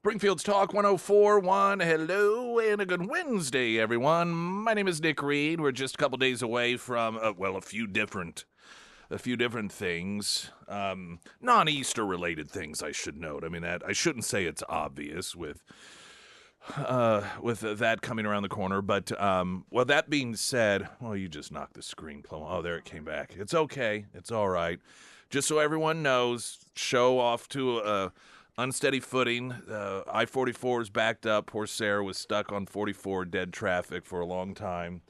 Springfield's Talk 104.1. Hello and a good Wednesday, everyone. My name is Nick Reed. We're just a couple days away from, a few different things, non-Easter related things. I should note. I mean, that I shouldn't say it's obvious with that coming around the corner. But well, that being said, well, you just knocked the screen. Oh, there it came back. It's okay. It's all right. Just so everyone knows, show off to unsteady footing. I-44 is backed up. Poor Sarah was stuck on 44 dead traffic for a long time,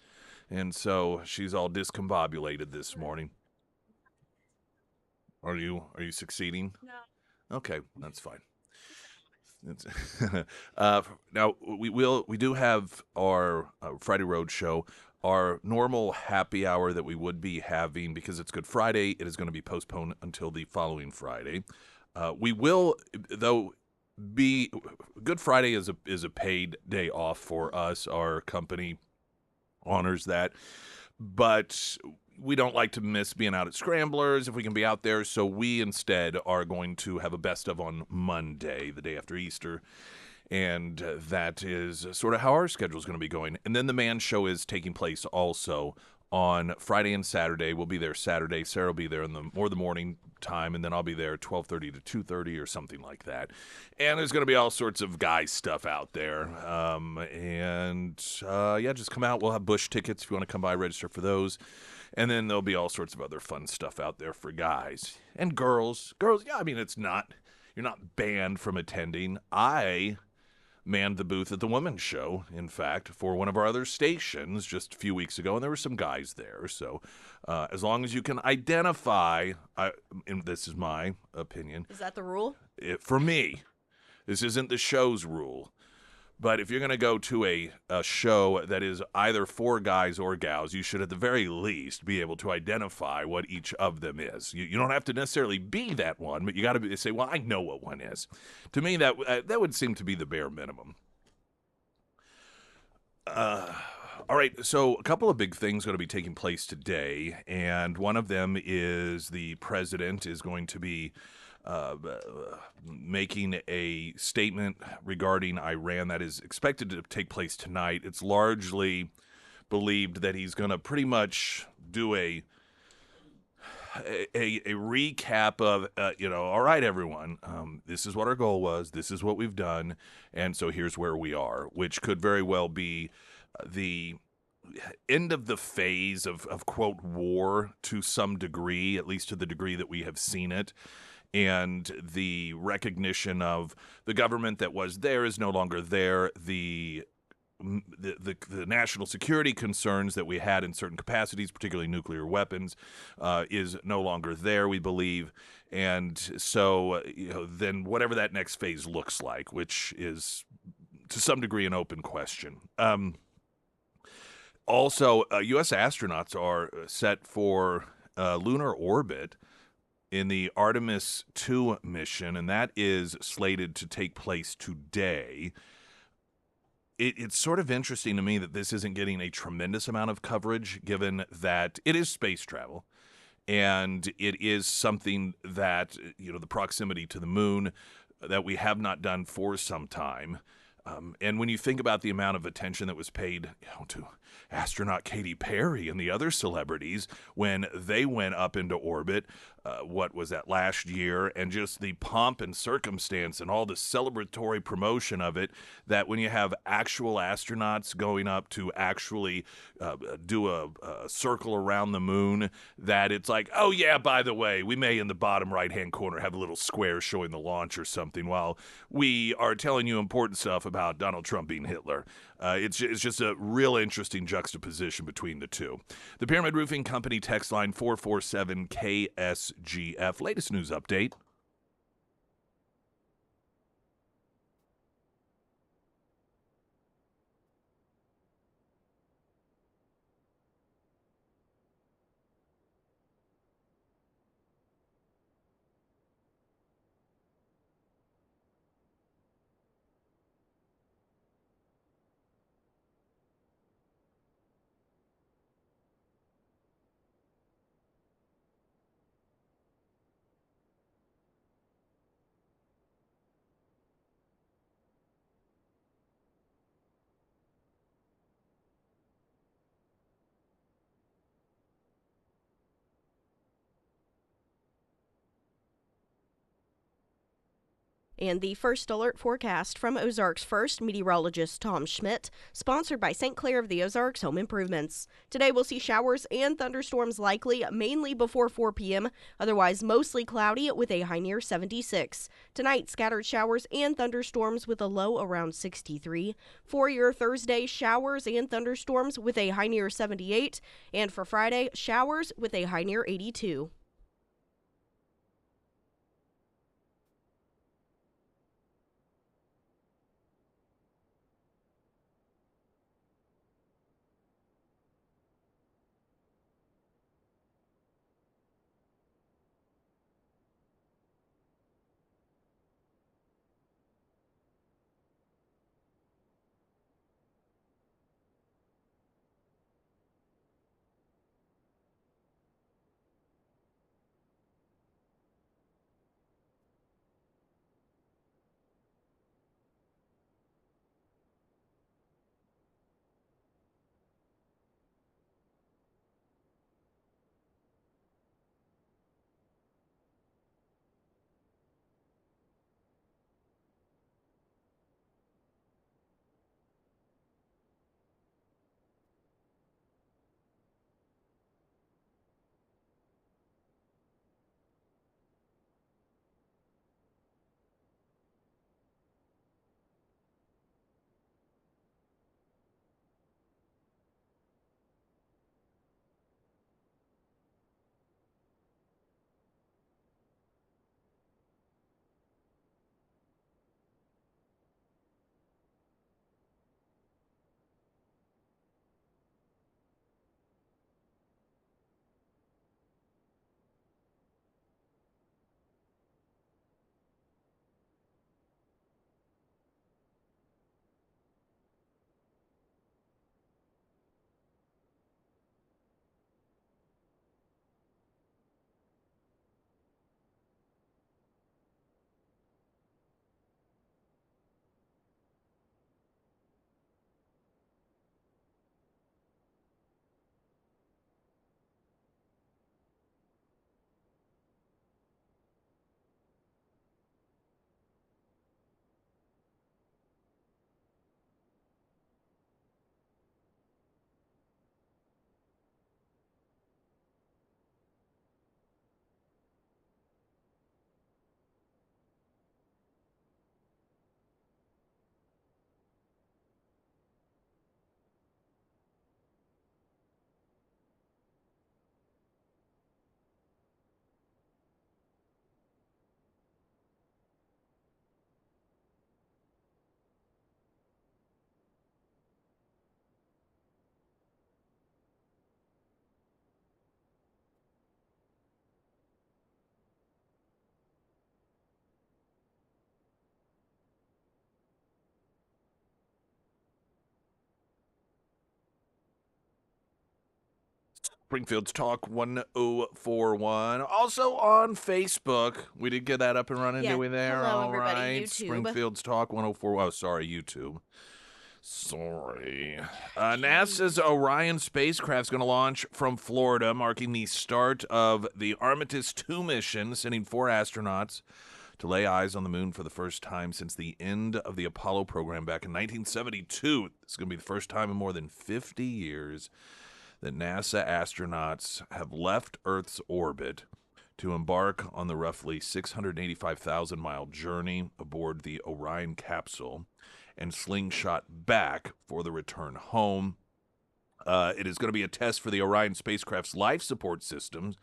and so she's all discombobulated this morning. Are you succeeding? No. Okay, that's fine. It's now we do have our Friday Road Show. Our normal happy hour that we would be having, because it's Good Friday, it is going to be postponed until the following Friday. We will, though, be Good Friday is a paid day off for us. Our company honors that, but we don't like to miss being out at Scramblers if we can be out there. So we instead are going to have a best of on Monday, the day after Easter. And that is sort of how our schedule is going to be going. And then the Man Show is taking place also on Friday and Saturday. We'll be there Saturday. Sarah will be there in the morning time, and then I'll be there 12:30 to 2:30 or something like that. And there's going to be all sorts of guy stuff out there. Yeah, just come out. We'll have Bush tickets if you want to come by, register for those. And then there'll be all sorts of other fun stuff out there for guys and girls. Girls, yeah, I mean, you're not banned from attending. I manned the booth at the Women's Show, in fact, for one of our other stations just a few weeks ago, and there were some guys there. So as long as you can identify, and this is my opinion. Is that the rule? For me, this isn't the show's rule. But if you're going to go to a show that is either for guys or gals, you should at the very least be able to identify what each of them is. You don't have to necessarily be that one, but you got to say, well, I know what one is. To me, that would seem to be the bare minimum. All right, so a couple of big things going to be taking place today, and one of them is the president is going to be making a statement regarding Iran that is expected to take place tonight. It's largely believed that he's going to pretty much do a recap of, all right, everyone, this is what our goal was, this is what we've done, and so here's where we are, which could very well be the end of the phase of quote, war to some degree, at least to the degree that we have seen it. And the recognition of the government that was there is no longer there. The national security concerns that we had in certain capacities, particularly nuclear weapons, is no longer there, we believe. And so, then whatever that next phase looks like, which is to some degree an open question. Also, U.S. astronauts are set for lunar orbit in the Artemis 2 mission, and that is slated to take place today. It's sort of interesting to me that this isn't getting a tremendous amount of coverage, given that it is space travel, and it is something that, the proximity to the moon that we have not done for some time. And when you think about the amount of attention that was paid to astronaut Katy Perry and the other celebrities when they went up into orbit, what was that, last year, and just the pomp and circumstance and all the celebratory promotion of it, that when you have actual astronauts going up to actually do a circle around the moon, that it's like, oh yeah, by the way, we may in the bottom right-hand corner have a little square showing the launch or something while we are telling you important stuff about Donald Trump being Hitler. It's just a real interesting juxtaposition between the two. The Pyramid Roofing Company text line 447 KSGF. Latest news update. And the first alert forecast from Ozarks First meteorologist Tom Schmidt, sponsored by St. Clair of the Ozarks Home Improvements. Today we'll see showers and thunderstorms likely mainly before 4 p.m., otherwise mostly cloudy with a high near 76. Tonight, scattered showers and thunderstorms with a low around 63. For your Thursday, showers and thunderstorms with a high near 78. And for Friday, showers with a high near 82. Springfield's Talk 1041. Also on Facebook. We did get that up and running, did Yeah, we there? hello All everybody, right. YouTube. Springfield's Talk 104. Oh, sorry, YouTube. Sorry. NASA's Jeez. Orion spacecraft is going to launch from Florida, marking the start of the Artemis 2 mission, sending 4 astronauts to lay eyes on the moon for the first time since the end of the Apollo program back in 1972. It's going to be the first time in more than 50 years that NASA astronauts have left Earth's orbit to embark on the roughly 685,000-mile journey aboard the Orion capsule and slingshot back for the return home. It is going to be a test for the Orion spacecraft's life support systems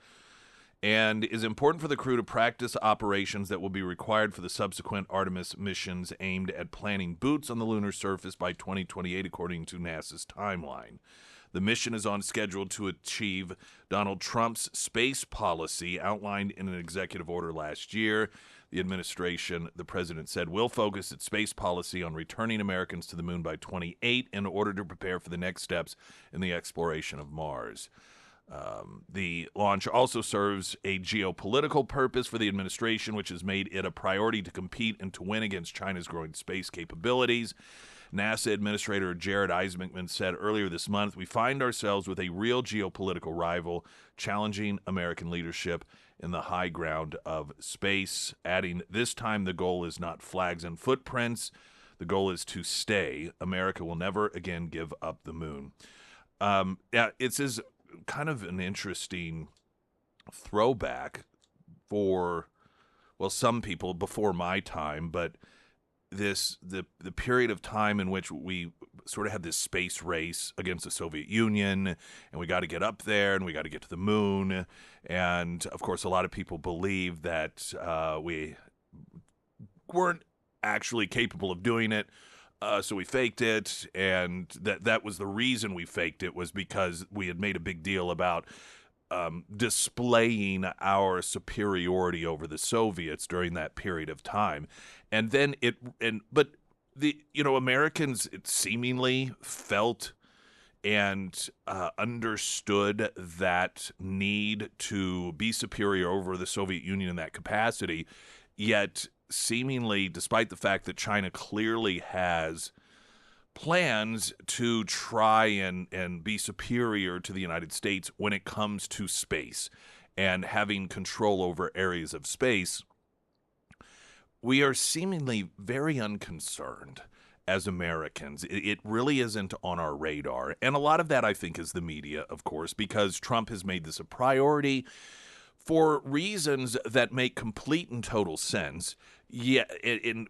and is important for the crew to practice operations that will be required for the subsequent Artemis missions aimed at planting boots on the lunar surface by 2028, according to NASA's timeline. The mission is on schedule to achieve Donald Trump's space policy outlined in an executive order last year. The administration, the president said, will focus its space policy on returning Americans to the moon by 2028 in order to prepare for the next steps in the exploration of Mars. The launch also serves a geopolitical purpose for the administration, which has made it a priority to compete and to win against China's growing space capabilities. NASA Administrator Jared Isaacman said earlier this month, "We find ourselves with a real geopolitical rival challenging American leadership in the high ground of space," adding, "This time the goal is not flags and footprints. The goal is to stay. America will never again give up the moon." Yeah, it's kind of an interesting throwback for, well, some people before my time, but the period of time in which we sort of had this space race against the Soviet Union, and we got to get up there and we got to get to the moon, and of course a lot of people believe that we weren't actually capable of doing it, so we faked it, and that was the reason we faked it, was because we had made a big deal about displaying our superiority over the Soviets during that period of time. And then but Americans, it seemingly felt and understood that need to be superior over the Soviet Union in that capacity. Yet seemingly, despite the fact that China clearly has plans to try and be superior to the United States when it comes to space and having control over areas of space, we are seemingly very unconcerned as Americans. It really isn't on our radar. And a lot of that, I think, is the media, of course, because Trump has made this a priority for reasons that make complete and total sense. Yeah,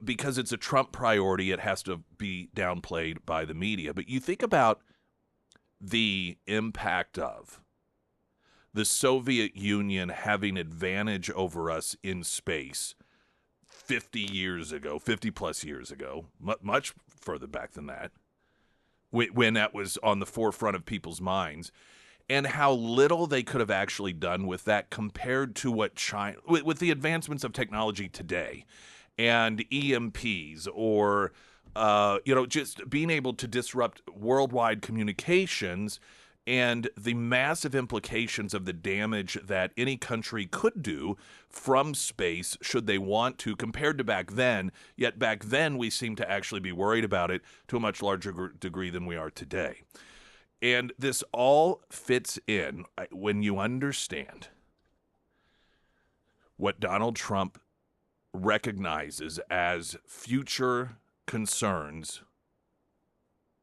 because it's a Trump priority, it has to be downplayed by the media. But you think about the impact of the Soviet Union having advantage over us in space 50 years ago, 50 plus years ago, much further back than that, when that was on the forefront of people's minds, and how little they could have actually done with that compared to what China, with the advancements of technology today, and EMPs, or just being able to disrupt worldwide communications, and the massive implications of the damage that any country could do from space should they want to, compared to back then. Yet back then we seem to actually be worried about it to a much larger degree than we are today. And this all fits in when you understand what Donald Trump recognizes as future concerns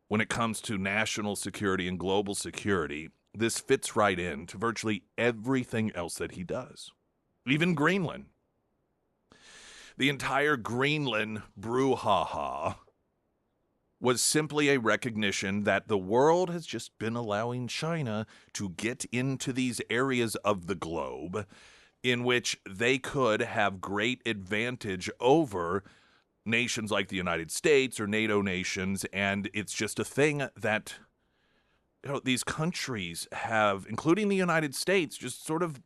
when it comes to national security and global security. This fits right in to virtually everything else that he does. Even Greenland. The entire Greenland brouhaha was simply a recognition that the world has just been allowing China to get into these areas of the globe in which they could have great advantage over nations like the United States or NATO nations. And it's just a thing that these countries have, including the United States, just sort of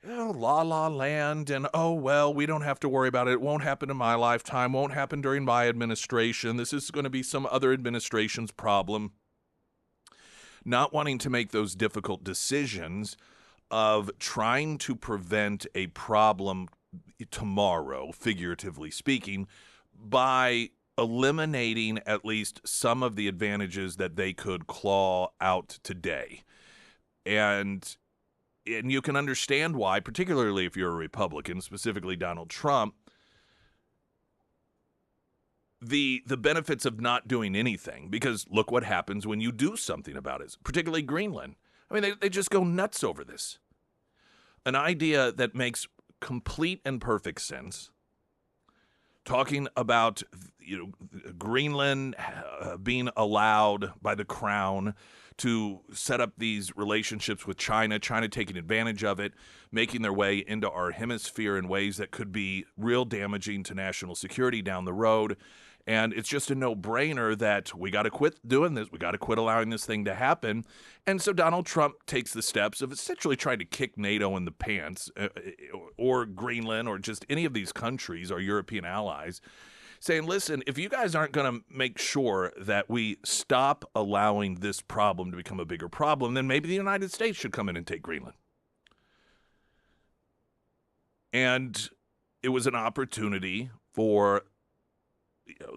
la la land, and oh well, we don't have to worry about it. It won't happen in my lifetime, won't happen during my administration. This is going to be some other administration's problem. Not wanting to make those difficult decisions of trying to prevent a problem tomorrow, figuratively speaking, by eliminating at least some of the advantages that they could claw out today. And you can understand why, particularly if you're a Republican, specifically Donald Trump, the benefits of not doing anything, because look what happens when you do something about it, particularly Greenland. I mean, they just go nuts over this. An idea that makes complete and perfect sense, talking about Greenland being allowed by the crown to set up these relationships with China taking advantage of it, making their way into our hemisphere in ways that could be real damaging to national security down the road. And it's just a no-brainer that we got to quit doing this. We got to quit allowing this thing to happen. And so Donald Trump takes the steps of essentially trying to kick NATO in the pants, or Greenland, or just any of these countries, our European allies, saying, listen, if you guys aren't going to make sure that we stop allowing this problem to become a bigger problem, then maybe the United States should come in and take Greenland. And it was an opportunity for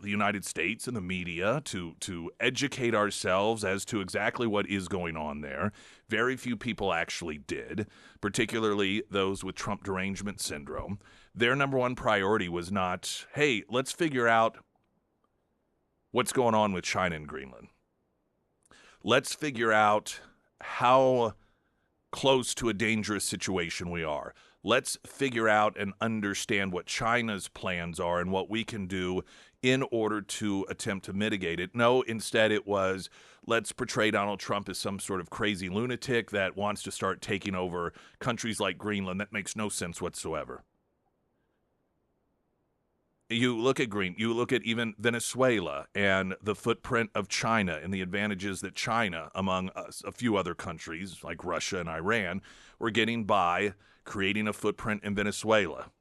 the United States and the media to educate ourselves as to exactly what is going on there. Very few people actually did, particularly those with Trump derangement syndrome. Their number one priority was not, hey, let's figure out what's going on with China and Greenland. Let's figure out how close to a dangerous situation we are. Let's figure out and understand what China's plans are and what we can do in order to attempt to mitigate it. No, instead it was, let's portray Donald Trump as some sort of crazy lunatic that wants to start taking over countries like Greenland. That makes no sense whatsoever. You look at even Venezuela and the footprint of China and the advantages that China, among a few other countries like Russia and Iran, were getting by creating a footprint in Venezuela.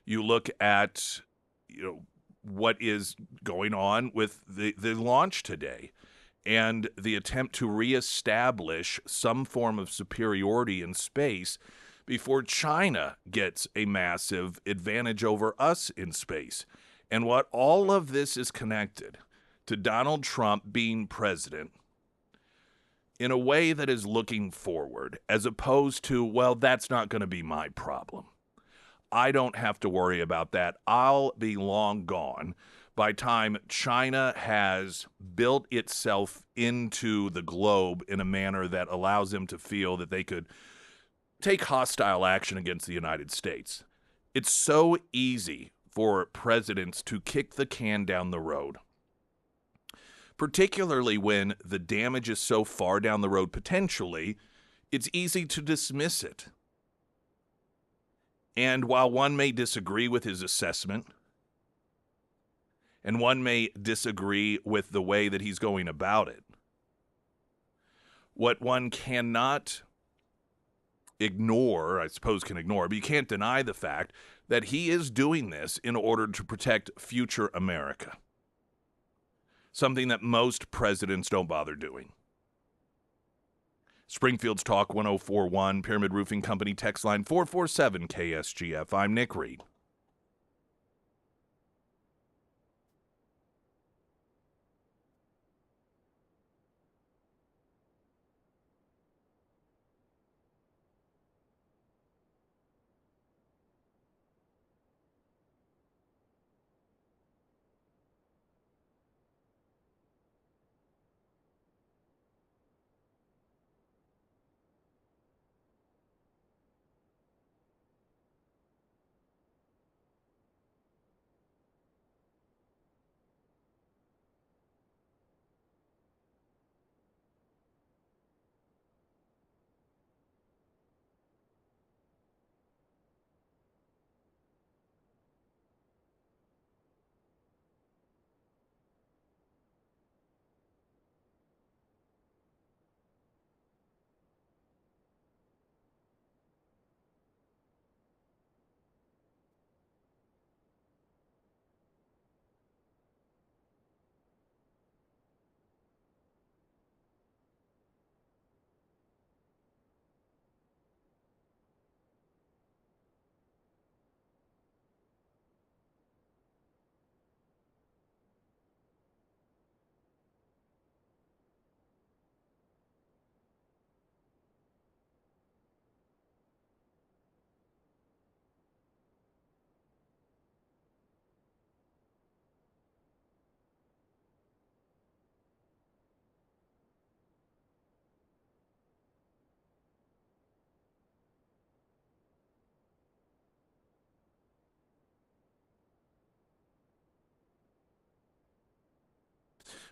You look at, what is going on with the launch today and the attempt to reestablish some form of superiority in space before China gets a massive advantage over us in space. And what all of this is connected to Donald Trump being president in a way that is looking forward, as opposed to, well, that's not going to be my problem. I don't have to worry about that. I'll be long gone by time China has built itself into the globe in a manner that allows them to feel that they could take hostile action against the United States. It's so easy for presidents to kick the can down the road, particularly when the damage is so far down the road potentially, it's easy to dismiss it. And while one may disagree with his assessment, and one may disagree with the way that he's going about it, what one cannot ignore, I suppose can ignore, but you can't deny the fact that he is doing this in order to protect future America. Something that most presidents don't bother doing. Springfield's Talk 1041, Pyramid Roofing Company, text line 447 KSGF. I'm Nick Reed.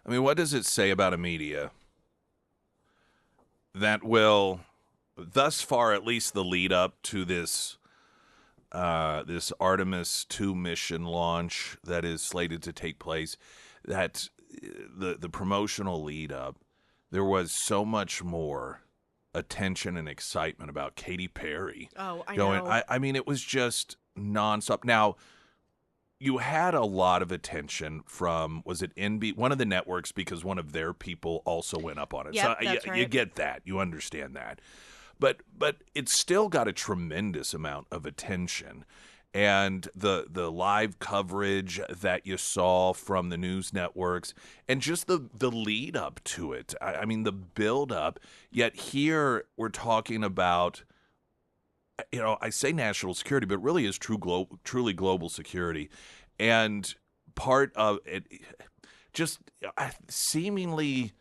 I mean, what does it say about a media that will, thus far, at least the lead up to this this Artemis 2 mission launch that is slated to take place, that the promotional lead up, there was so much more attention and excitement about Katy Perry Oh, I going. know. I mean, it was just nonstop. Now, you had a lot of attention from, was it one of the networks, because one of their people also went up on it. Yep, So that's you right. get that. You understand that. But it's still got a tremendous amount of attention. And the live coverage that you saw from the news networks, and just the lead up to it. I mean, the build up. Yet here we're talking about, I say national security, but it really is truly global security. And part of it, just seemingly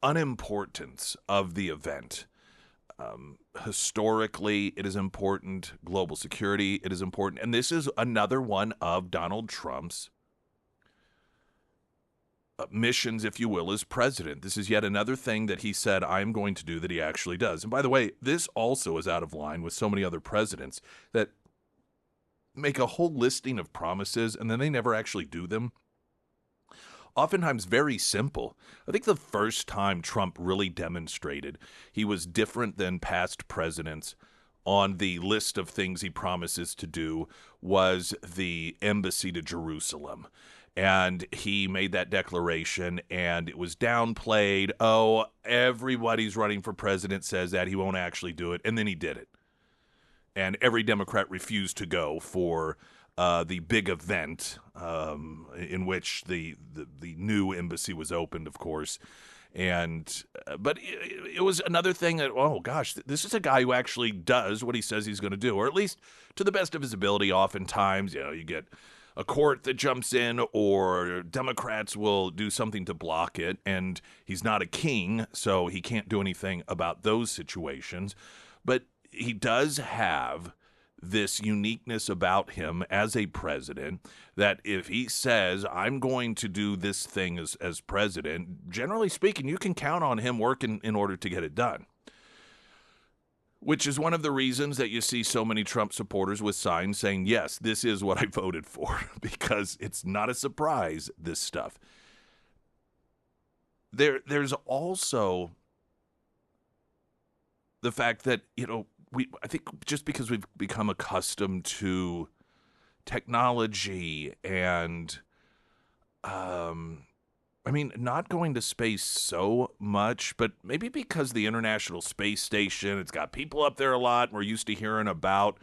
unimportance of the event. Historically, it is important. Global security, it is important. And this is another one of Donald Trump's missions, if you will, as president. This is yet another thing that he said, I'm going to do, that he actually does. And by the way, this also is out of line with so many other presidents that make a whole listing of promises and then they never actually do them. Oftentimes very simple. I think the first time Trump really demonstrated he was different than past presidents on the list of things he promises to do was the embassy to Jerusalem. And he made that declaration, and it was downplayed. Oh, everybody's running for president says that. He won't actually do it. And then he did it. And every Democrat refused to go for the big event in which the new embassy was opened, of course. And but it was another thing that, oh gosh, this is a guy who actually does what he says he's going to do, or at least to the best of his ability. Oftentimes, you get a court that jumps in, or Democrats will do something to block it, and he's not a king, so he can't do anything about those situations. But he does have this uniqueness about him as a president, that if he says, I'm going to do this thing as president, generally speaking, you can count on him working in order to get it done. Which is one of the reasons that you see so many Trump supporters with signs saying, yes, this is what I voted for, because it's not a surprise, this stuff. There's also the fact that, I think just because we've become accustomed to technology and, not going to space so much, but maybe because the International Space Station, it's got people up there a lot, and we're used to hearing about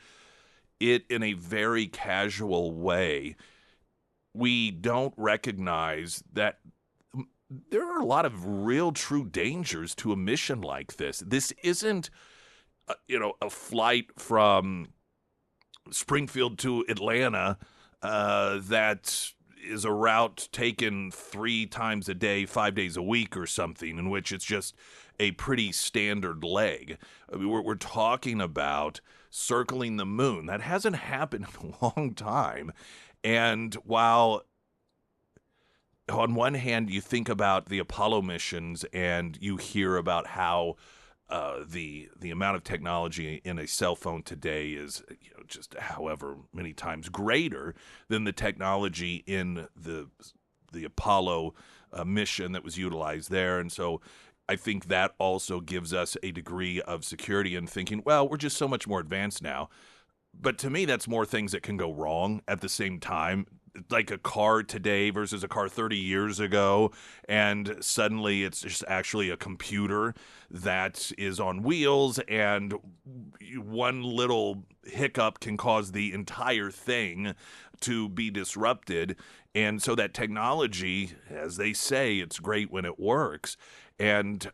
it in a very casual way. We don't recognize that there are a lot of real, true dangers to a mission like this. This isn't a flight from Springfield to Atlanta that is a route taken 3 times a day, 5 days a week or something, in which it's just a pretty standard leg. I mean, we're talking about circling the moon. That hasn't happened in a long time. And while on one hand you think about the Apollo missions and you hear about how the amount of technology in a cell phone today is just however many times greater than the technology in the Apollo mission that was utilized there. And so I think that also gives us a degree of security in thinking, well, we're just so much more advanced now. But to me, that's more things that can go wrong at the same time. Like a car today versus a car 30 years ago, and suddenly it's just actually a computer that is on wheels, and one little hiccup can cause the entire thing to be disrupted. And so that technology, as they say, it's great when it works. And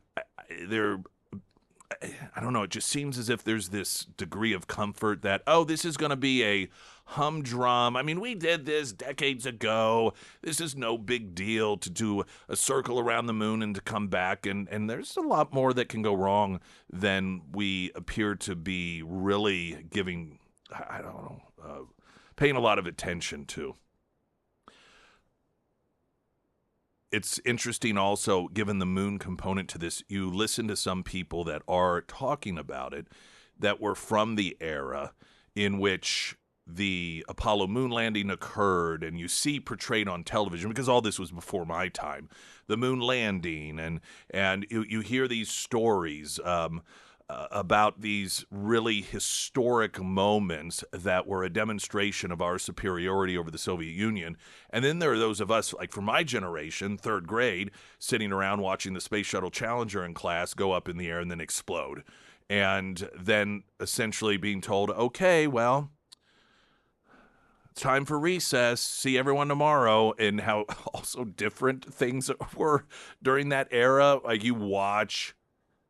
I don't know, it just seems as if there's this degree of comfort that, oh, this is going to be a humdrum. I mean, we did this decades ago. This is no big deal to do a circle around the moon and to come back. And there's a lot more that can go wrong than we appear to be really giving, I don't know, paying a lot of attention to. It's interesting also, given the moon component to this, you listen to some people that are talking about it that were from the era in which the Apollo moon landing occurred, and you see portrayed on television, because all this was before my time, the moon landing, and you hear these stories about these really historic moments that were a demonstration of our superiority over the Soviet Union. And then there are those of us, like from my generation, third grade, sitting around watching the Space Shuttle Challenger in class go up in the air and then explode. And then essentially being told, okay, well, it's time for recess. See everyone tomorrow. And how also different things were during that era. Like you watch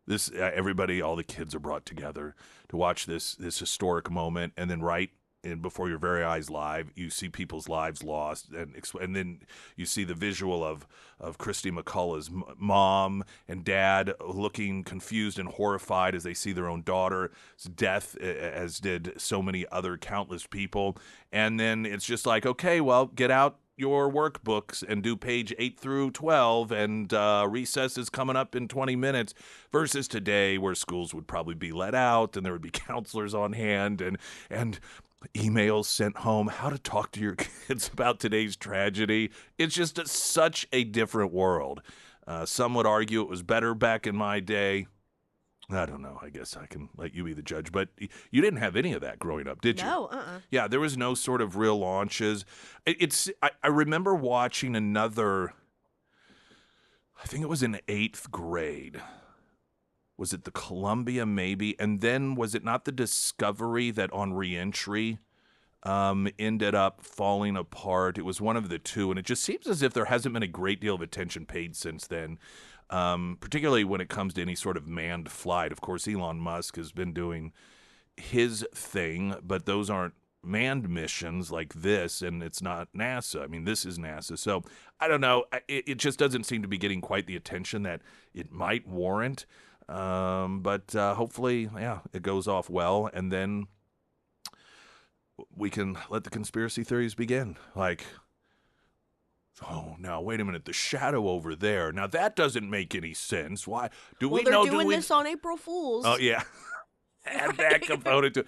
this, everybody, all the kids are brought together to watch this historic moment, and then right in before your very eyes, live, you see people's lives lost, and then you see the visual of Christy McCullough's mom and dad looking confused and horrified as they see their own daughter's death, as did so many other countless people. And then it's just like, okay, well, get out your workbooks and do page 8 through 12, and recess is coming up in 20 minutes, versus today where schools would probably be let out and there would be counselors on hand and emails sent home how to talk to your kids about today's tragedy. It's just such a different world. Some would argue it was better back in my day. I don't know. I guess I can let you be the judge. But you didn't have any of that growing up, did you? No, Yeah, there was no sort of real launches. I remember watching another, I think it was in 8th grade. Was it the Columbia maybe? And then was it not the Discovery that on reentry ended up falling apart? It was one of the two. And it just seems as if there hasn't been a great deal of attention paid since then. Particularly when it comes to any sort of manned flight. Of course, Elon Musk has been doing his thing, but those aren't manned missions like this, and it's not NASA. I mean, this is NASA. So I don't know. It just doesn't seem to be getting quite the attention that it might warrant. But hopefully, yeah, it goes off well, and then we can let the conspiracy theories begin. Like, oh, now, wait a minute. The shadow over there. Now, that doesn't make any sense. Why? Do well, we they're know? doing this on April Fools. Oh, yeah. Add that component to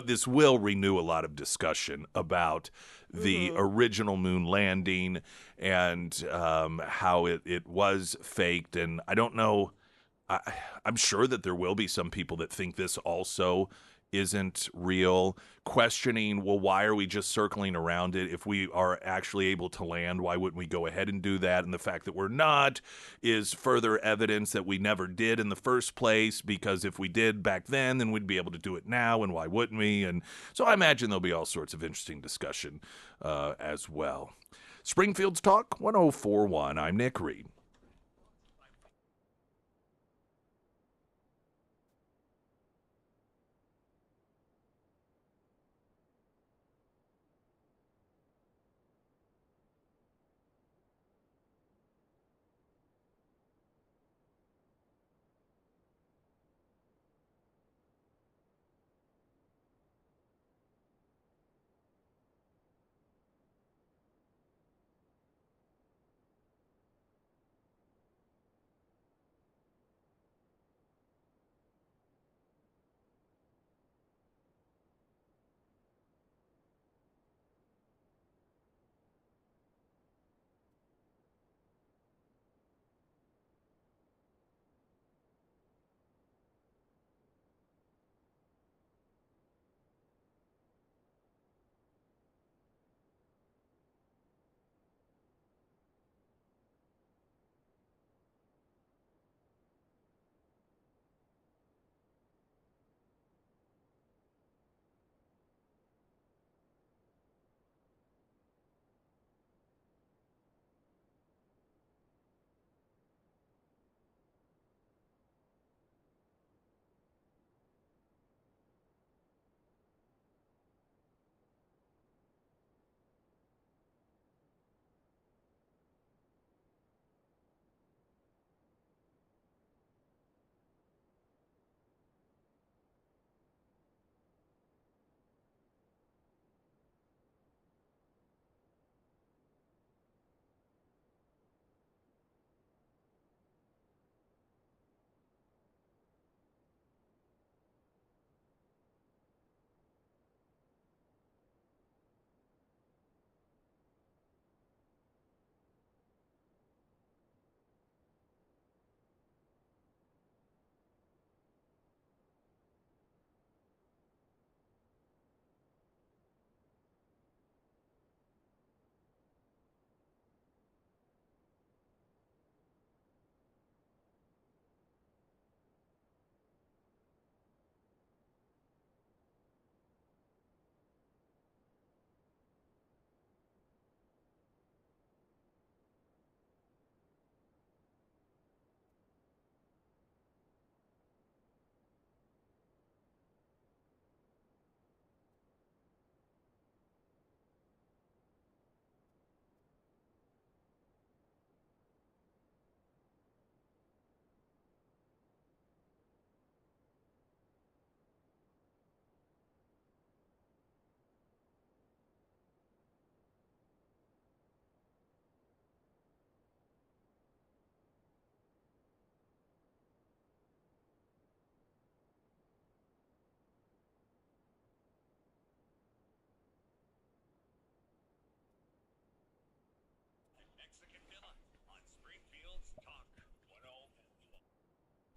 this will renew a lot of discussion about the original moon landing and how it was faked. And I don't know. I'm sure that there will be some people that think this also isn't real, questioning, well, why are we just circling around it? If we are actually able to land, why wouldn't we go ahead and do that? And the fact that we're not is further evidence that we never did in the first place, because if we did back then we'd be able to do it now, and why wouldn't we? And so I imagine there'll be all sorts of interesting discussion as well. Springfield's Talk 1041. I'm Nick Reed.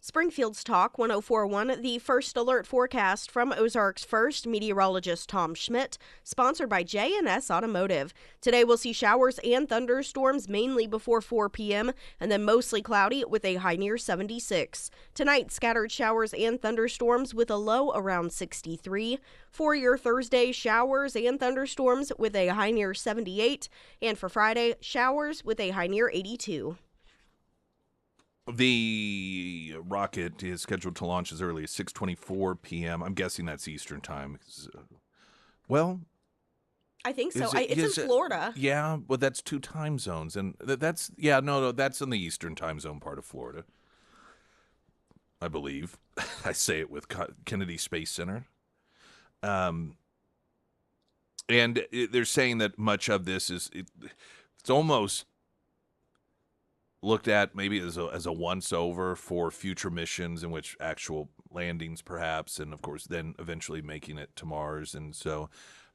Springfield's Talk 1041, the first alert forecast from Ozarks First meteorologist Tom Schmidt, sponsored by J&S Automotive. Today we'll see showers and thunderstorms mainly before 4 p.m. and then mostly cloudy with a high near 76. Tonight, scattered showers and thunderstorms with a low around 63. For your Thursday, showers and thunderstorms with a high near 78. And for Friday, showers with a high near 82. The rocket is scheduled to launch as early as 6:24 p.m. I'm guessing that's Eastern time. Well, I think so. Is It's in Florida. Yeah, but that's two time zones, and that's no, that's in the Eastern time zone part of Florida, I believe. I say it with Kennedy Space Center. And they're saying that much of this it's almost looked at maybe as a once-over for future missions in which actual landings perhaps, and of course then eventually making it to Mars. And so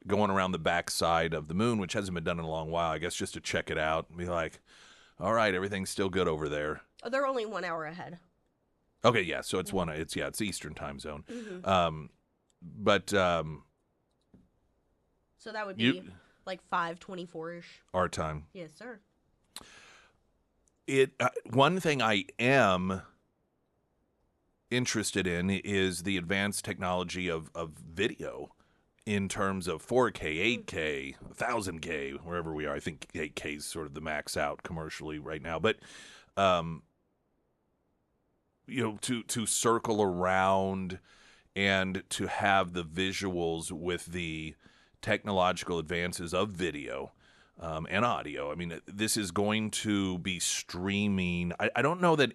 going around the backside of the moon, which hasn't been done in a long while, I guess just to check it out and be like, all right, everything's still good over there. Oh, they're only 1 hour ahead. Okay, yeah, so it's it's Eastern time zone. Mm-hmm. So that would be like 5:24-ish. Our time. Yes, sir. One thing I am interested in is the advanced technology of video in terms of 4K, 8K, 1000K, wherever we are. I think 8K is sort of the max out commercially right now. But, to circle around and to have the visuals with the technological advances of video and audio. I mean, this is going to be streaming. I don't know that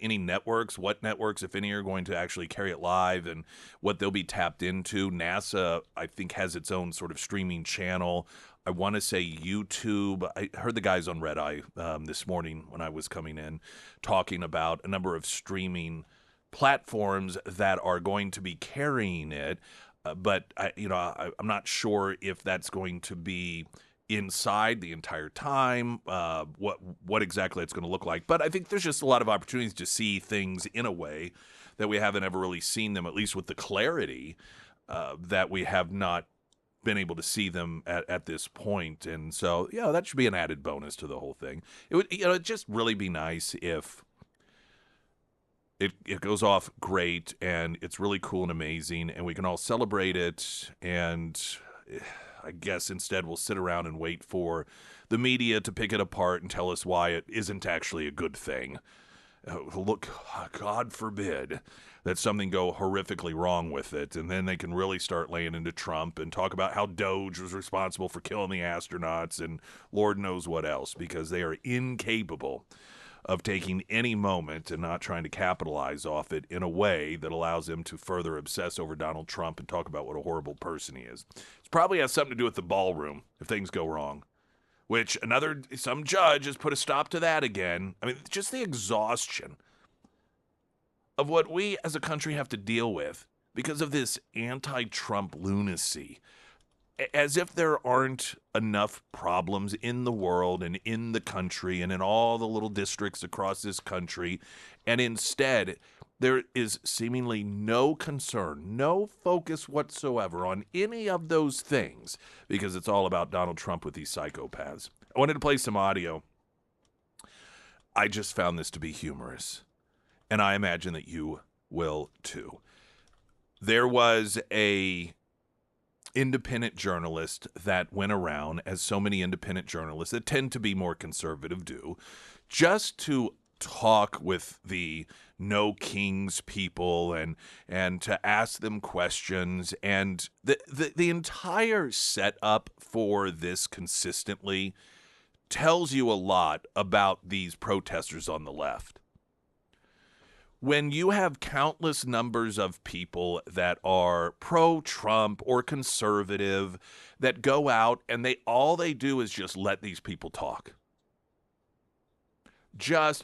what networks, if any, are going to actually carry it live and what they'll be tapped into. NASA, I think, has its own sort of streaming channel. I want to say YouTube. I heard the guys on Red Eye this morning when I was coming in talking about a number of streaming platforms that are going to be carrying it. But I'm not sure if that's going to be inside the entire time, what exactly it's going to look like. But I think there's just a lot of opportunities to see things in a way that we haven't ever really seen them, at least with the clarity that we have not been able to see them at this point. And so, that should be an added bonus to the whole thing. It would, it'd just really be nice if it goes off great and it's really cool and amazing and we can all celebrate it. And I guess instead we'll sit around and wait for the media to pick it apart and tell us why it isn't actually a good thing. Look, God forbid that something go horrifically wrong with it, and then they can really start laying into Trump and talk about how Doge was responsible for killing the astronauts and Lord knows what else, because they are incapable of taking any moment and not trying to capitalize off it in a way that allows them to further obsess over Donald Trump and talk about what a horrible person he is. It probably has something to do with the ballroom if things go wrong, which some judge has put a stop to that again. I mean, just the exhaustion of what we as a country have to deal with because of this anti-Trump lunacy. As if there aren't enough problems in the world and in the country and in all the little districts across this country. And instead, there is seemingly no concern, no focus whatsoever on any of those things because it's all about Donald Trump with these psychopaths. I wanted to play some audio. I just found this to be humorous, and I imagine that you will too. There was a independent journalist that went around, as so many independent journalists that tend to be more conservative do, just to talk with the No Kings people and to ask them questions. And the entire setup for this consistently tells you a lot about these protesters on the left. When you have countless numbers of people that are pro-Trump or conservative that go out and all they do is just let these people talk.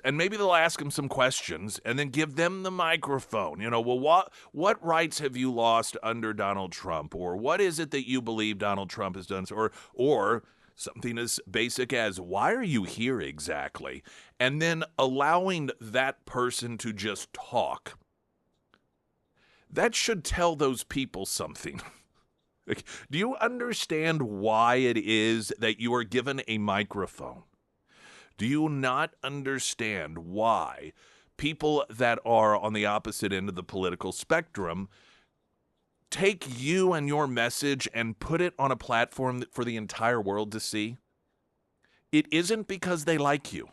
And maybe they'll ask them some questions and then give them the microphone. What rights have you lost under Donald Trump? Or what is it that you believe Donald Trump has done? Or something as basic as, why are you here exactly? And then allowing that person to just talk that should tell those people something. Like, do you understand why it is that you are given a microphone? Do you not understand why people that are on the opposite end of the political spectrum take you and your message and put it on a platform for the entire world to see? It isn't because they like you.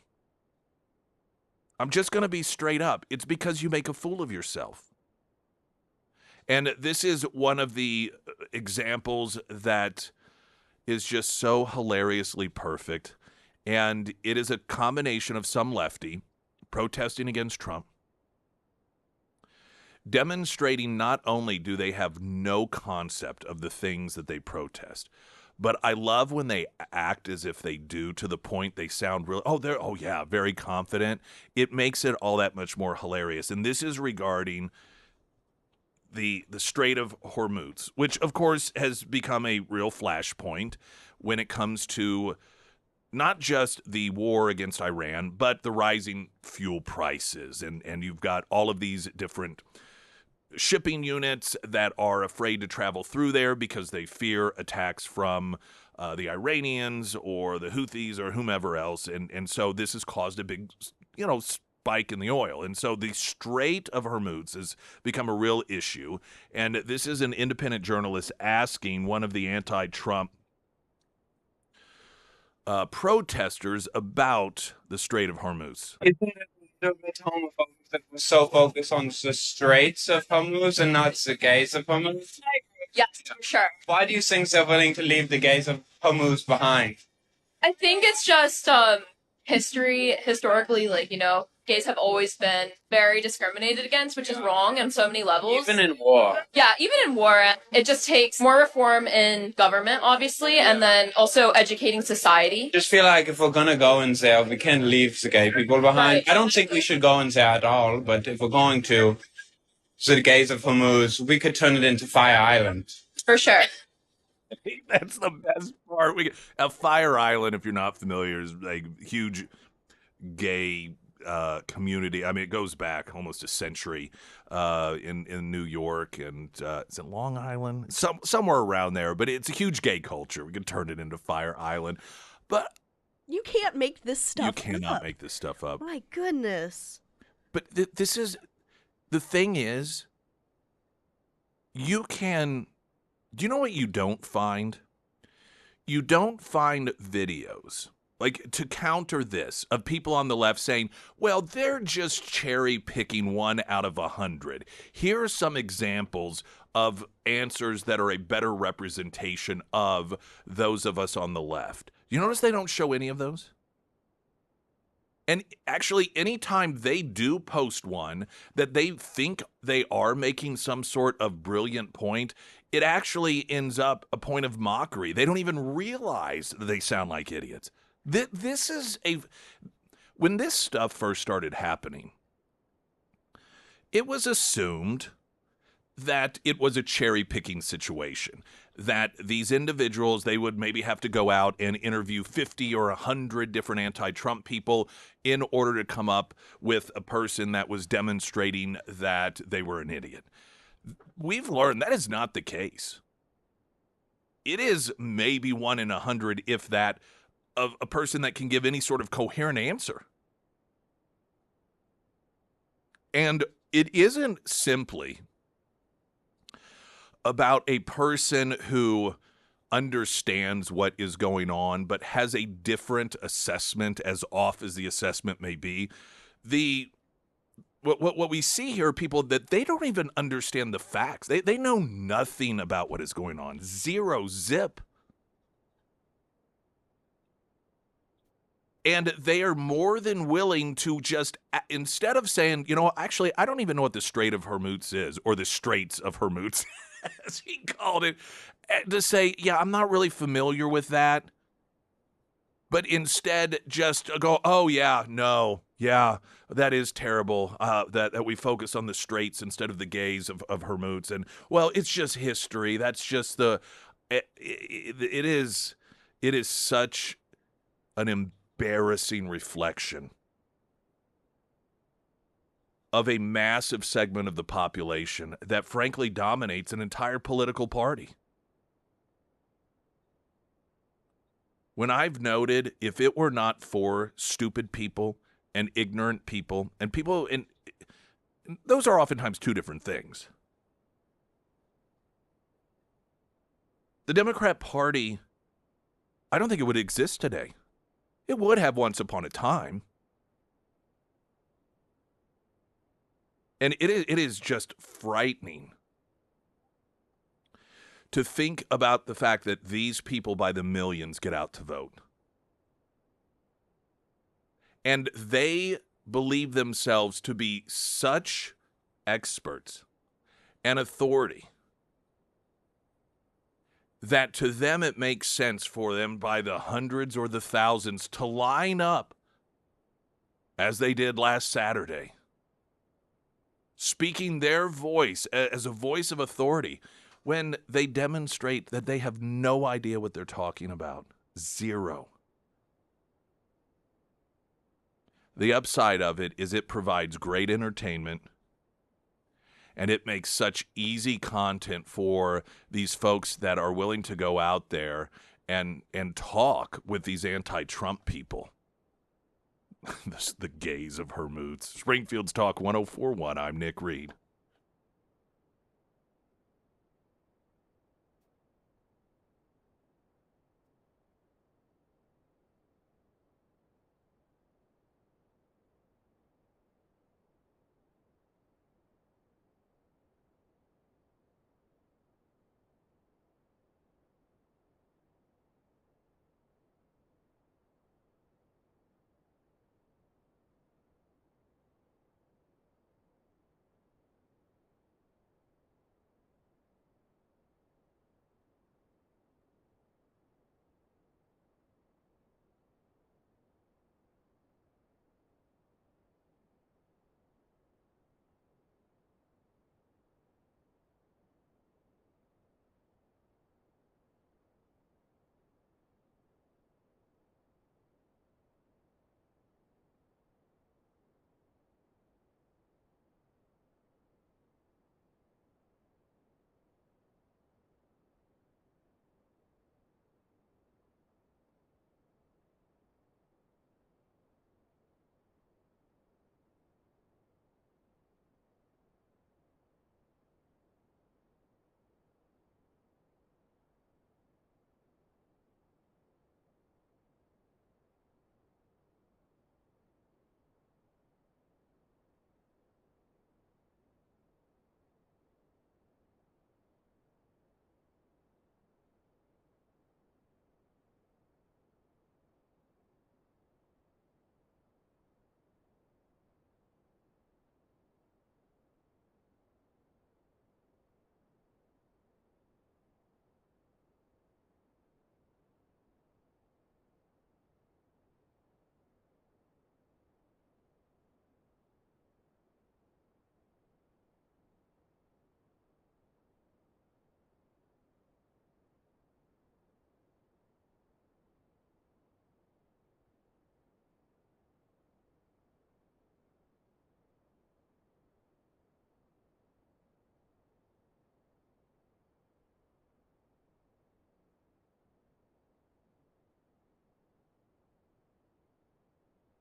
I'm just going to be straight up. It's because you make a fool of yourself. And this is one of the examples that is just so hilariously perfect. And it is a combination of some lefty protesting against Trump, demonstrating not only do they have no concept of the things that they protest, but I love when they act as if they do, to the point they sound really, very confident. It makes it all that much more hilarious. And this is regarding the Strait of Hormuz, which of course has become a real flashpoint when it comes to not just the war against Iran, but the rising fuel prices. And you've got all of these different shipping units that are afraid to travel through there because they fear attacks from the Iranians or the Houthis or whomever else. And so this has caused a big, spike in the oil. And so the Strait of Hormuz has become a real issue. And this is an independent journalist asking one of the anti-Trump protesters about the Strait of Hormuz. Isn't it a little bit homophobic that we're so focused on the Straits of Hormuz and not the gays of Hormuz? Yes, for sure. Why do you think they're willing to leave the gays of Hormuz behind? I think it's just historically, gays have always been very discriminated against, which is wrong on so many levels. Even in war. Yeah, even in war, it just takes more reform in government, obviously, and then also educating society. Just feel like if we're gonna go in there, we can't leave the gay people behind. Right. I don't think we should go in there at all, but if we're going to, the gays of Hormuz, we could turn it into Fire Island. For sure. That's the best part. A Fire Island, if you're not familiar, is like huge gay community. I mean, it goes back almost a century in New York, and is it Long Island? Somewhere around there. But it's a huge gay culture. We could turn it into Fire Island, but You can't make this stuff up. you cannot make this stuff up. My goodness. But this is the thing is, you can. Do you know what you don't find? You don't find videos, like, to counter this, of people on the left saying, well, they're just cherry picking 1 out of 100. Here are some examples of answers that are a better representation of those of us on the left. You notice they don't show any of those? And actually, anytime they do post one that they think they are making some sort of brilliant point, it actually ends up a point of mockery. They don't even realize that they sound like idiots. This is when this stuff first started happening, it was assumed that it was a cherry-picking situation, that these individuals, they would maybe have to go out and interview 50 or 100 different anti-Trump people in order to come up with a person that was demonstrating that they were an idiot. We've learned that is not the case. It is maybe 1 in 100, if that, of a person that can give any sort of coherent answer. And it isn't simply about a person who understands what is going on but has a different assessment, as off as the assessment may be. What we see here are people that they don't even understand the facts. They know nothing about what is going on. Zero zip. And they are more than willing to just, instead of saying, actually, I don't even know what the Strait of Hormuz is, or the Straits of Hormuz, as he called it, to say, yeah, I'm not really familiar with that. But instead just go, oh, yeah, no, yeah, that is terrible, that we focus on the Straits instead of the gays of Hormuz. And, well, it's just history. That's just it is such an embarrassing reflection of a massive segment of the population that frankly dominates an entire political party. When I've noted, if it were not for stupid people and ignorant people, and people, and those are oftentimes two different things. The Democrat Party, I don't think it would exist today. It would have once upon a time. And it is just frightening to think about the fact that these people by the millions get out to vote. And they believe themselves to be such experts and authority that to them it makes sense for them by the hundreds or the thousands to line up as they did last Saturday, speaking their voice as a voice of authority when they demonstrate that they have no idea what they're talking about. Zero. The upside of it is it provides great entertainment, and it makes such easy content for these folks that are willing to go out there and talk with these anti-Trump people. The gaze of her moods. Springfield's Talk 104.1. I'm Nick Reed.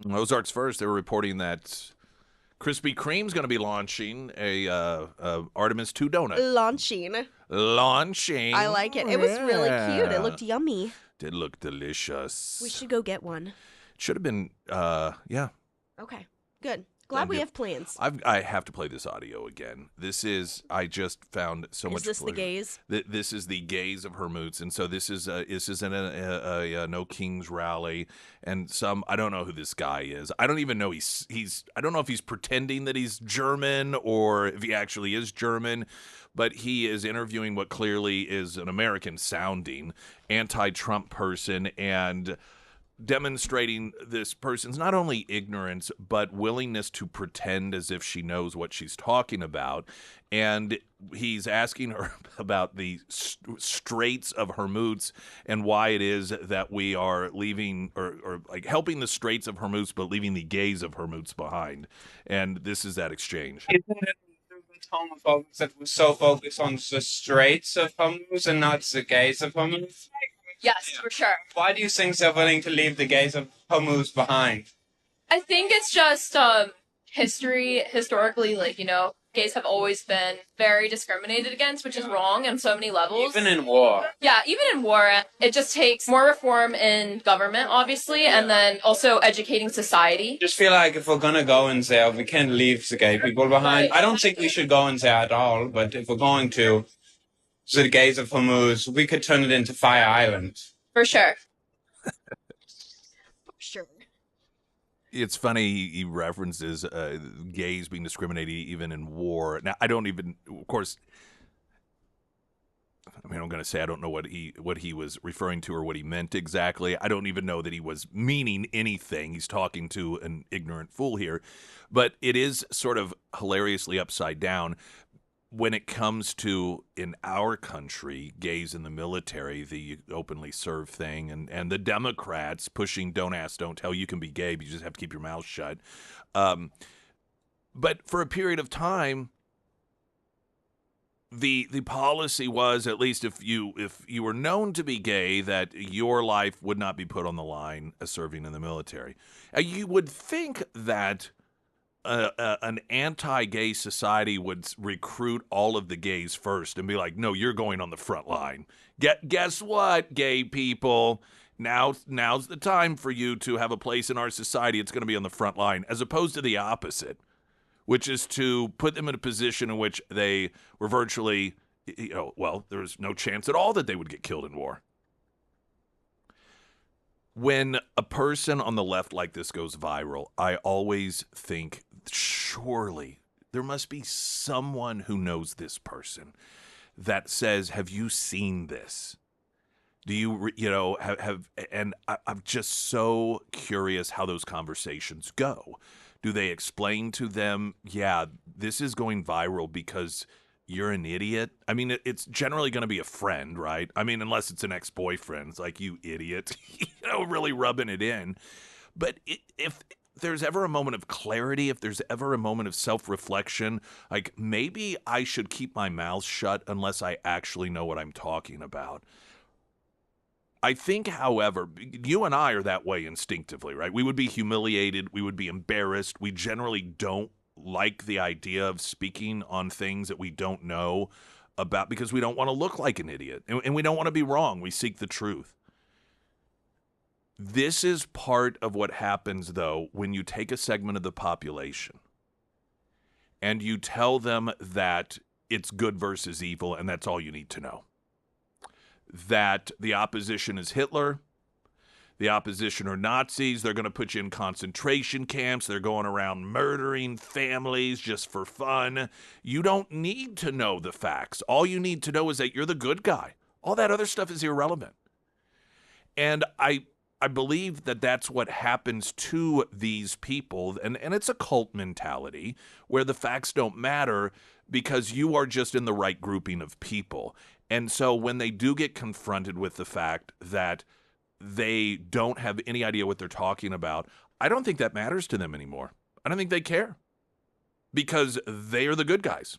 Ozarks First, they were reporting that Krispy Kreme's going to be launching a Artemis 2 donut. Launching. I like it. It was really cute. It looked yummy. Did look delicious. We should go get one. Should have been, yeah. Okay, good. Glad we have plans. I have to play this audio again. I just found so much. Is this the gaze? This is the gaze of her moods, and so this is a No Kings rally, and I don't know who this guy is. I don't even know I don't know if he's pretending that he's German or if he actually is German, but he is interviewing what clearly is an American sounding anti-Trump person, and demonstrating this person's not only ignorance, but willingness to pretend as if she knows what she's talking about. And he's asking her about the Straits of Hormuz and why it is that we are leaving or like helping the Straits of Hormuz, but leaving the gays of Hormuz behind. And this is that exchange. Isn't it homophobics that we're so focused on the Straits of Hormuz and not the gays of Hormuz? Yes, for sure. Why do you think they're willing to leave the gays of Hormuz behind? I think it's just historically, like, gays have always been very discriminated against, which is wrong on so many levels. Even in war. Yeah, even in war, it just takes more reform in government, obviously, and then also educating society. Just feel like if we're gonna go in there, we can't leave the gay people behind. I don't think we should go in there at all, but if we're going to, the gays of Hormuz, we could turn it into Fire Island. For sure. Sure. It's funny he references gays being discriminated even in war. Now, I don't even, of course, I mean, I'm going to say I don't know what he was referring to or what he meant exactly. I don't even know that he was meaning anything. He's talking to an ignorant fool here. But it is sort of hilariously upside down when it comes to, in our country, gays in the military, the openly serve thing, and the Democrats pushing don't ask, don't tell. You can be gay, but you just have to keep your mouth shut. But for a period of time, the policy was, at least if you were known to be gay, that your life would not be put on the line as serving in the military. You would think that an anti-gay society would recruit all of the gays first and be like, no, you're going on the front line. Guess what, gay people? Now's the time for you to have a place in our society. It's going to be on the front line, as opposed to the opposite, which is to put them in a position in which they were virtually, well, there was no chance at all that they would get killed in war. When a person on the left like this goes viral, I always think, surely there must be someone who knows this person that says, have you seen this? Do you, have and I'm just so curious how those conversations go. Do they explain to them, yeah, this is going viral because you're an idiot? I mean, it's generally going to be a friend, right? I mean, unless it's an ex-boyfriend. It's like, you idiot, really rubbing it in. But if there's ever a moment of clarity, if there's ever a moment of self-reflection, like maybe I should keep my mouth shut unless I actually know what I'm talking about. I think, however, you and I are that way instinctively, right? We would be humiliated. We would be embarrassed. We generally don't like the idea of speaking on things that we don't know about because we don't want to look like an idiot and we don't want to be wrong. We seek the truth. This is part of what happens, though, when you take a segment of the population and you tell them that it's good versus evil and that's all you need to know. That the opposition is Hitler, the opposition are Nazis, they're going to put you in concentration camps, they're going around murdering families just for fun. You don't need to know the facts. All you need to know is that you're the good guy. All that other stuff is irrelevant. And I believe that that's what happens to these people, and it's a cult mentality where the facts don't matter because you are just in the right grouping of people. And so when they do get confronted with the fact that they don't have any idea what they're talking about, I don't think that matters to them anymore. I don't think they care because they are the good guys.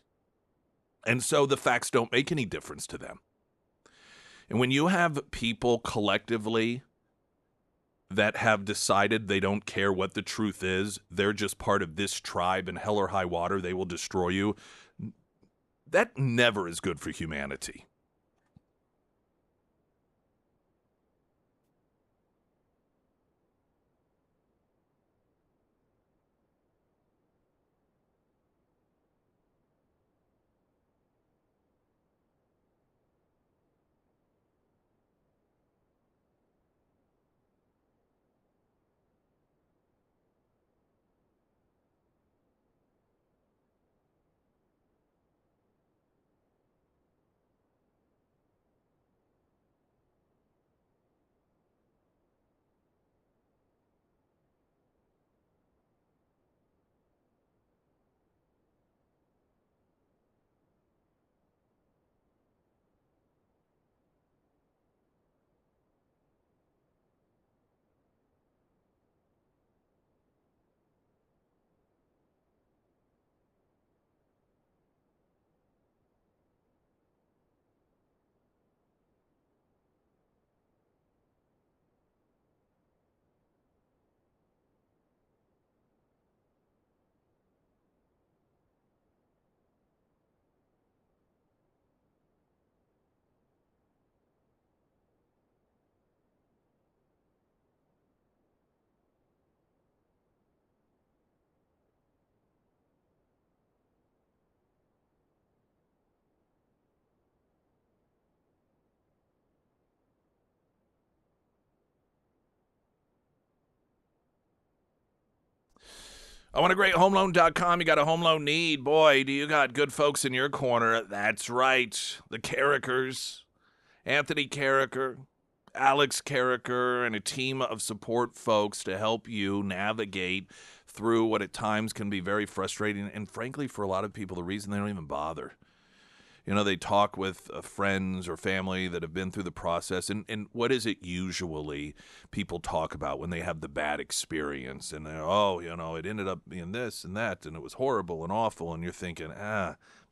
And so the facts don't make any difference to them. And when you have people collectively that have decided they don't care what the truth is, they're just part of this tribe, and hell or high water, they will destroy you, that never is good for humanity. I want a great homeloan.com. You got a home loan need. Boy, do you got good folks in your corner. That's right. The Carrickers, Anthony Carricker, Alex Carricker, and a team of support folks to help you navigate through what at times can be very frustrating. And frankly, for a lot of people, the reason they don't even bother. You know, they talk with friends or family that have been through the process. And what is it usually people talk about when they have the bad experience? And they're, oh, you know, it ended up being this and that, and it was horrible and awful. And you're thinking,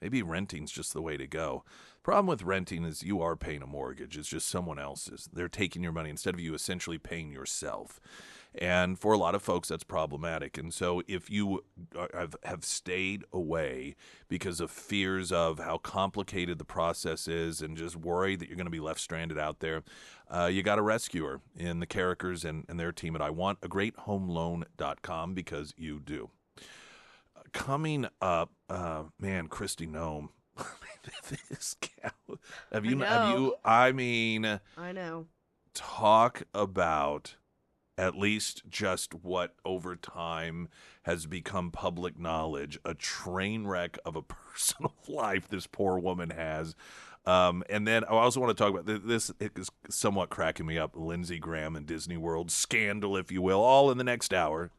maybe renting's just the way to go. Problem with renting is you are paying a mortgage. It's just someone else's. They're taking your money instead of you essentially paying yourself. And for a lot of folks, that's problematic. And so if you have stayed away because of fears of how complicated the process is and just worried that you're going to be left stranded out there, you got a rescuer in the Carrickers and their team at iwantagreathomeloan.com, because you do. Coming up, man, Christy Nome. This cow. I know. talk about at least just what over time has become public knowledge, a train wreck of a personal life this poor woman has. And then I also want to talk about this. It is somewhat cracking me up. Lindsey Graham and Disney World scandal, if you will, all in the next hour.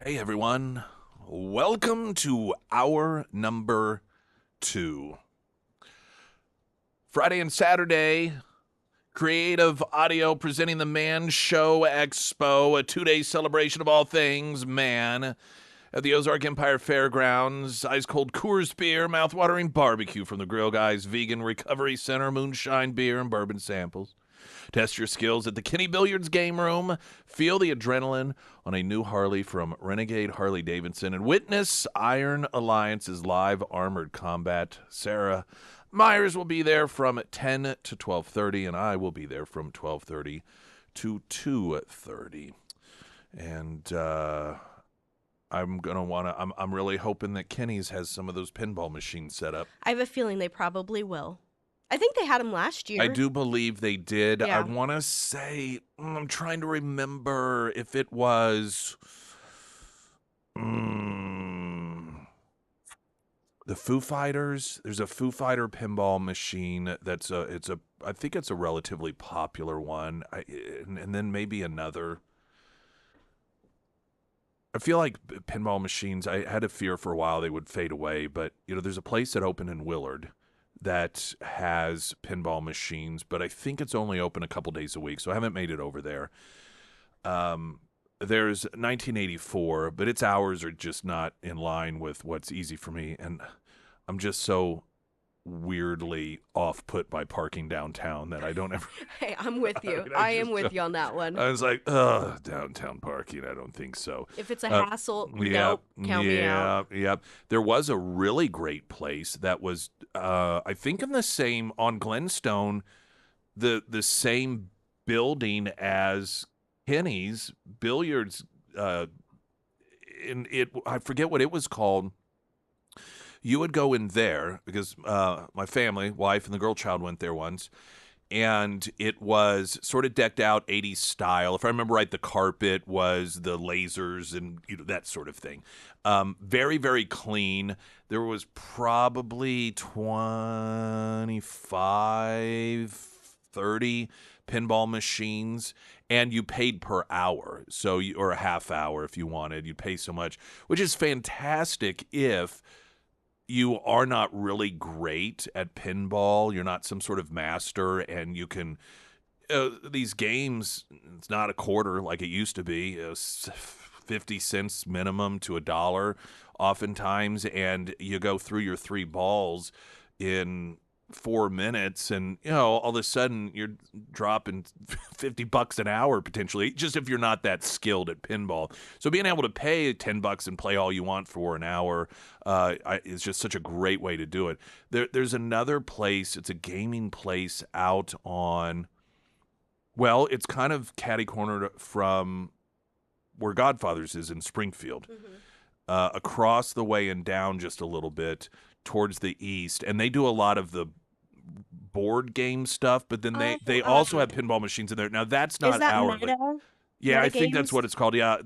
Hey everyone, welcome to hour number 2. Friday and Saturday, Creative Audio presenting the Man Show Expo, a 2-day celebration of all things man at the Ozark Empire Fairgrounds. Ice cold Coors beer, mouth-watering barbecue from the Grill Guys Vegan Recovery Center, moonshine beer, and bourbon samples. Test your skills at the Kenny Billiards Game Room. Feel the adrenaline on a new Harley from Renegade Harley-Davidson. And witness Iron Alliance's live armored combat. Sarah Myers will be there from 10 to 12:30, and I will be there from 12:30 to 2:30. And I'm really hoping that Kenny's has some of those pinball machines set up. I have a feeling they probably will. I think they had them last year. I do believe they did. Yeah. I want to say, I'm trying to remember if it was the Foo Fighters. There's a Foo Fighter pinball machine I think it's a relatively popular one. And then maybe another. I feel like pinball machines, I had a fear for a while they would fade away, but there's a place that opened in Willard that has pinball machines, but I think it's only open a couple days a week, so I haven't made it over there. There's 1984, but its hours are just not in line with what's easy for me, and I'm just so weirdly off-put by parking downtown that I don't ever... Hey, I'm with you. I am with you on that one. I was like, downtown parking, I don't think so. If it's a hassle, nope, count me out. Yeah. There was a really great place that was, I think on Glenstone, the same building as Kenny's Billiards, I forget what it was called. You would go in there because my family, wife, and the girl child went there once, and it was sort of decked out 80s style. If I remember right, the carpet was the lasers and that sort of thing. Very, very clean. There was probably 25, 30 pinball machines, and you paid per hour, or a half hour if you wanted. You'd pay so much, which is fantastic if you are not really great at pinball, you're not some sort of master, and you can these games, it's not a quarter like it used to be, 50 cents minimum to $1 oftentimes, and you go through your 3 balls in 4 minutes, and all of a sudden you're dropping $50 an hour potentially, just if you're not that skilled at pinball. So being able to pay $10 and play all you want for an hour is just such a great way to do it. There's another place, it's a gaming place out on, well, it's kind of catty-cornered from where Godfather's is in Springfield. Mm-hmm. Across the way and down just a little bit towards the east, and they do a lot of the board game stuff, but then they also have pinball machines in there. Now that's not our. Yeah, I think that's what it's called. Yeah,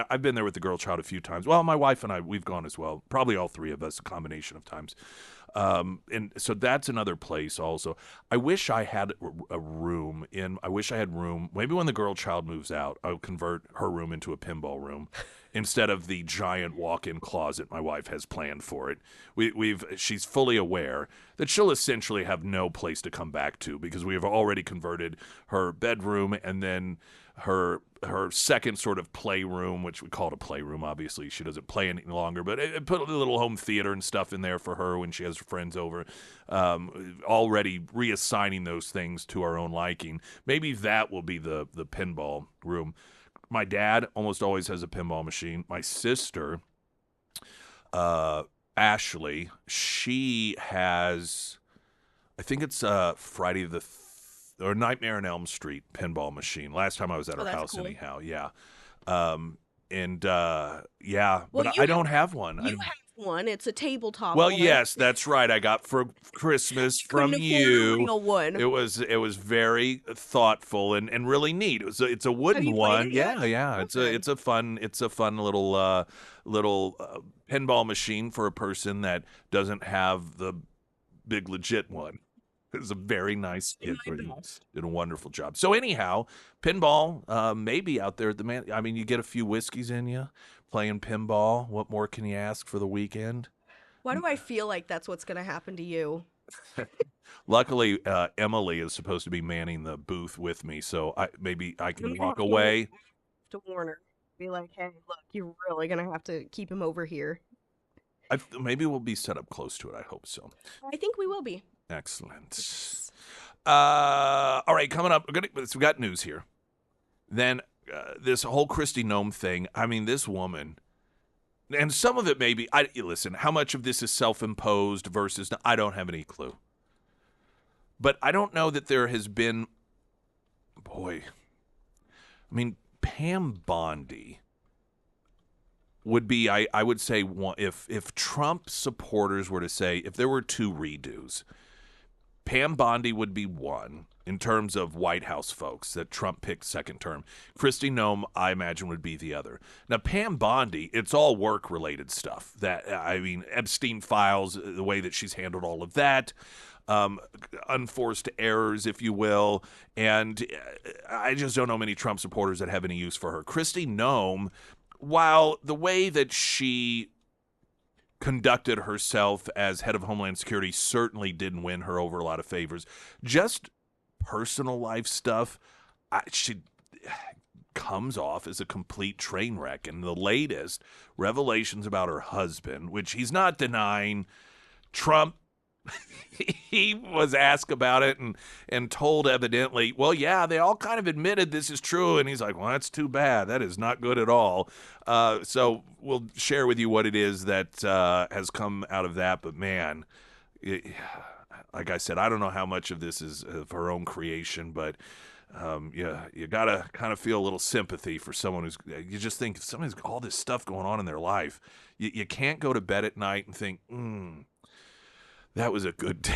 I've been there with the girl child a few times. Well, my wife and I, we've gone as well. Probably all 3 of us, a combination of times. And so that's another place also. I wish I had a room I wish I had room. Maybe when the girl child moves out, I'll convert her room into a pinball room instead of the giant walk-in closet my wife has planned for it. She's fully aware that she'll essentially have no place to come back to because we have already converted her bedroom and then her second sort of playroom, which we call it a playroom. Obviously, she doesn't play any longer, but it put a little home theater and stuff in there for her when she has friends over. Already reassigning those things to our own liking. Maybe that will be the pinball room. My dad almost always has a pinball machine. My sister, Ashley, she has, I think it's Friday the or Nightmare on Elm Street pinball machine. Last time I was at her house, cool. Anyhow, yeah. Well, but I don't have one. You have one. It's a tabletop. Well, yes, that's right. I got for Christmas from you. A real one. It was very thoughtful and really neat. It's a wooden one. Yeah. Okay. It's a fun little pinball machine for a person that doesn't have the big legit one. It was a very nice skit My for you. best. Did a wonderful job. So anyhow, pinball, maybe out there at the man. I mean, you get a few whiskeys in you, playing pinball. What more can you ask for the weekend? Why do I feel like that's what's going to happen to you? Luckily, Emily is supposed to be manning the booth with me, so maybe I I'm can gonna walk have away. to warn her. Be like, hey, look, you're really going to have to keep him over here. Maybe we'll be set up close to it. I hope so. I think we will be. Excellent. All right, coming up, we got news here. Then this whole Christy Nome thing. I mean, this woman, and some of it maybe. Listen. How much of this is self-imposed versus? I don't have any clue. But I don't know that there has been. Boy, I mean, Pam Bondi would be. I would say one, if Trump supporters were to say if there were two redos, Pam Bondi would be one in terms of White House folks that Trump picked second term. Kristi Noem, I imagine, would be the other. Now, Pam Bondi, it's all work-related stuff. I mean, Epstein files, the way that she's handled all of that, unforced errors, if you will, and I just don't know many Trump supporters that have any use for her. Kristi Noem, while the way that she conducted herself as head of Homeland Security certainly didn't win her over a lot of favors. Just personal life stuff, she comes off as a complete train wreck. And the latest revelations about her husband, which he's not denying, Trump, he was asked about it and told evidently, well, yeah, they all kind of admitted this is true. And he's like, well, that's too bad. That is not good at all. So we'll share with you what it is that has come out of that. But man, like I said, I don't know how much of this is of her own creation, but you got to kind of feel a little sympathy for someone you just think if somebody's got all this stuff going on in their life, you can't go to bed at night and think, that was a good day.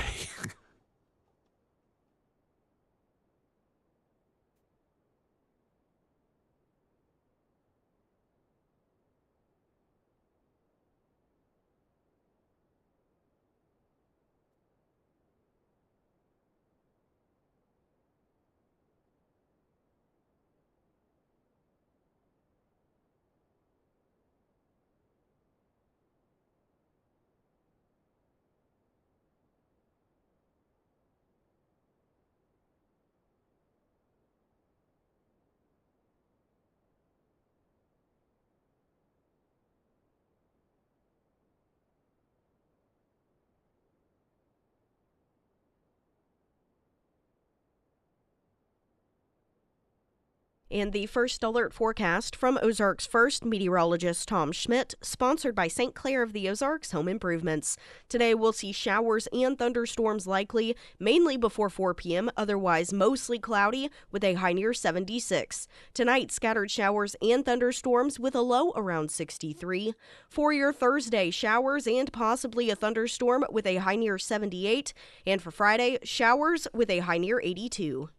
And the first alert forecast from Ozarks First meteorologist Tom Schmidt, sponsored by St. Clair of the Ozarks Home Improvements. Today we'll see showers and thunderstorms likely, mainly before 4 p.m., otherwise mostly cloudy with a high near 76. Tonight, scattered showers and thunderstorms with a low around 63. For your Thursday, showers and possibly a thunderstorm with a high near 78. And for Friday, showers with a high near 82.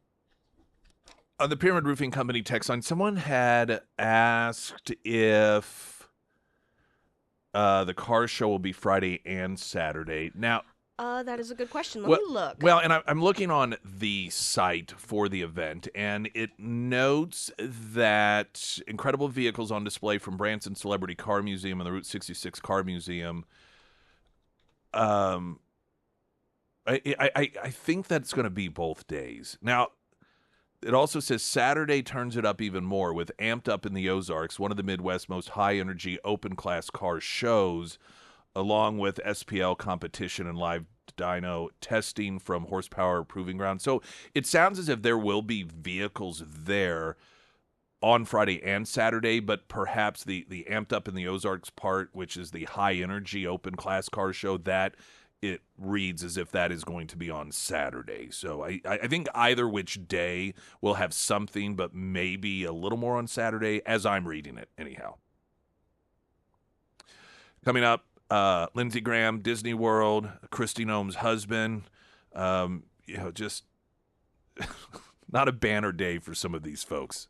On the Pyramid Roofing Company text line, someone had asked if the car show will be Friday and Saturday. Now, That is a good question. Let me look. Well, and I'm looking on the site for the event, and it notes that incredible vehicles on display from Branson Celebrity Car Museum and the Route 66 Car Museum. I think that's going to be both days. Now, it also says Saturday turns it up even more with Amped Up in the Ozarks, one of the Midwest's most high-energy open-class car shows, along with SPL competition and live dyno testing from Horsepower Proving Ground. So it sounds as if there will be vehicles there on Friday and Saturday, but perhaps the Amped Up in the Ozarks part, which is the high-energy open-class car show, that it reads as if that is going to be on Saturday. So I think either which day will have something, but maybe a little more on Saturday as I'm reading it anyhow. Coming up, Lindsey Graham, Disney World, Kristi Noem's husband. Just not a banner day for some of these folks.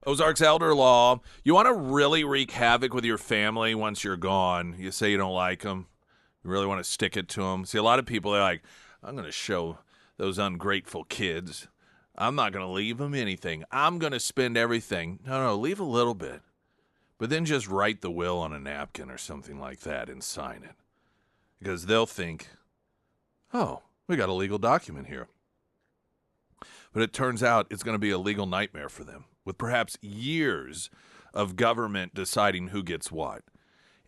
Ozarks elder law. You want to really wreak havoc with your family once you're gone. You say you don't like them. You really want to stick it to them. See, a lot of people, they're like, I'm going to show those ungrateful kids. I'm not going to leave them anything. I'm going to spend everything. No, leave a little bit. But then just write the will on a napkin or something like that and sign it. Because they'll think, oh, we got a legal document here. But it turns out it's going to be a legal nightmare for them, with perhaps years of government deciding who gets what.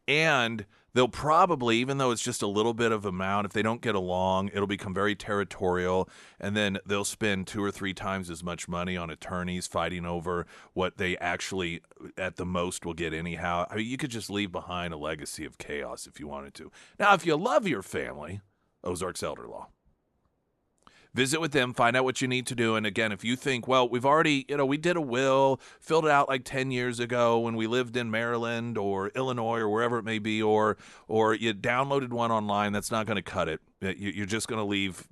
And they'll probably, even though it's just a little bit of amount, if they don't get along, it'll become very territorial, and then they'll spend 2 or 3 times as much money on attorneys fighting over what they actually, at the most, will get anyhow. I mean, you could just leave behind a legacy of chaos if you wanted to. Now, if you love your family, Ozarks Elder Law. Visit with them, find out what you need to do. And again, if you think, well, we've already, we did a will, filled it out like 10 years ago when we lived in Maryland or Illinois or wherever it may be, or you downloaded one online, that's not going to cut it. You're just going to leave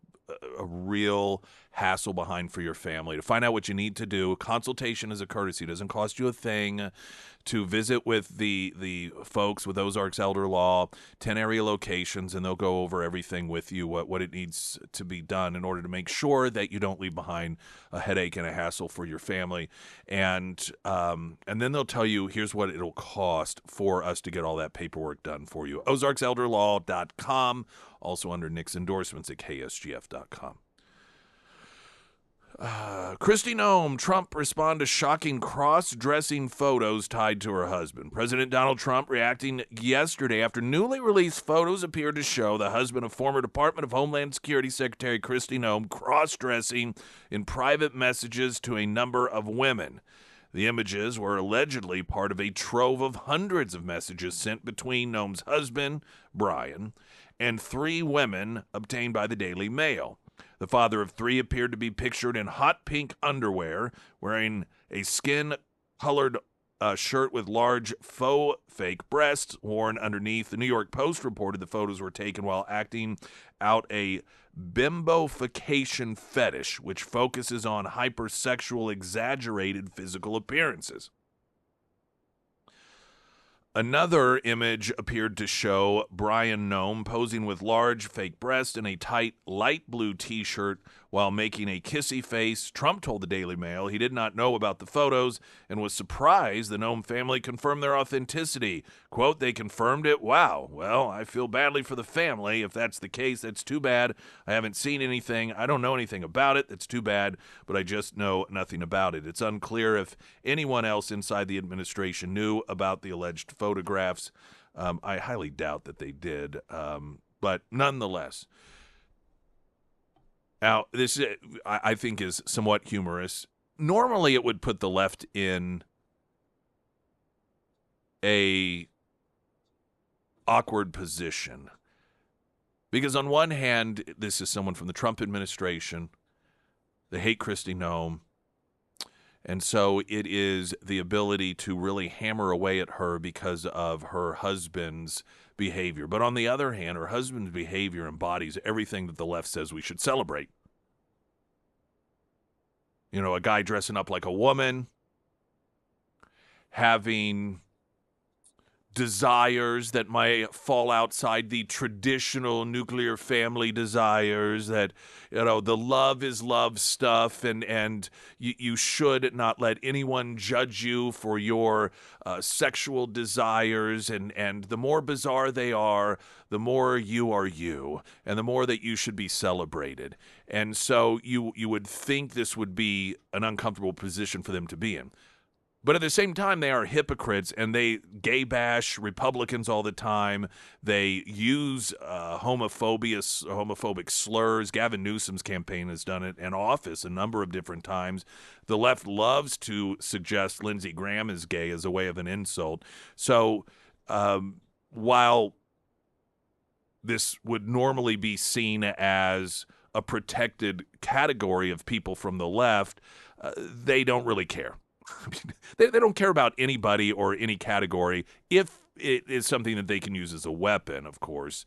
a real hassle behind for your family. To find out what you need to do, consultation is a courtesy. It doesn't cost you a thing to visit with the folks with Ozarks Elder Law, 10 area locations, and they'll go over everything with you, what it needs to be done in order to make sure that you don't leave behind a headache and a hassle for your family. And then they'll tell you, here's what it'll cost for us to get all that paperwork done for you. OzarksElderLaw.com, also under Nick's endorsements at KSGF.com. Kristi Noem, Trump respond to shocking cross-dressing photos tied to her husband. President Donald Trump reacting yesterday after newly released photos appeared to show the husband of former Department of Homeland Security Secretary Kristi Noem cross-dressing in private messages to a number of women. The images were allegedly part of a trove of hundreds of messages sent between Noem's husband, Brian, and 3 women obtained by the Daily Mail. The father of 3 appeared to be pictured in hot pink underwear, wearing a skin-colored shirt with large faux fake breasts worn underneath. The New York Post reported the photos were taken while acting out a bimbofication fetish, which focuses on hypersexual, exaggerated physical appearances. Another image appeared to show Brian Noem posing with large fake breasts and a tight light blue T-shirt while making a kissy face. Trump told the Daily Mail he did not know about the photos and was surprised the Noem family confirmed their authenticity. Quote, they confirmed it? Wow. Well, I feel badly for the family. If that's the case, that's too bad. I haven't seen anything. I don't know anything about it. That's too bad, but I just know nothing about it. It's unclear if anyone else inside the administration knew about the alleged photographs. I highly doubt that they did, but nonetheless. Now, this, I think, is somewhat humorous. Normally, it would put the left in a awkward position. Because on one hand, this is someone from the Trump administration. They hate Kristi Noem. And so it is the ability to really hammer away at her because of her husband's behavior. But on the other hand, her husband's behavior embodies everything that the left says we should celebrate. A guy dressing up like a woman, having desires that might fall outside the traditional nuclear family desires, that, the love is love stuff, and you should not let anyone judge you for your sexual desires, and the more bizarre they are, the more you are you, and the more that you should be celebrated. And so you would think this would be an uncomfortable position for them to be in. But at the same time, they are hypocrites, and they gay bash Republicans all the time. They use homophobic slurs. Gavin Newsom's campaign has done it in office a number of different times. The left loves to suggest Lindsey Graham is gay as a way of an insult. So while this would normally be seen as a protected category of people from the left, they don't really care. They don't care about anybody or any category if it is something that they can use as a weapon, of course.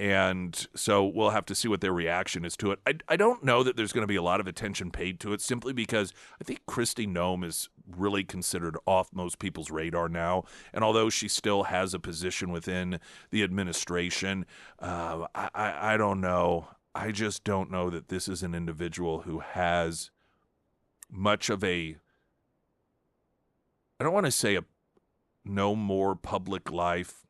And so we'll have to see what their reaction is to it. I don't know that there's going to be a lot of attention paid to it simply because I think Kristi Noem is really considered off most people's radar now. And although she still has a position within the administration, I don't know. I just don't know that this is an individual who has much of a, I don't want to say a no more public life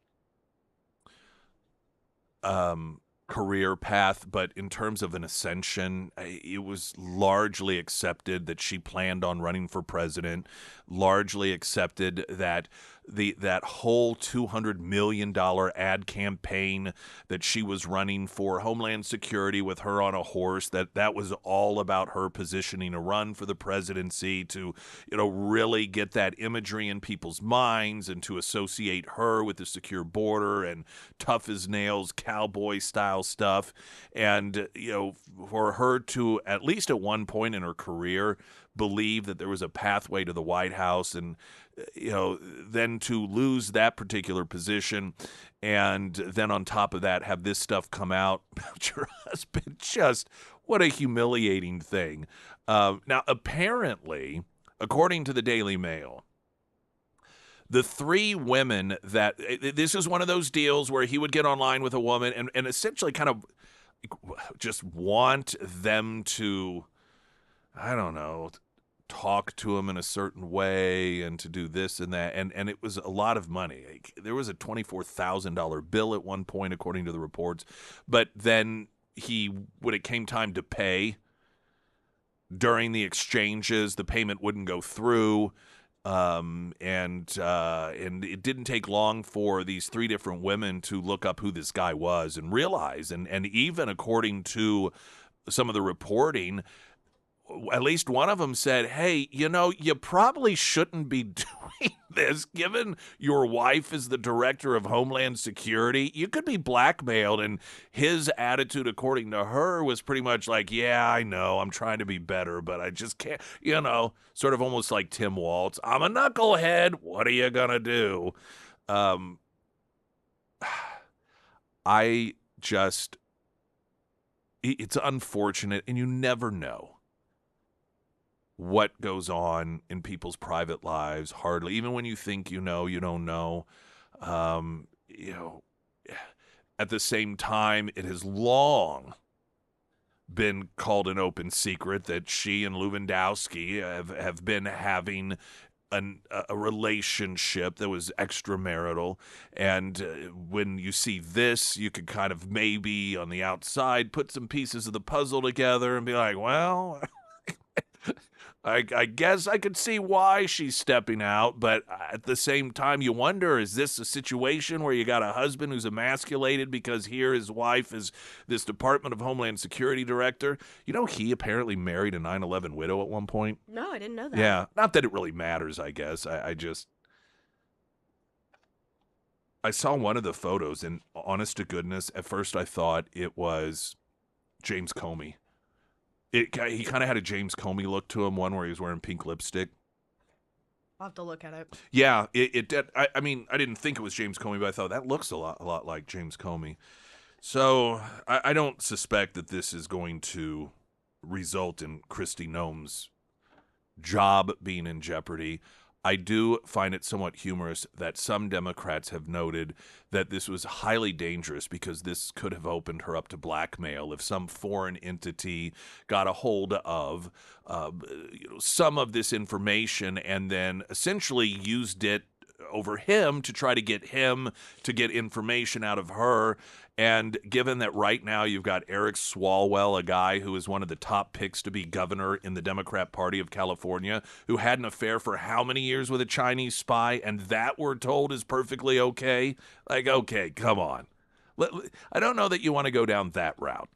career path, but in terms of an ascension, it was largely accepted that she planned on running for president, largely accepted that that whole $200 million ad campaign that she was running for Homeland Security with her on a horse, that was all about her positioning a run for the presidency to, really get that imagery in people's minds and to associate her with the secure border and tough as nails cowboy style stuff. And, for her to, at least at one point in her career, believe that there was a pathway to the White House, and then to lose that particular position, and then on top of that have this stuff come out about your husband. Just what a humiliating thing. Now, apparently, according to the Daily Mail, the three women that this is one of those deals where he would get online with a woman and essentially kind of just want them to, I don't know, talk to him in a certain way and to do this and that. And it was a lot of money. There was a $24,000 bill at one point, according to the reports. But then when it came time to pay during the exchanges, the payment wouldn't go through. And it didn't take long for these three different women to look up who this guy was and realize, and even according to some of the reporting, at least one of them said, hey, you probably shouldn't be doing this. Given your wife is the director of Homeland Security, you could be blackmailed. And his attitude, according to her, was pretty much like, yeah, I know, I'm trying to be better, but I just can't, sort of almost like Tim Waltz. I'm a knucklehead. What are you going to do? It's unfortunate, and you never know what goes on in people's private lives. Hardly, even when you think you don't know. At the same time, it has long been called an open secret that she and Lewandowski have been having a relationship that was extramarital. And when you see this, you could kind of maybe on the outside put some pieces of the puzzle together and be like, well, I guess I could see why she's stepping out, but at the same time, you wonder, is this a situation where you got a husband who's emasculated because here his wife is this Department of Homeland Security director? He apparently married a 9/11 widow at one point. No, I didn't know that. Yeah, not that it really matters, I guess. I saw one of the photos, and honest to goodness, at first I thought it was James Comey. He kind of had a James Comey look to him, one where he was wearing pink lipstick. I'll have to look at it. Yeah, it did. I mean, I didn't think it was James Comey, but I thought that looks a lot like James Comey. So I don't suspect that this is going to result in Kristi Noem's job being in jeopardy. I do find it somewhat humorous that some Democrats have noted that this was highly dangerous because this could have opened her up to blackmail if some foreign entity got a hold of some of this information and then essentially used it over him to try to get him to get information out of her. And given that right now you've got Eric Swalwell, a guy who is one of the top picks to be governor in the Democrat Party of California, who had an affair for how many years with a Chinese spy, and that we're told is perfectly okay? Like, okay, come on. I don't know that you want to go down that route.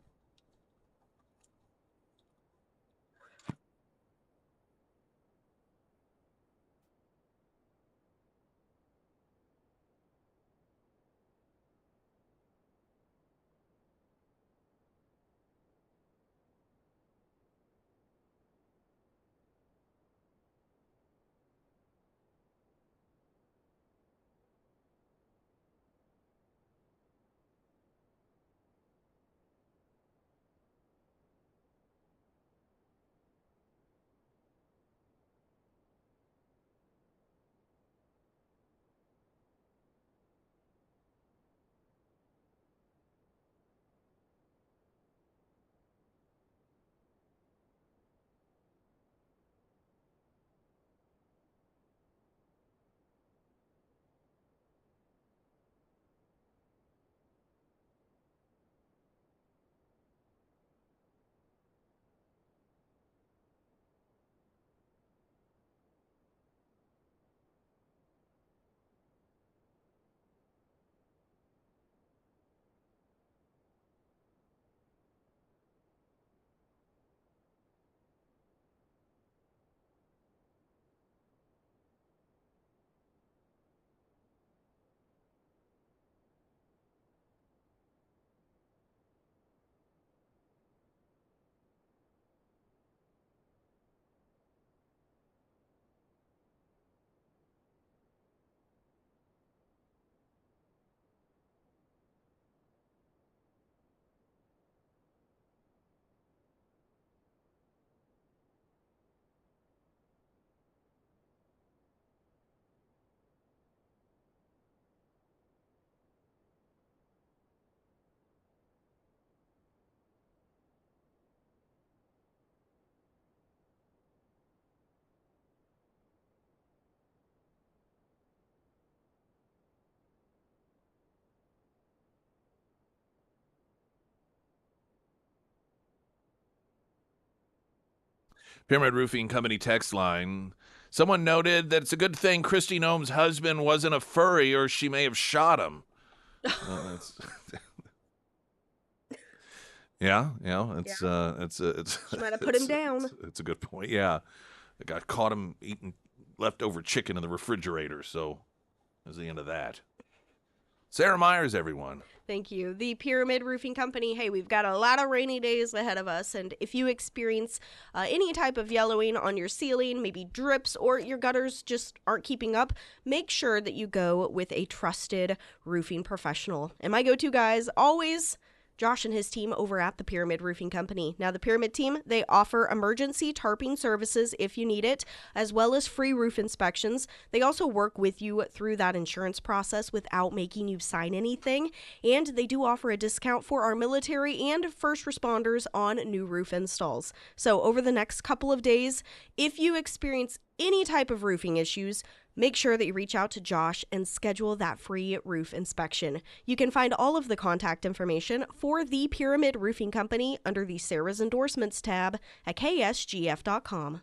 Pyramid Roofing Company text line. Someone noted that it's a good thing Christy Nome's husband wasn't a furry or she may have shot him. That's yeah, it's She might have put him down. It's a good point. Yeah, the guy caught him eating leftover chicken in the refrigerator, so that's the end of that. Sarah Myers, everyone. Thank you. The Pyramid Roofing Company. Hey, we've got a lot of rainy days ahead of us, and if you experience any type of yellowing on your ceiling, maybe drips, or your gutters just aren't keeping up, make sure that you go with a trusted roofing professional. And my go-to guys, always Josh and his team over at the Pyramid Roofing Company. Now, the Pyramid team, they offer emergency tarping services if you need it, as well as free roof inspections. They also work with you through that insurance process without making you sign anything, and they do offer a discount for our military and first responders on new roof installs. So over the next couple of days, if you experience any type of roofing issues, make sure that you reach out to Josh and schedule that free roof inspection. You can find all of the contact information for the Pyramid Roofing Company under the Sarah's Endorsements tab at ksgf.com.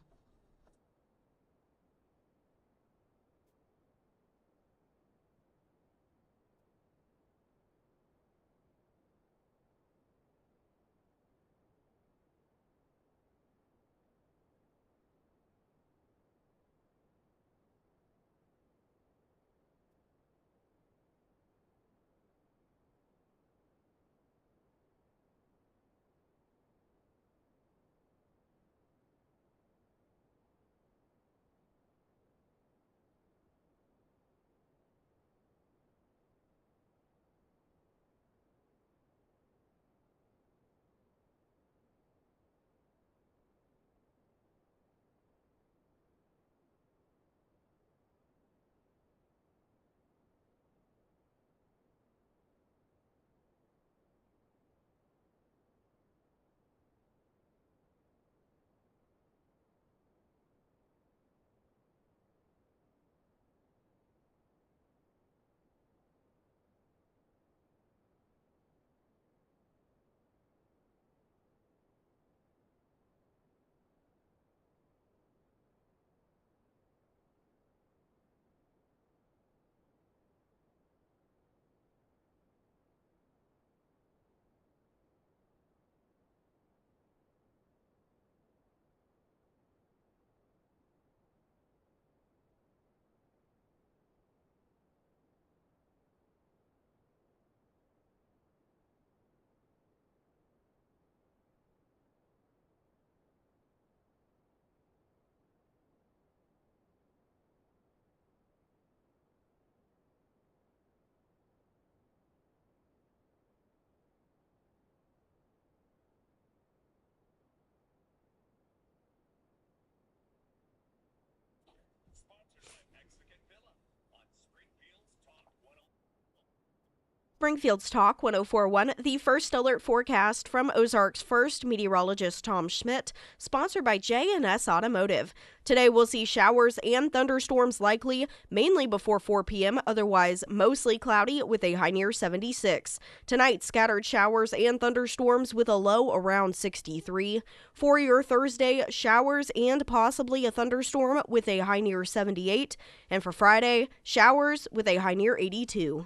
Springfield's Talk 1041, the first alert forecast from Ozark's first meteorologist Tom Schmidt, sponsored by J&S Automotive. Today we'll see showers and thunderstorms likely, mainly before 4 p.m., otherwise mostly cloudy with a high near 76. Tonight, scattered showers and thunderstorms with a low around 63. For your Thursday, showers and possibly a thunderstorm with a high near 78. And for Friday, showers with a high near 82.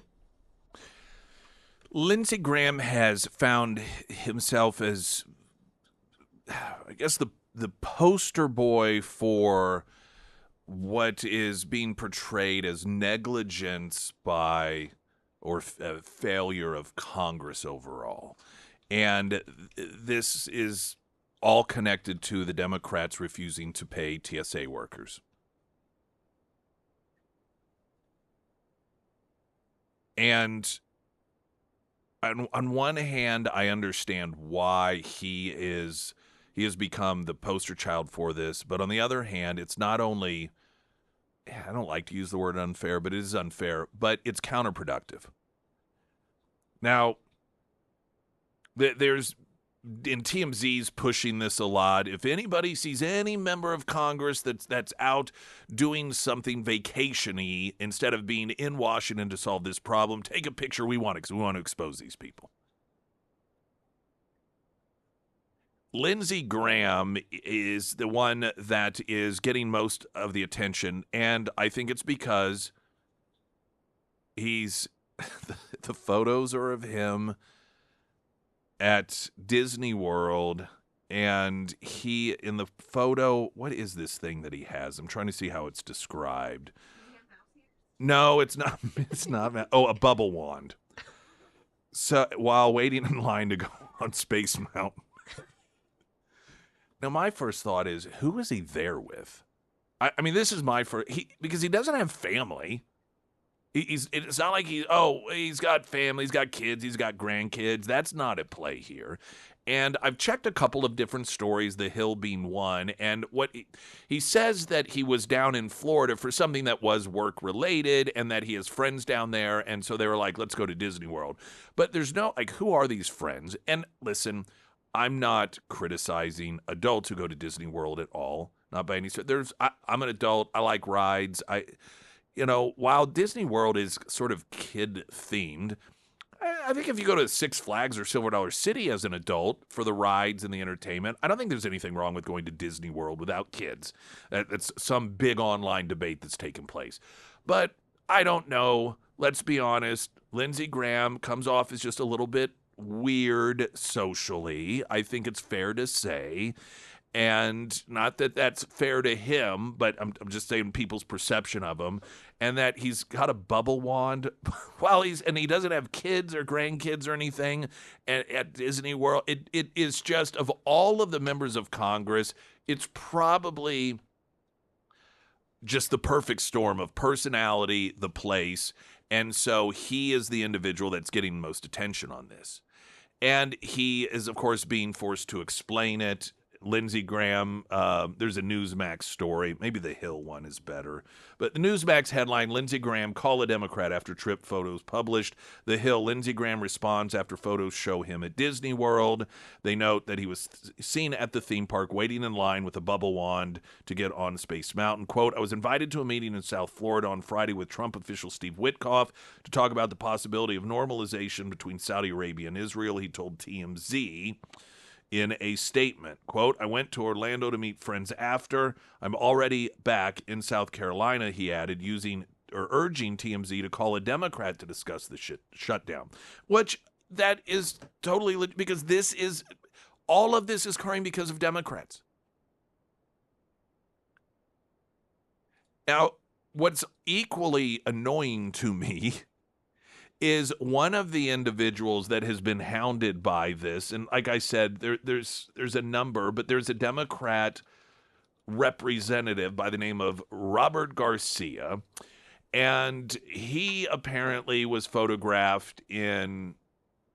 Lindsey Graham has found himself as, I guess, the poster boy for what is being portrayed as negligence by or failure of Congress overall. And this is all connected to the Democrats refusing to pay TSA workers. And on one hand, I understand why he has become the poster child for this, but on the other hand, it's not only, I don't like to use the word unfair, but it is unfair, but it's counterproductive. Now, there's, in TMZ's pushing this a lot. If anybody sees any member of Congress that's out doing something vacation-y instead of being in Washington to solve this problem, take a picture. We want to expose these people. Lindsey Graham is the one that is getting most of the attention, and I think it's because he's the photos are of him at Disney World, and he in the photo, what is this thing that he has? I'm trying to see how it's described. No, it's not. It's not. Oh, a bubble wand. So while waiting in line to go on Space Mountain. Now, my first thought is, who is he there with? I mean, this is my first, because he doesn't have family. It's not like he's got family, he's got kids, he's got grandkids. That's not at play here. And I've checked a couple of different stories, The Hill being one, and what he says that he was down in Florida for something that was work related and that he has friends down there, and so they were like, let's go to Disney World. But there's no, like, who are these friends? And listen, I'm not criticizing adults who go to Disney World at all, not by any stretch. I'm an adult, I like rides, while Disney World is sort of kid-themed, I think if you go to Six Flags or Silver Dollar City as an adult for the rides and the entertainment, I don't think there's anything wrong with going to Disney World without kids. That's some big online debate that's taken place. But I don't know. Let's be honest. Lindsey Graham comes off as just a little bit weird socially. I think it's fair to say. And not that that's fair to him, but I'm just saying people's perception of him, and that he's got a bubble wand while and he doesn't have kids or grandkids or anything at Disney World. It is just, of all of the members of Congress, it's probably just the perfect storm of personality, the place, and so he is the individual that's getting most attention on this. And he is, of course, being forced to explain it. Lindsey Graham, there's a Newsmax story. Maybe the Hill one is better. But the Newsmax headline, Lindsey Graham, call a Democrat after trip photos published. The Hill, Lindsey Graham responds after photos show him at Disney World. They note that he was seen at the theme park waiting in line with a bubble wand to get on Space Mountain. Quote, I was invited to a meeting in South Florida on Friday with Trump official Steve Witkoff to talk about the possibility of normalization between Saudi Arabia and Israel, he told TMZ. In a statement, quote, I went to Orlando to meet friends after. I'm already back in South Carolina, he added, urging TMZ to call a Democrat to discuss the shutdown, which that is totally, because all of this is occurring because of Democrats. Now, what's equally annoying to me is one of the individuals that has been hounded by this, and like I said, there's a number, but there's a Democrat representative by the name of Robert Garcia, and he apparently was photographed in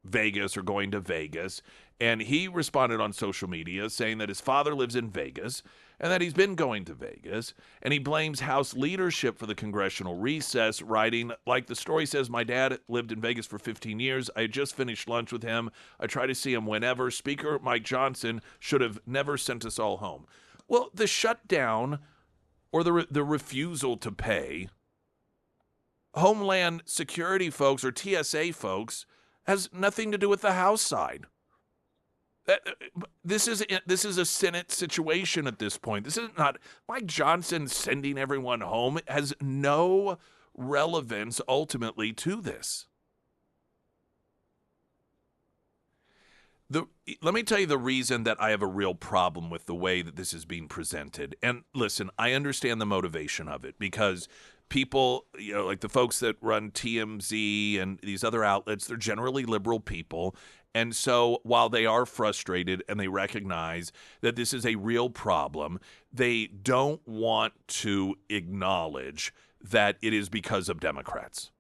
Vegas or going to Vegas, and he responded on social media saying that his father lives in Vegas and that he's been going to Vegas, and he blames House leadership for the congressional recess, writing, like the story says, my dad lived in Vegas for 15 years. I had just finished lunch with him. I try to see him whenever. Speaker Mike Johnson should have never sent us all home. Well, the shutdown or the refusal to pay, Homeland Security folks or TSA folks, has nothing to do with the House side. This is a Senate situation at this point. This is not Mike Johnson sending everyone home. It has no relevance ultimately to this. Let me tell you the reason that I have a real problem with the way that this is being presented. And listen, I understand the motivation of it because people, like the folks that run TMZ and these other outlets, they're generally liberal people. And so while they are frustrated and they recognize that this is a real problem, they don't want to acknowledge that it is because of Democrats.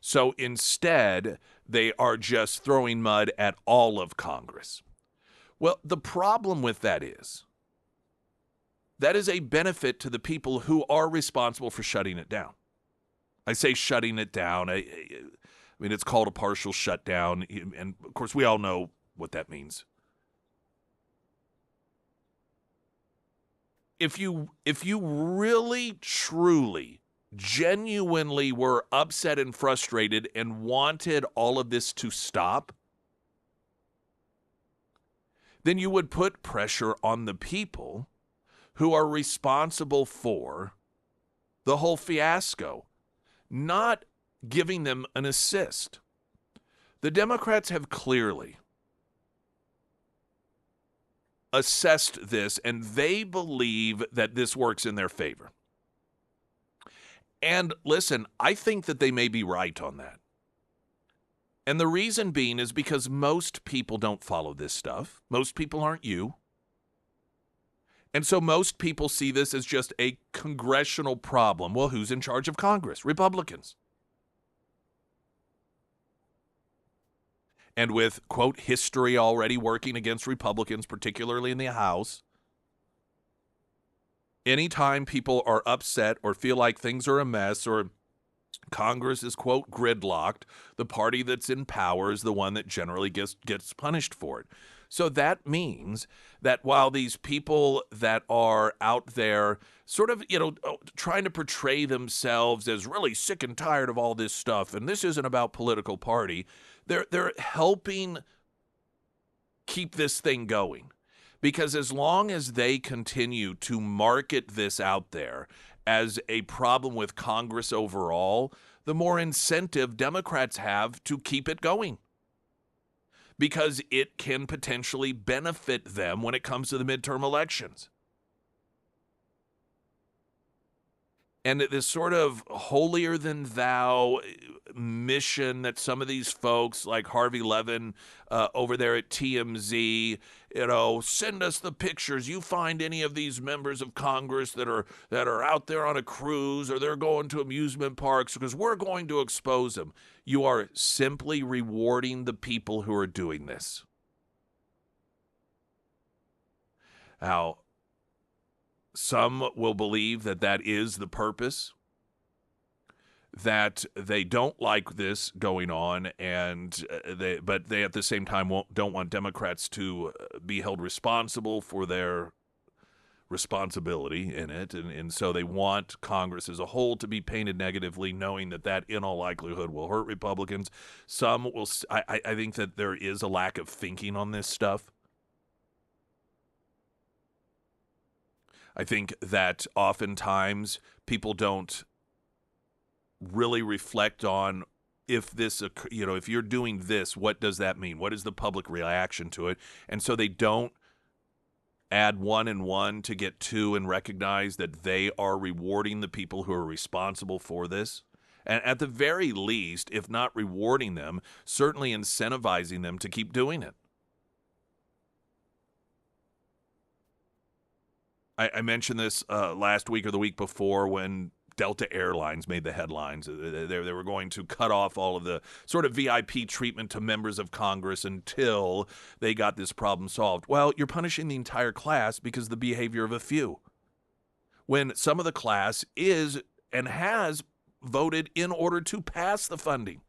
So instead, they are just throwing mud at all of Congress. Well, the problem with that is a benefit to the people who are responsible for shutting it down. I say shutting it down. I mean, it's called a partial shutdown, and of course, we all know what that means. If you really, truly, genuinely were upset and frustrated and wanted all of this to stop, then you would put pressure on the people who are responsible for the whole fiasco, not giving them an assist. The Democrats have clearly assessed this, and they believe that this works in their favor. And listen, I think that they may be right on that. And the reason being is because most people don't follow this stuff. Most people aren't you. And so most people see this as just a congressional problem. Well, who's in charge of Congress? Republicans. And with, quote, history already working against Republicans, particularly in the House, anytime people are upset or feel like things are a mess or Congress is, quote, gridlocked, the party that's in power is the one that generally gets punished for it. So that means that while these people that are out there sort of, trying to portray themselves as really sick and tired of all this stuff, and this isn't about political party, they're helping keep this thing going. Because as long as they continue to market this out there as a problem with Congress overall, the more incentive Democrats have to keep it going. Because it can potentially benefit them when it comes to the midterm elections. And this sort of holier-than-thou mission that some of these folks like Harvey Levin over there at TMZ, send us the pictures. You find any of these members of Congress that are out there on a cruise or they're going to amusement parks because we're going to expose them. You are simply rewarding the people who are doing this. Now, some will believe that that is the purpose, that they don't like this going on, and but they at the same time don't want Democrats to be held responsible for their responsibility in it, and so they want Congress as a whole to be painted negatively, knowing that in all likelihood will hurt Republicans. Some will. I think that there is a lack of thinking on this stuff. I think that oftentimes people don't really reflect on if you're doing this, what does that mean? What is the public reaction to it? And so they don't add 1 and 1 to get 2 and recognize that they are rewarding the people who are responsible for this. And at the very least, if not rewarding them, certainly incentivizing them to keep doing it. I mentioned this last week or the week before when Delta Airlines made the headlines. They were going to cut off all of the sort of VIP treatment to members of Congress until they got this problem solved. Well, you're punishing the entire class because of the behavior of a few. When some of the class is and has voted in order to pass the funding.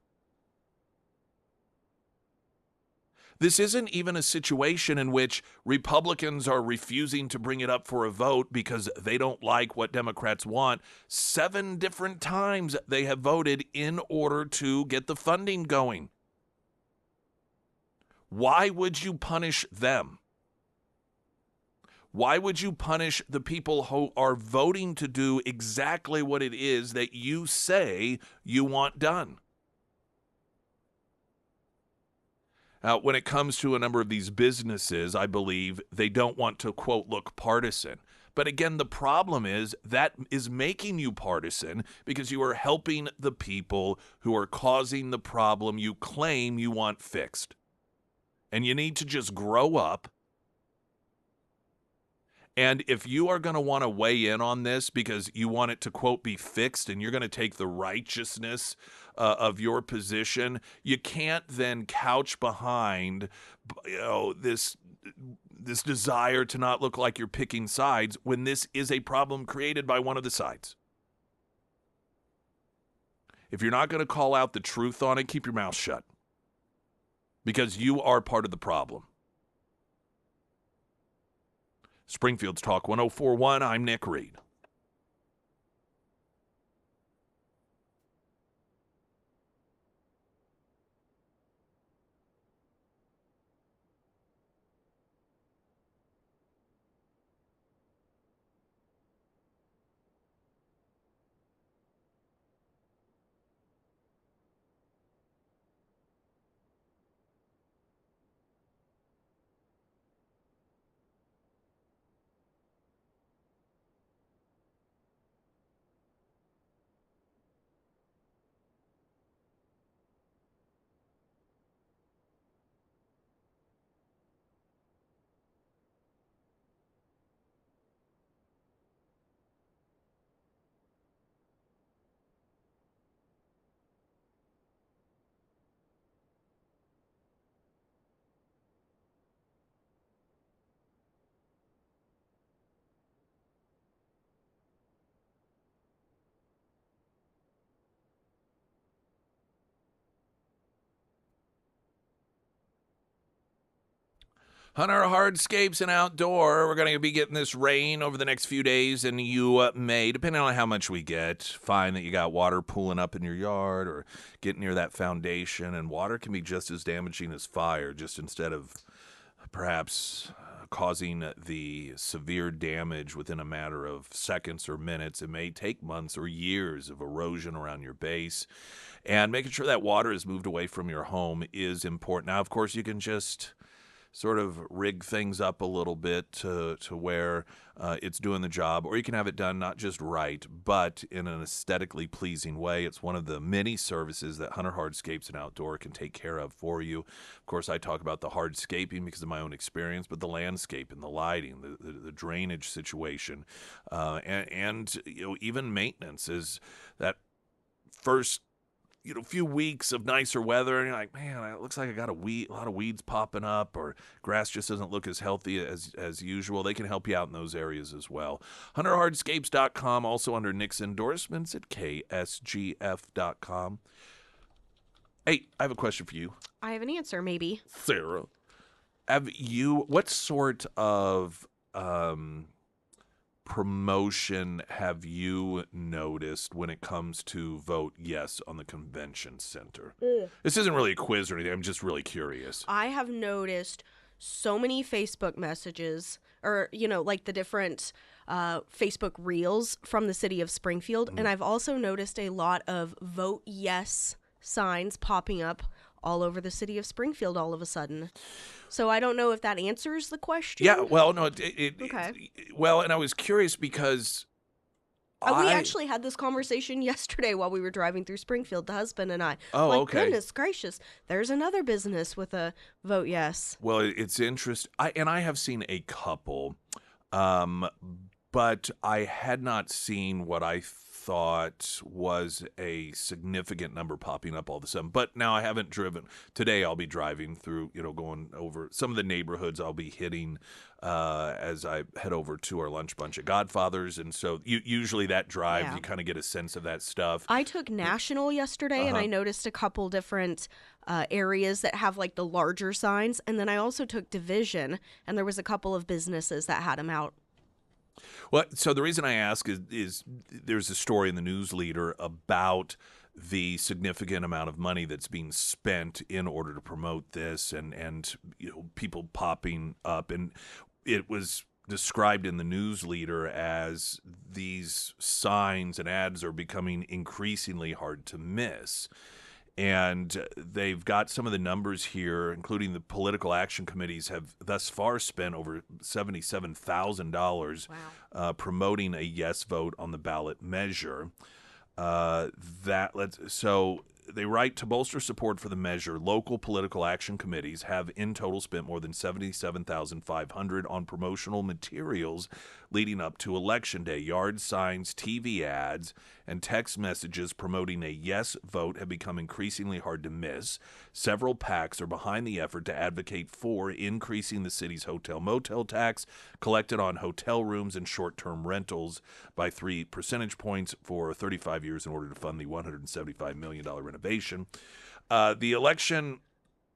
This isn't even a situation in which Republicans are refusing to bring it up for a vote because they don't like what Democrats want. 7 different times they have voted in order to get the funding going. Why would you punish them? Why would you punish the people who are voting to do exactly what it is that you say you want done? When it comes to a number of these businesses, I believe they don't want to, quote, look partisan. But again, the problem is that is making you partisan because you are helping the people who are causing the problem you claim you want fixed. And you need to just grow up. And if you are going to want to weigh in on this because you want it to, quote, be fixed and you're going to take the righteousness of your position, you can't then couch behind this desire to not look like you're picking sides when this is a problem created by one of the sides. If you're not going to call out the truth on it, keep your mouth shut because you are part of the problem. Springfield's Talk 104.1, I'm Nick Reed. Hunter Hardscapes and Outdoor. We're going to be getting this rain over the next few days, and you may, depending on how much we get, find that you got water pooling up in your yard or getting near that foundation. And water can be just as damaging as fire, just instead of perhaps causing the severe damage within a matter of seconds or minutes. It may take months or years of erosion around your base. And making sure that water is moved away from your home is important. Now, of course, you can just sort of rig things up a little bit to where it's doing the job, or you can have it done not just right, but in an aesthetically pleasing way. It's one of the many services that Hunter Hardscapes and Outdoor can take care of for you. Of course, I talk about the hardscaping because of my own experience, but the landscape and the lighting, the drainage situation, and even maintenance is that first few weeks of nicer weather, and you're like, man, it looks like I got a lot of weeds popping up, or grass just doesn't look as healthy as usual. They can help you out in those areas as well. HunterHardscapes.com, also under Nick's endorsements at KSGF.com. Hey, I have a question for you. I have an answer, maybe. Sarah, what sort of promotion have you noticed when it comes to vote yes on the convention center? This isn't really a quiz or anything. I'm just really curious. I have noticed so many Facebook messages, or, like the different Facebook reels from the city of Springfield. And I've also noticed a lot of vote yes signs popping up all over the city of Springfield all of a sudden. So I don't know if that answers the question. Yeah, well, no, Okay. Well, and I was curious because we actually had this conversation yesterday while we were driving through Springfield, the husband and I. Oh, like, okay. Goodness gracious, there's another business with a vote yes. Well, it's interesting. I have seen a couple, but I had not seen what I thought was a significant number popping up all of a sudden. But now I haven't driven. Today I'll be driving through, going over some of the neighborhoods I'll be hitting as I head over to our lunch bunch at Godfather's. And so usually that drive, you kind of get a sense of that stuff. I took National yesterday, and I noticed a couple different areas that have like the larger signs. And then I also took Division, and there was a couple of businesses that had them out. Well, so the reason I ask is there's a story in the News Leader about the significant amount of money that's being spent in order to promote this, and people popping up, and it was described in the News Leader as these signs and ads are becoming increasingly hard to miss. And they've got some of the numbers here, including the political action committees have thus far spent over $77,000 promoting a yes vote on the ballot measure. So they write, to bolster support for the measure, local political action committees have in total spent more than $77,500 on promotional materials leading up to Election Day. Yard signs, TV ads, and text messages promoting a yes vote have become increasingly hard to miss. Several PACs are behind the effort to advocate for increasing the city's hotel-motel tax collected on hotel rooms and short-term rentals by 3 percentage points for 35 years in order to fund the $175 million renovation.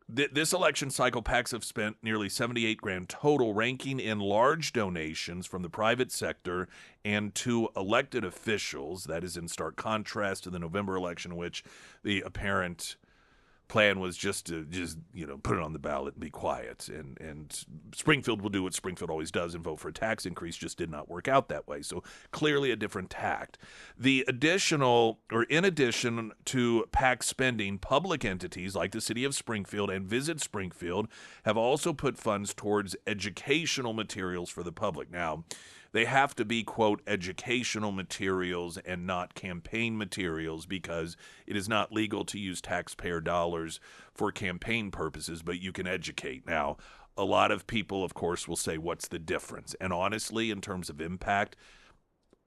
This election cycle, PACs have spent nearly $78,000 total, ranking in large donations from the private sector and to elected officials. That is in stark contrast to the November election, in which the apparent plan was just to put it on the ballot and be quiet. And Springfield will do what Springfield always does and vote for a tax increase. Just did not work out that way. So clearly a different tact. In addition to PAC spending, public entities like the city of Springfield and Visit Springfield have also put funds towards educational materials for the public. Now, they have to be, quote, educational materials and not campaign materials, because it is not legal to use taxpayer dollars for campaign purposes, but you can educate. Now, a lot of people, of course, will say, what's the difference? And honestly, in terms of impact,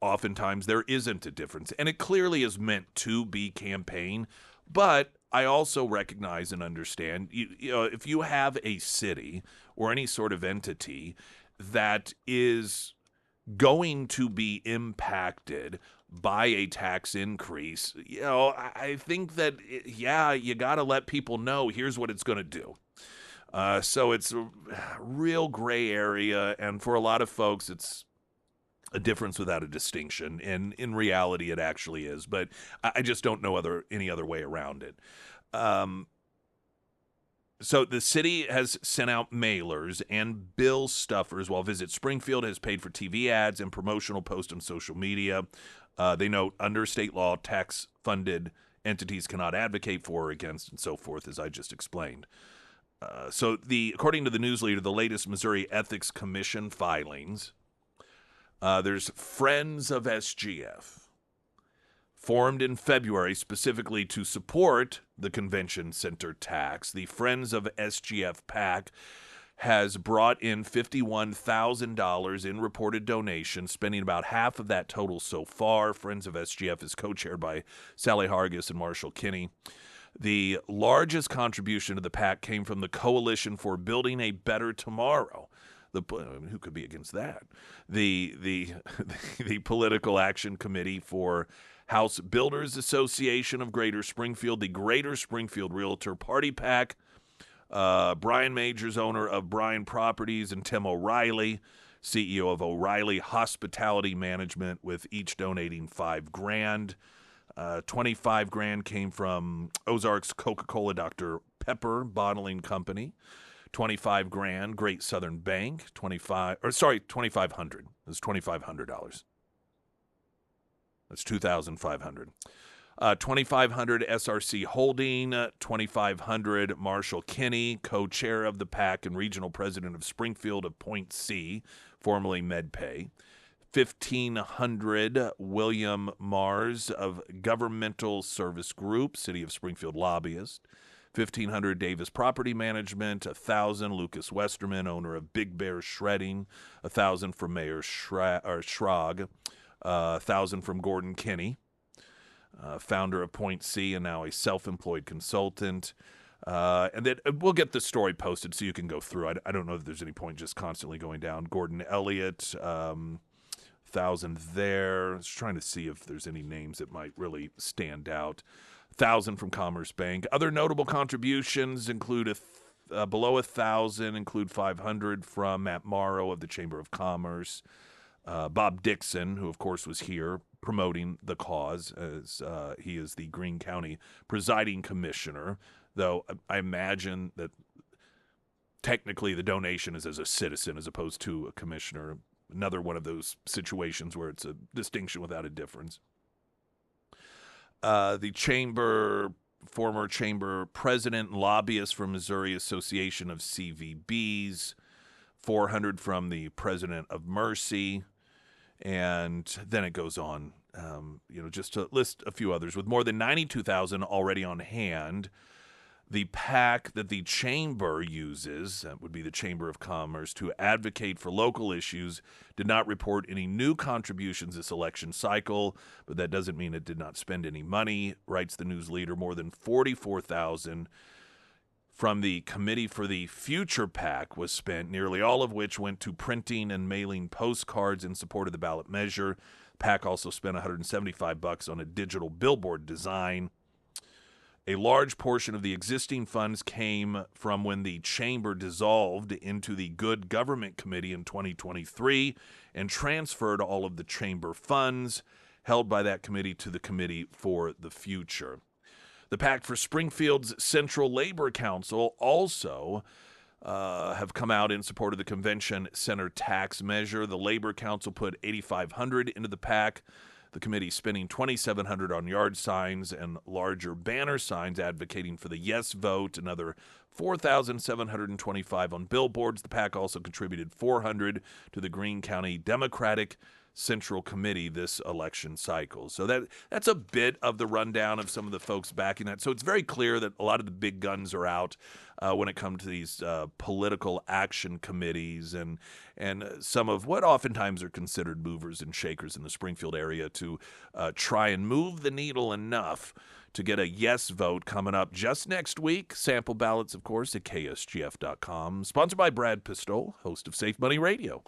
oftentimes there isn't a difference. And it clearly is meant to be campaign, but I also recognize and understand, if you have a city or any sort of entity that is going to be impacted by a tax increase, I think that, you got to let people know here's what it's going to do. So it's a real gray area, and for a lot of folks, it's a difference without a distinction. And in reality, it actually is. But I just don't know any other way around it. So the city has sent out mailers and bill stuffers, while Visit Springfield has paid for TV ads and promotional posts on social media. They note under state law, tax-funded entities cannot advocate for or against, and so forth, as I just explained. According to the news leader, the latest Missouri Ethics Commission filings, there's Friends of SGF, formed in February specifically to support the convention center tax. The Friends of SGF PAC has brought in $51,000 in reported donations, spending about half of that total so far. Friends of SGF is co-chaired by Sally Hargis and Marshall Kinney. The largest contribution to the PAC came from the Coalition for Building a Better Tomorrow. Who could be against that? The Political Action Committee for House Builders Association of Greater Springfield, the Greater Springfield Realtor Party PAC, Brian Majors, owner of Bryan Properties, and Tim O'Reilly, CEO of O'Reilly Hospitality Management, with each donating $5,000. $25,000 came from Ozarks Coca-Cola Dr. Pepper Bottling Company. $25,000 Great Southern Bank. $2,500. It's $2,500. That's $2,500. $2,500 SRC Holding, $2,500 Marshall Kinney, co-chair of the PAC and regional president of Springfield of Point C, formerly MedPay. $1,500 William Mars of Governmental Service Group, City of Springfield lobbyist. $1,500 Davis Property Management. $1,000 Lucas Westerman, owner of Big Bear Shredding. $1,000 from Mayor Schrag. $1,000 from Gordon Kinney, founder of Point C and now a self-employed consultant. And then we'll get the story posted so you can go through. I don't know if there's any point just constantly going down. Gordon Elliott, 1,000 there. I was trying to see if there's any names that might really stand out. 1,000 from Commerce Bank. Other notable contributions include below 1,000 include 500 from Matt Morrow of the Chamber of Commerce. Bob Dixon, who of course was here promoting the cause, as he is the Greene County presiding commissioner, though I imagine that technically the donation is as a citizen as opposed to a commissioner. Another one of those situations where it's a distinction without a difference. The former chamber president and lobbyist from Missouri Association of CVBs, 400 from the president of Mercy, and then it goes on, just to list a few others. With more than 92,000 already on hand, the PAC that the chamber uses, that would be the Chamber of Commerce, to advocate for local issues, did not report any new contributions this election cycle, but that doesn't mean it did not spend any money, writes the news leader. More than 44,000 from the Committee for the Future PAC was spent, nearly all of which went to printing and mailing postcards in support of the ballot measure. PAC also spent $175 on a digital billboard design. A large portion of the existing funds came from when the chamber dissolved into the Good Government Committee in 2023 and transferred all of the chamber funds held by that committee to the Committee for the Future. The PAC for Springfield's Central Labor Council also have come out in support of the convention center tax measure. The Labor Council put $8,500 into the PAC. The committee spending $2,700 on yard signs and larger banner signs advocating for the yes vote. Another $4,725 on billboards. The PAC also contributed $400 to the Greene County Democratic Central Committee this election cycle. So that's a bit of the rundown of some of the folks backing that. So it's very clear that a lot of the big guns are out when it comes to these political action committees and some of what oftentimes are considered movers and shakers in the Springfield area to try and move the needle enough to get a yes vote coming up just next week. Sample ballots, of course, at KSGF.com. Sponsored by Brad Pistole, host of Safe Money Radio.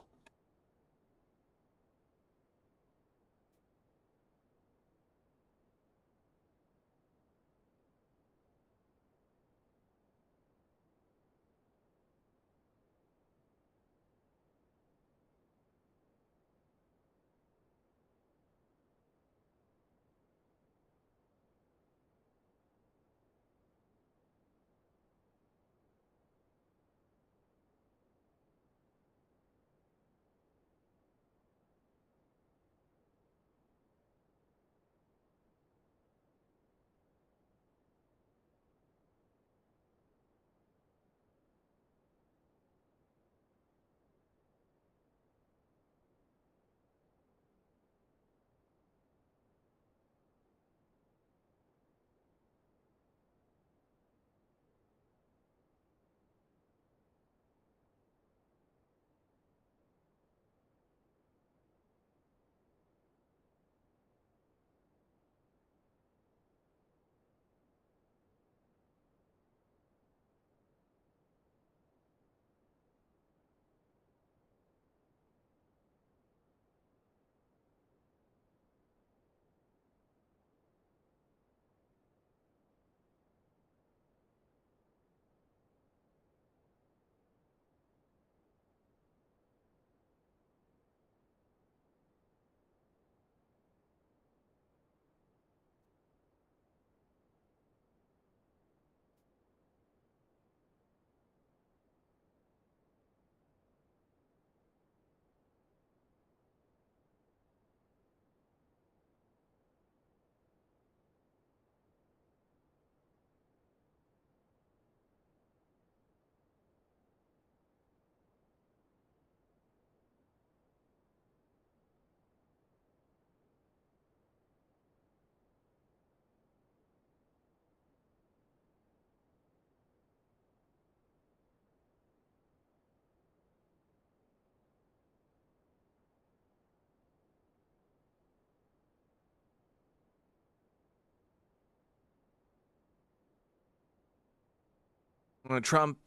Trump,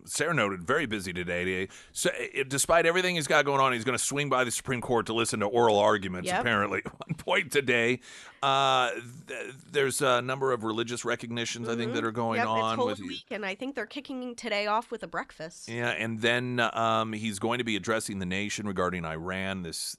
Sarah noted, very busy today. So, despite everything he's got going on, he's going to swing by the Supreme Court to listen to oral arguments, Yep. apparently. One point today. There's a number of religious recognitions, I think, that are going Yep, it's on. Holy Week, and I think they're kicking today off with a breakfast. Yeah, and then he's going to be addressing the nation regarding Iran this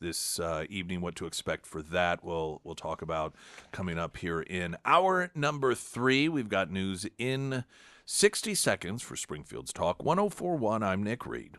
evening. What to expect for that? We'll talk about coming up here in hour number 3. We've got news in 60 seconds for Springfield's Talk 1041. I'm Nick Reed.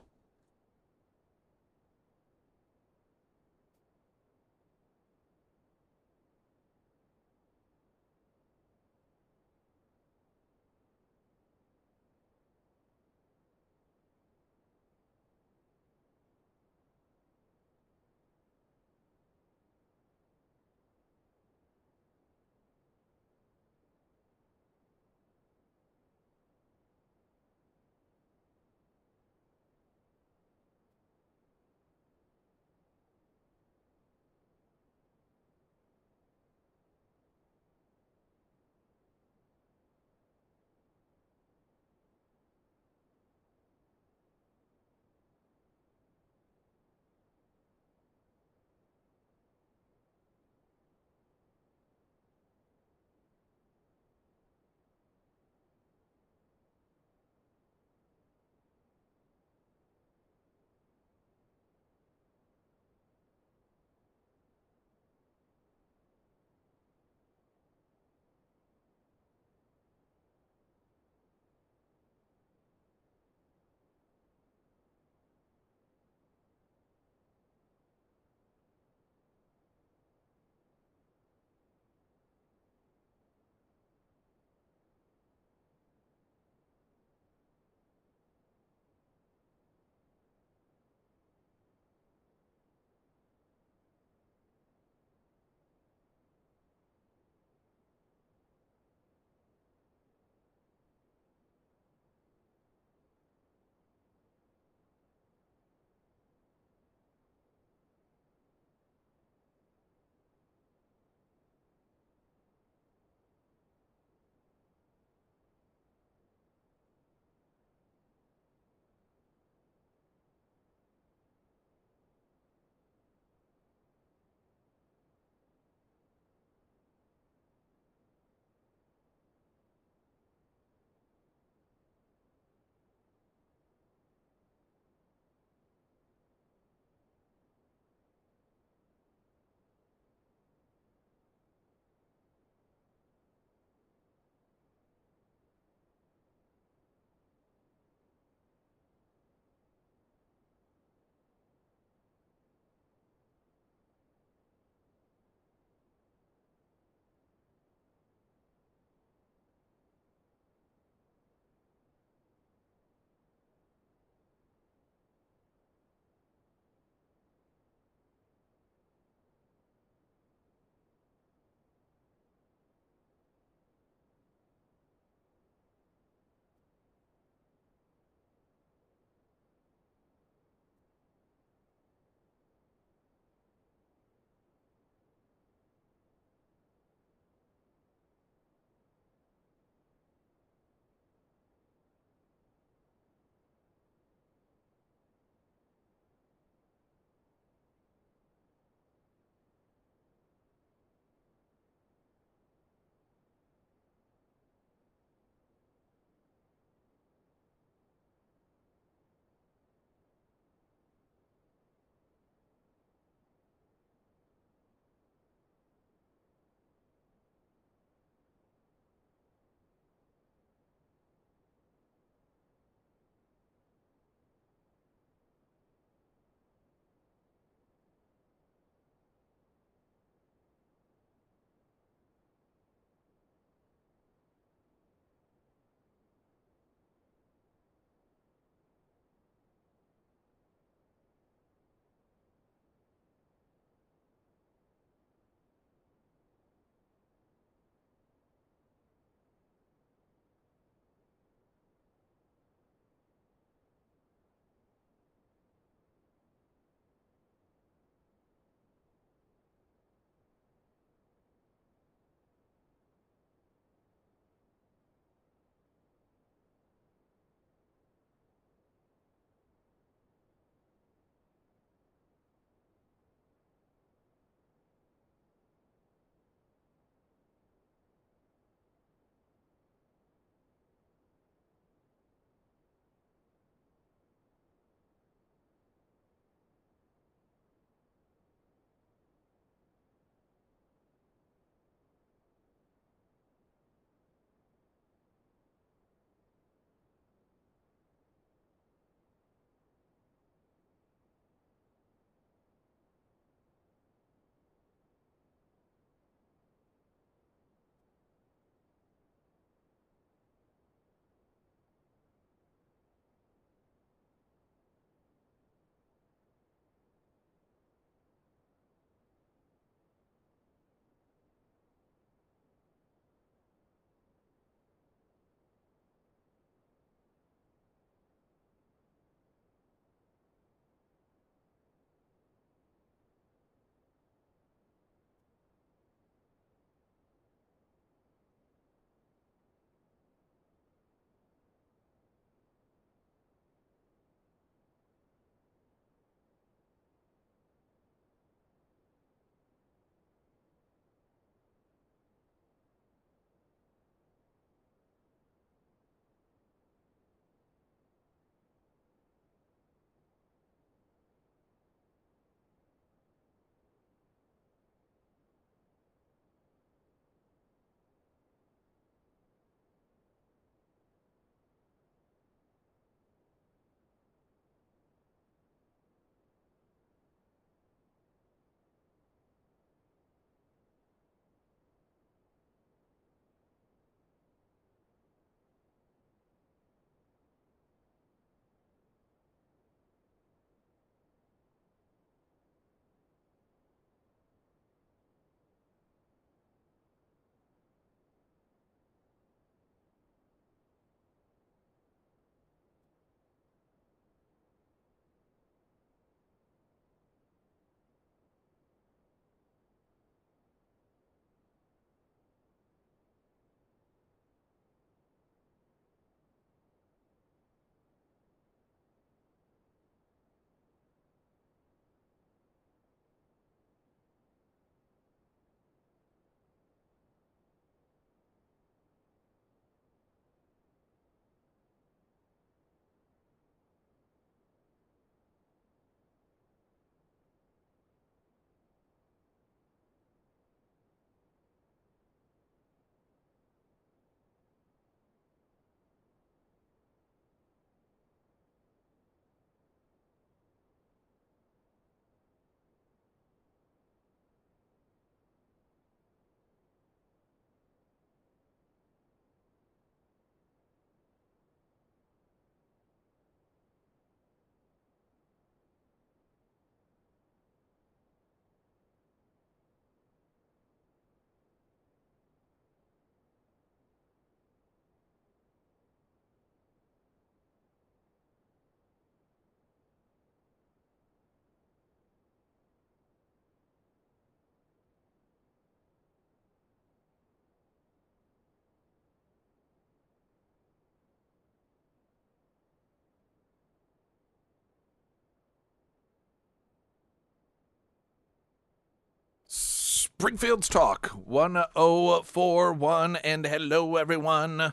Springfield's Talk 1041, and hello, everyone.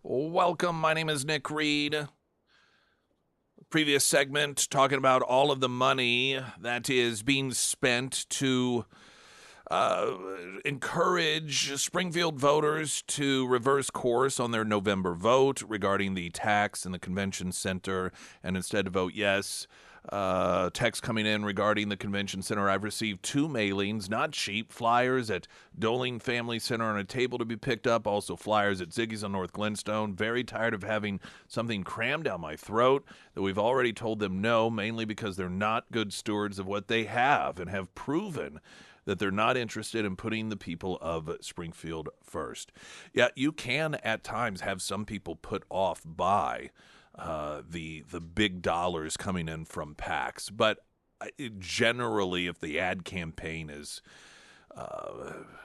Welcome. My name is Nick Reed. Previous segment talking about all of the money that is being spent to encourage Springfield voters to reverse course on their November vote regarding the tax in the convention center and instead vote yes. Text coming in regarding the convention center. I've received 2 mailings, not cheap, flyers at Doling Family Center on a table to be picked up, also flyers at Ziggy's on North Glenstone. Very tired of having something crammed down my throat that we've already told them no, mainly because they're not good stewards of what they have and have proven that they're not interested in putting the people of Springfield first. Yeah, you can at times have some people put off by the big dollars coming in from PACs, but generally, if the ad campaign is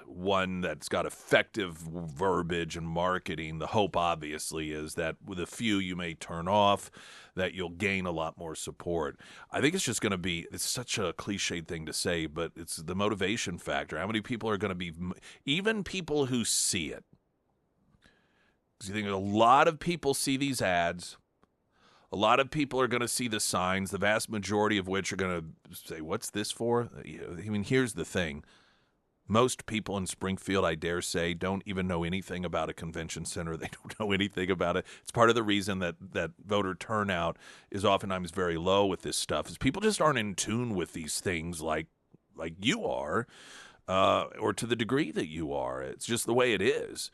one that's got effective verbiage and marketing, the hope obviously is that with a few you may turn off, that you'll gain a lot more support. I think it's just going to be, it's such a cliched thing to say, but it's the motivation factor. How many people are going to be, even people who see it? Because you think a lot of people see these ads. A lot of people are going to see the signs, the vast majority of which are going to say, what's this for? I mean, here's the thing. Most people in Springfield, I dare say, don't even know anything about a convention center. They don't know anything about it. It's part of the reason that voter turnout is oftentimes very low with this stuff, is people just aren't in tune with these things like you are, or to the degree that you are. It's just the way it is.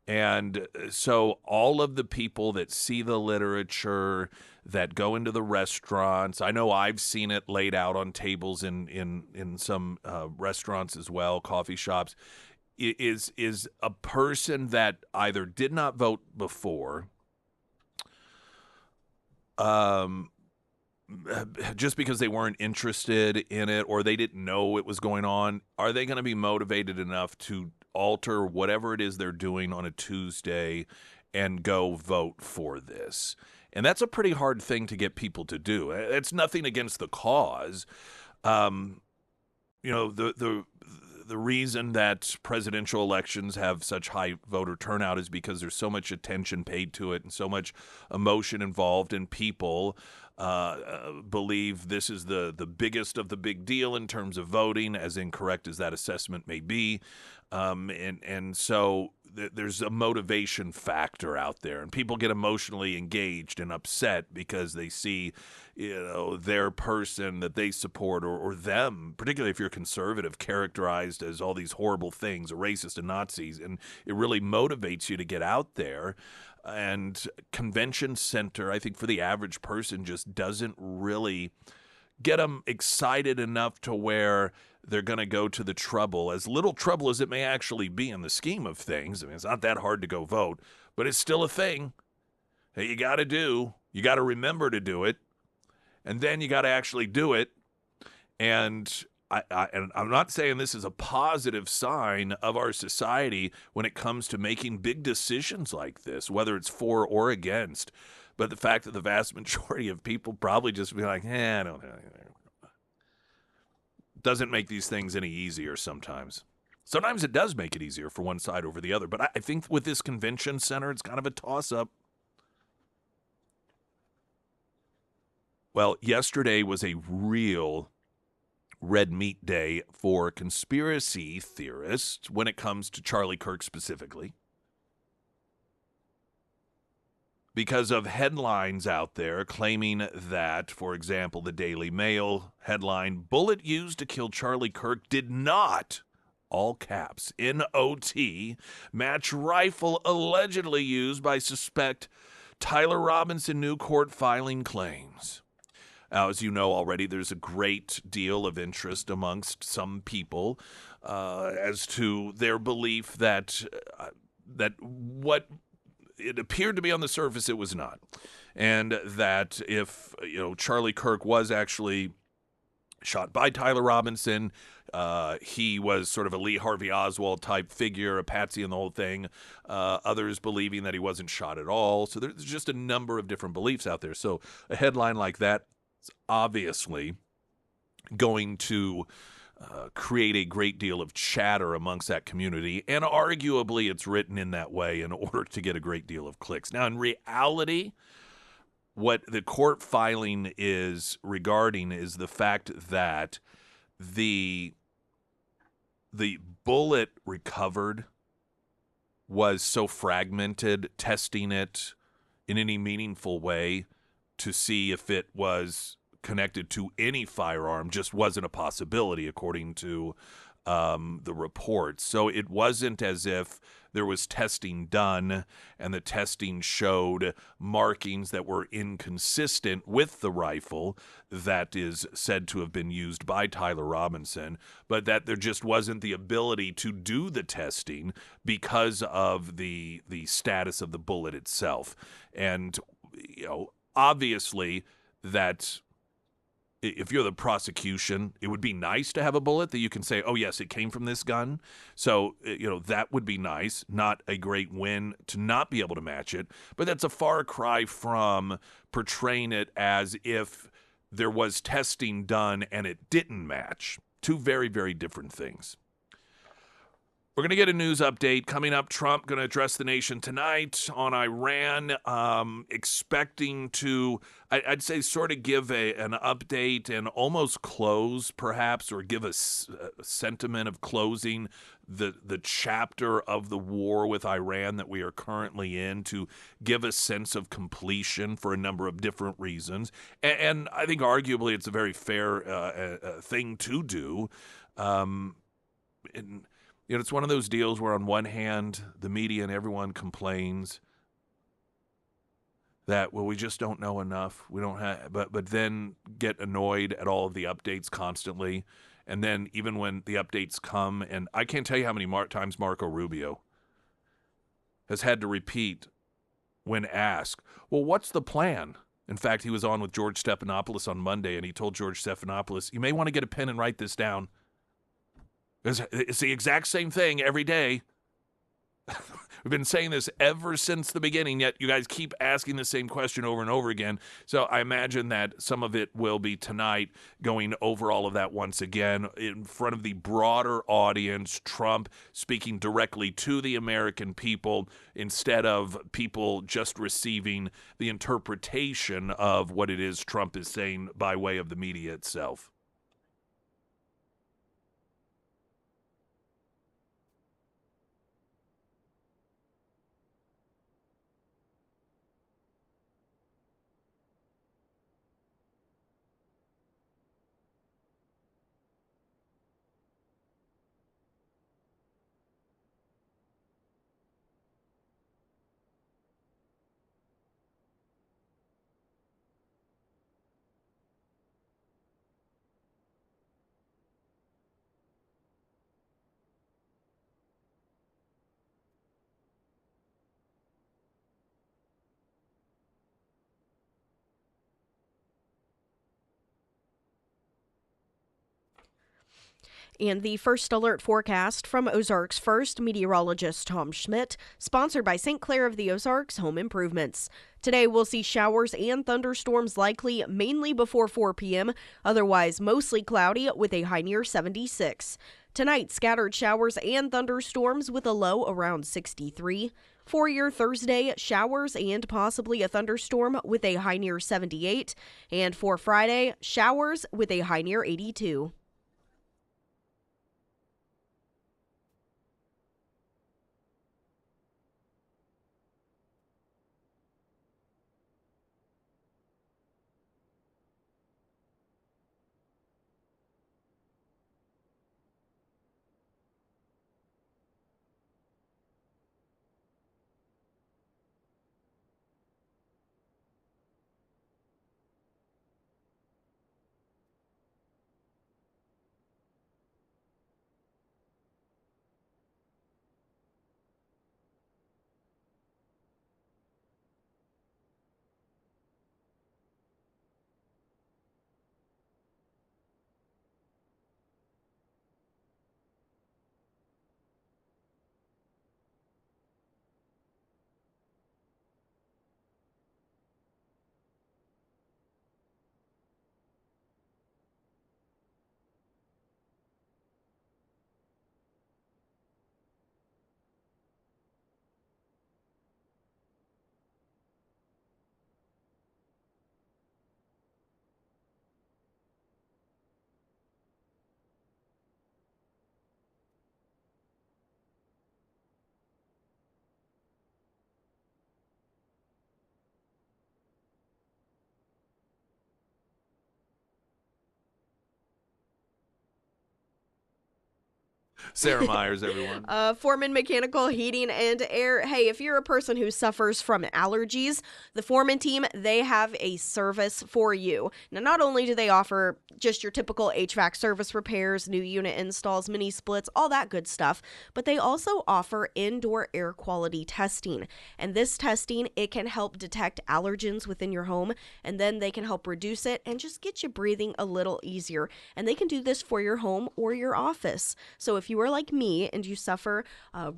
And so all of the people that see the literature, that go into the restaurants, I know I've seen it laid out on tables in some restaurants as well, coffee shops, is a person that either did not vote before, just because they weren't interested in it or they didn't know it was going on. Are they going to be motivated enough to alter whatever it is they're doing on a Tuesday and go vote for this? And that's a pretty hard thing to get people to do. It's nothing against the cause. The reason that presidential elections have such high voter turnout is because there's so much attention paid to it and so much emotion involved, and people believe this is the biggest of the big deal in terms of voting, as incorrect as that assessment may be. And so there's a motivation factor out there, and people get emotionally engaged and upset because they see, their person that they support or them, particularly if you're conservative, characterized as all these horrible things, a racist and Nazis, and it really motivates you to get out there. And convention center, I think for the average person, just doesn't really get them excited enough to where they're going to go to the trouble, as little trouble as it may actually be in the scheme of things. I mean, it's not that hard to go vote, but it's still a thing that you got to do. You got to remember to do it, and then you got to actually do it. And I'm not saying this is a positive sign of our society when it comes to making big decisions like this, whether it's for or against. But the fact that the vast majority of people probably just be like, I don't know, doesn't make these things any easier sometimes. Sometimes it does make it easier for one side over the other. But I think with this convention center, it's kind of a toss-up. Well, yesterday was a real red meat day for conspiracy theorists when it comes to Charlie Kirk specifically, because of headlines out there claiming that, for example, the Daily Mail headline, "Bullet used to kill Charlie Kirk did not," all caps, N-O-T, match rifle allegedly used by suspect Tyler Robinson, new court filing claims. Now, as you know already, there's a great deal of interest amongst some people as to their belief that what it appeared to be on the surface, it was not. And that if, Charlie Kirk was actually shot by Tyler Robinson, he was sort of a Lee Harvey Oswald type figure, a patsy in the whole thing. Others believing that he wasn't shot at all. So there's just a number of different beliefs out there. So a headline like that is obviously going to create a great deal of chatter amongst that community, and arguably it's written in that way in order to get a great deal of clicks. Now, in reality, what the court filing is regarding is the fact that the bullet recovered was so fragmented, testing it in any meaningful way to see if it was connected to any firearm just wasn't a possibility, according to the reports. So it wasn't as if there was testing done and the testing showed markings that were inconsistent with the rifle that is said to have been used by Tyler Robinson, but that there just wasn't the ability to do the testing because of the status of the bullet itself. And, obviously that if you're the prosecution, it would be nice to have a bullet that you can say, oh, yes, it came from this gun. So, that would be nice. Not a great win to not be able to match it. But that's a far cry from portraying it as if there was testing done and it didn't match. Two very, very different things. We're going to get a news update coming up. Trump going to address the nation tonight on Iran, expecting to, I'd say, sort of give an update and almost close, perhaps, or give a sentiment of closing the chapter of the war with Iran that we are currently in, to give a sense of completion for a number of different reasons. And I think arguably it's a very fair thing to do. It's one of those deals where on one hand, the media and everyone complains that, well, we just don't know enough. We don't have, but then get annoyed at all of the updates constantly. And then even when the updates come, and I can't tell you how many times Marco Rubio has had to repeat when asked, well, what's the plan? In fact, he was on with George Stephanopoulos on Monday, and he told George Stephanopoulos, you may want to get a pen and write this down. It's the exact same thing every day. We've been saying this ever since the beginning, yet you guys keep asking the same question over and over again. So I imagine that some of it will be tonight, going over all of that once again in front of the broader audience, Trump speaking directly to the American people instead of people just receiving the interpretation of what it is Trump is saying by way of the media itself. And the first alert forecast from Ozarks First meteorologist Tom Schmidt, sponsored by St. Clair of the Ozarks Home Improvements. Today we'll see showers and thunderstorms likely mainly before 4 p.m., otherwise mostly cloudy with a high near 76. Tonight, scattered showers and thunderstorms with a low around 63. For your Thursday, showers and possibly a thunderstorm with a high near 78. And for Friday, showers with a high near 82. Sarah Myers, everyone. Foreman Mechanical Heating and Air. Hey, if you're a person who suffers from allergies, the Foreman team, they have a service for you. Now, not only do they offer just your typical HVAC service repairs, new unit installs, mini splits, all that good stuff, but they also offer indoor air quality testing. And this testing, it can help detect allergens within your home, and then they can help reduce it and just get you breathing a little easier. And they can do this for your home or your office. So if you are like me and you suffer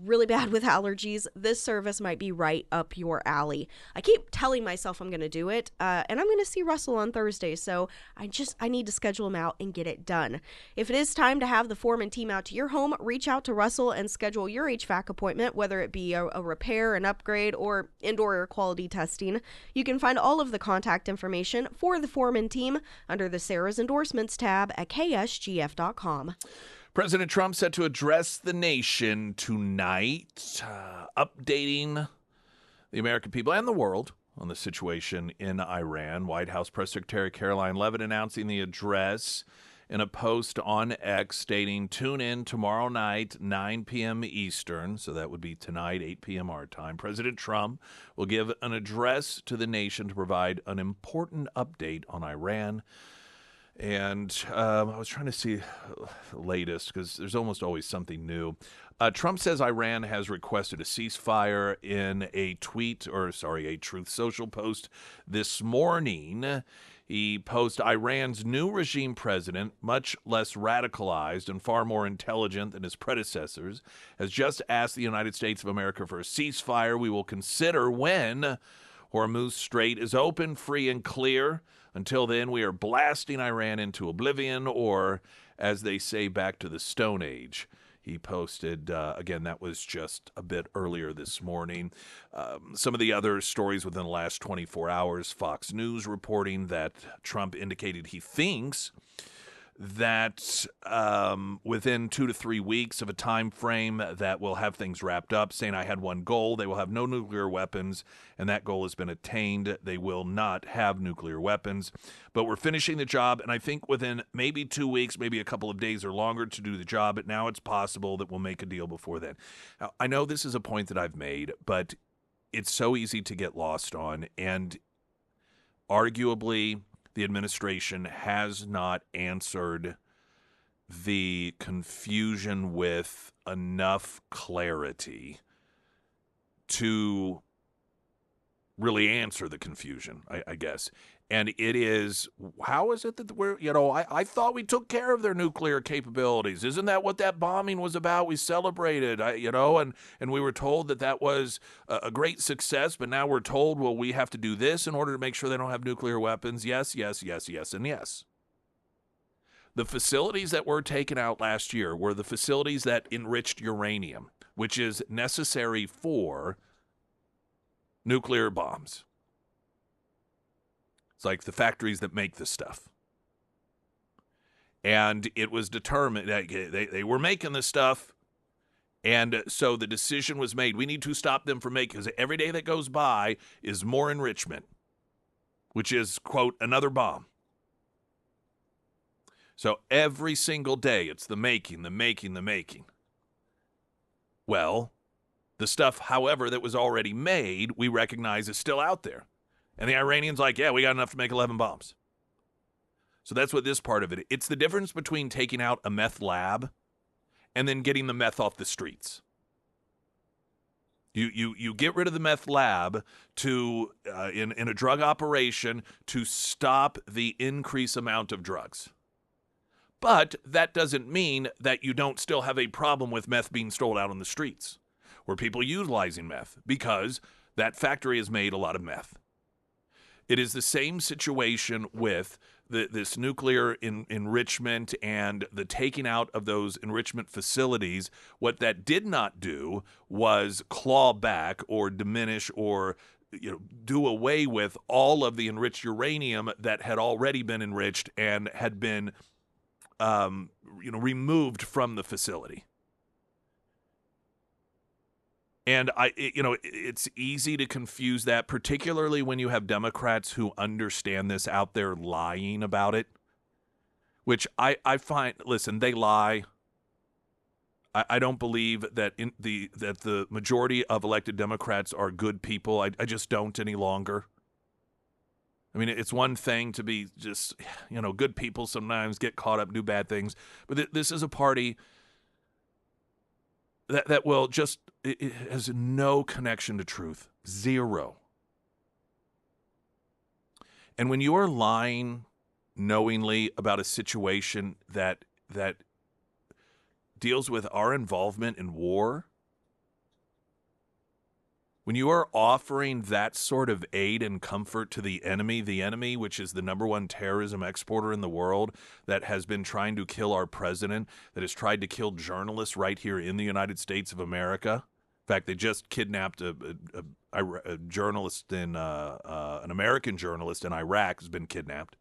really bad with allergies, this service might be right up your alley. I keep telling myself I'm going to do it, and I'm going to see Russell on Thursday, so I need to schedule him out and get it done. If it is time to have the Foreman team out to your home, reach out to Russell and schedule your HVAC appointment, whether it be a repair, an upgrade, or indoor air quality testing. You can find all of the contact information for the Foreman team under the Sarah's Endorsements tab at ksgf.com. President Trump set to address the nation tonight, updating the American people and the world on the situation in Iran. White House Press Secretary Caroline Leavitt announcing the address in a post on X stating, tune in tomorrow night, 9 p.m. Eastern, so that would be tonight, 8 p.m. our time. President Trump will give an address to the nation to provide an important update on Iran. And I was trying to see the latest because there's almost always something new. Trump says Iran has requested a ceasefire in a Truth Social post this morning. He posted Iran's new regime president, much less radicalized and far more intelligent than his predecessors, has just asked the United States of America for a ceasefire. We will consider when Hormuz Strait is open, free, and clear. Until then, we are blasting Iran into oblivion, or, as they say, back to the Stone Age. He posted, again, that was just a bit earlier this morning. Some of the other stories within the last 24 hours, Fox News reporting that Trump indicated he thinks that within 2 to 3 weeks of a time frame that we'll have things wrapped up, saying I had one goal. They will have no nuclear weapons, and that goal has been attained. They will not have nuclear weapons, but we're finishing the job, and I think within maybe 2 weeks, maybe a couple of days or longer to do the job, but now it's possible that we'll make a deal before then. Now, I know this is a point that I've made, but it's so easy to get lost on, and arguably the administration has not answered the confusion with enough clarity to really answer the confusion, I guess. And it is, how is it that we're, I thought we took care of their nuclear capabilities. Isn't that what that bombing was about? We celebrated, and we were told that was a great success, but now we're told, well, we have to do this in order to make sure they don't have nuclear weapons. Yes, yes, yes, yes, and yes. The facilities that were taken out last year were the facilities that enriched uranium, which is necessary for nuclear bombs. It's like the factories that make this stuff. And it was determined that they were making this stuff. And so the decision was made. We need to stop them from making, because every day that goes by is more enrichment, which is, quote, another bomb. So every single day it's the making. Well, the stuff, however, that was already made, we recognize is still out there. And the Iranians like, yeah, we got enough to make 11 bombs. So that's what this part of it. It's the difference between taking out a meth lab and then getting the meth off the streets. You get rid of the meth lab to in a drug operation to stop the increased amount of drugs. But that doesn't mean that you don't still have a problem with meth being sold out on the streets, where people utilizing meth, because that factory has made a lot of meth. It is the same situation with this nuclear enrichment and the taking out of those enrichment facilities. What that did not do was claw back or diminish or do away with all of the enriched uranium that had already been enriched and had been removed from the facility. And it's easy to confuse that, particularly when you have Democrats who understand this out there lying about it, which I find, listen, they lie. I don't believe that that the majority of elected Democrats are good people. I just don't any longer. I mean, it's one thing to be just, good people sometimes get caught up, do bad things. But this is a party that will just, it has no connection to truth. Zero. And when you are lying knowingly about a situation that deals with our involvement in war, when you are offering that sort of aid and comfort to the enemy, which is the number one terrorism exporter in the world, that has been trying to kill our president, that has tried to kill journalists right here in the United States of America. In fact, they just kidnapped a journalist in an American journalist in Iraq has been kidnapped.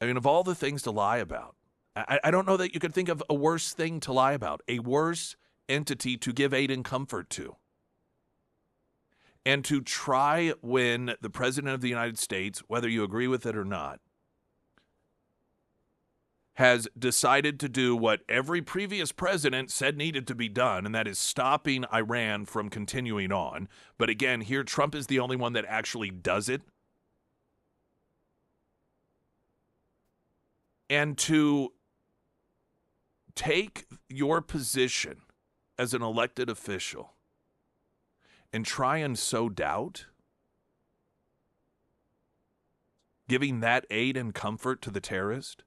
I mean, of all the things to lie about, I don't know that you could think of a worse thing to lie about, a worse entity to give aid and comfort to. And to try when the President of the United States, whether you agree with it or not, has decided to do what every previous president said needed to be done, and that is stopping Iran from continuing on. But again, here Trump is the only one that actually does it. And to take your position as an elected official and try and sow doubt, giving that aid and comfort to the terrorist,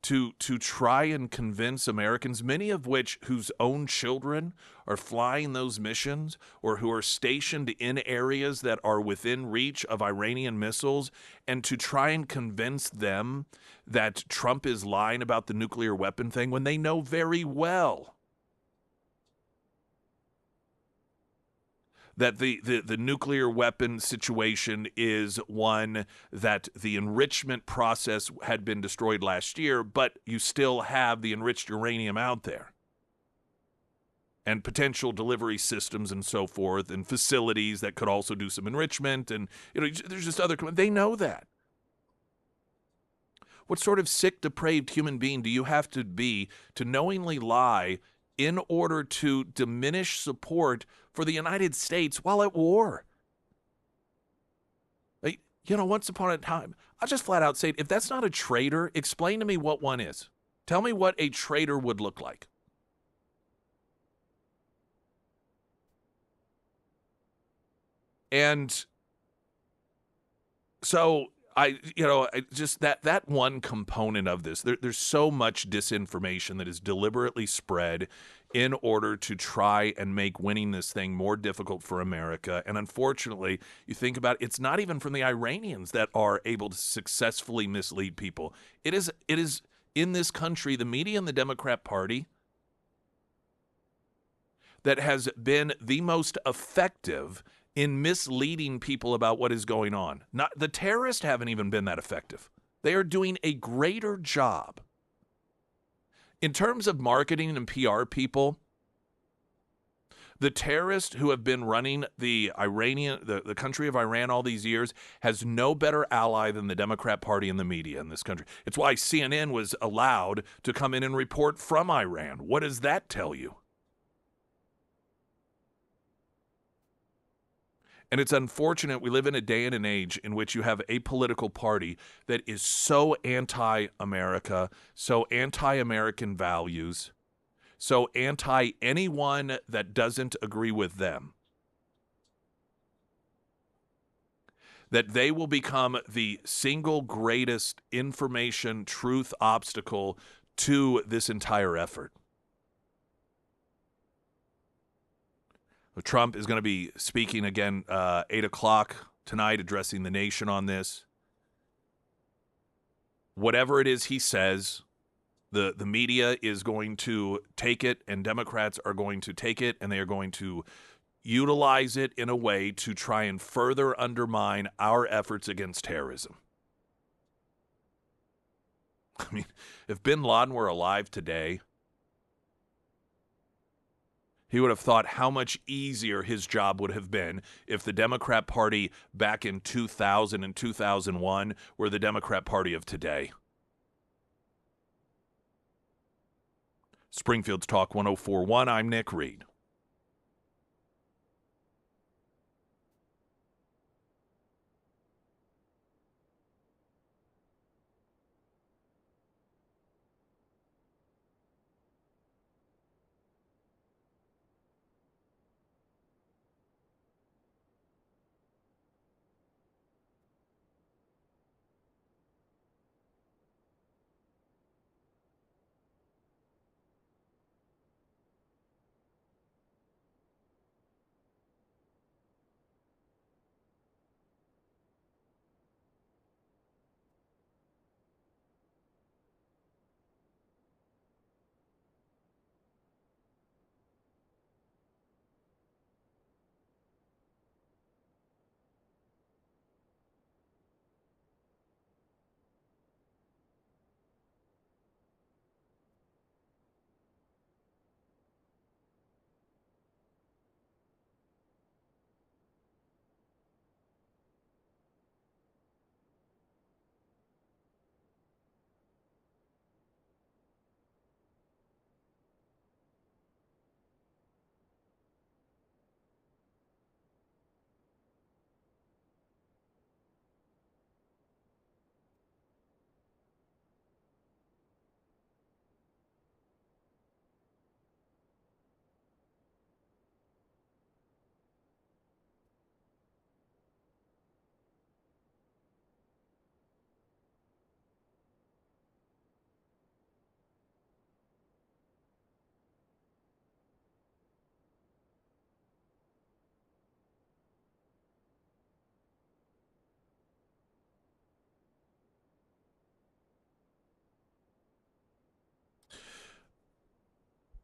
to try and convince Americans, many of which whose own children are flying those missions or who are stationed in areas that are within reach of Iranian missiles, and to try and convince them that Trump is lying about the nuclear weapon thing when they know very well that the nuclear weapon situation is one that the enrichment process had been destroyed last year, but you still have the enriched uranium out there. And potential delivery systems and so forth, and facilities that could also do some enrichment, and there's just other. They know that. What sort of sick, depraved human being do you have to be to knowingly lie in order to diminish support for the United States while at war? Once upon a time, I'll just flat out say, if that's not a traitor, explain to me what one is. Tell me what a traitor would look like. And so just that one component of this, there's so much disinformation that is deliberately spread in order to try and make winning this thing more difficult for America. And unfortunately, you think about it, it's not even from the Iranians that are able to successfully mislead people. It is in this country, the media and the Democrat Party, that has been the most effective in misleading people about what is going on. Not the terrorists haven't even been that effective. They are doing a greater job. In terms of marketing and PR people, the terrorists who have been running the country of Iran all these years has no better ally than the Democrat Party and the media in this country. It's why CNN was allowed to come in and report from Iran. What does that tell you? And it's unfortunate we live in a day and an age in which you have a political party that is so anti-America, so anti-American values, so anti-anyone that doesn't agree with them, that they will become the single greatest information truth obstacle to this entire effort. Trump is going to be speaking again 8 o'clock tonight, addressing the nation on this. Whatever it is he says, the media is going to take it, and Democrats are going to take it, and they are going to utilize it in a way to try and further undermine our efforts against terrorism. I mean, if bin Laden were alive today, he would have thought how much easier his job would have been if the Democrat Party back in 2000 and 2001 were the Democrat Party of today. Springfield's Talk 1041. I'm Nick Reed.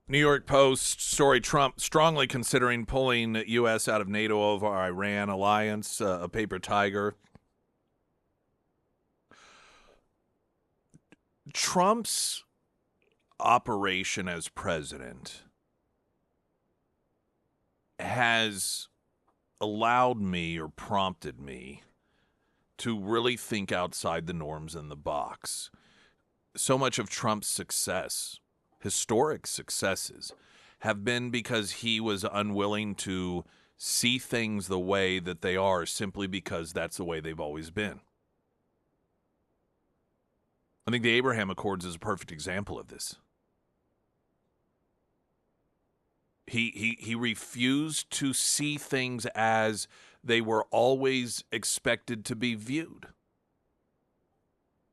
New York Post story: Trump strongly considering pulling U.S. out of NATO over Iran alliance, a paper tiger. Trump's operation as president has allowed me or prompted me to really think outside the norms in the box. So much of Trump's success, historic successes, have been because he was unwilling to see things the way that they are simply because that's the way they've always been. I think the Abraham Accords is a perfect example of this. He refused to see things as they were always expected to be viewed.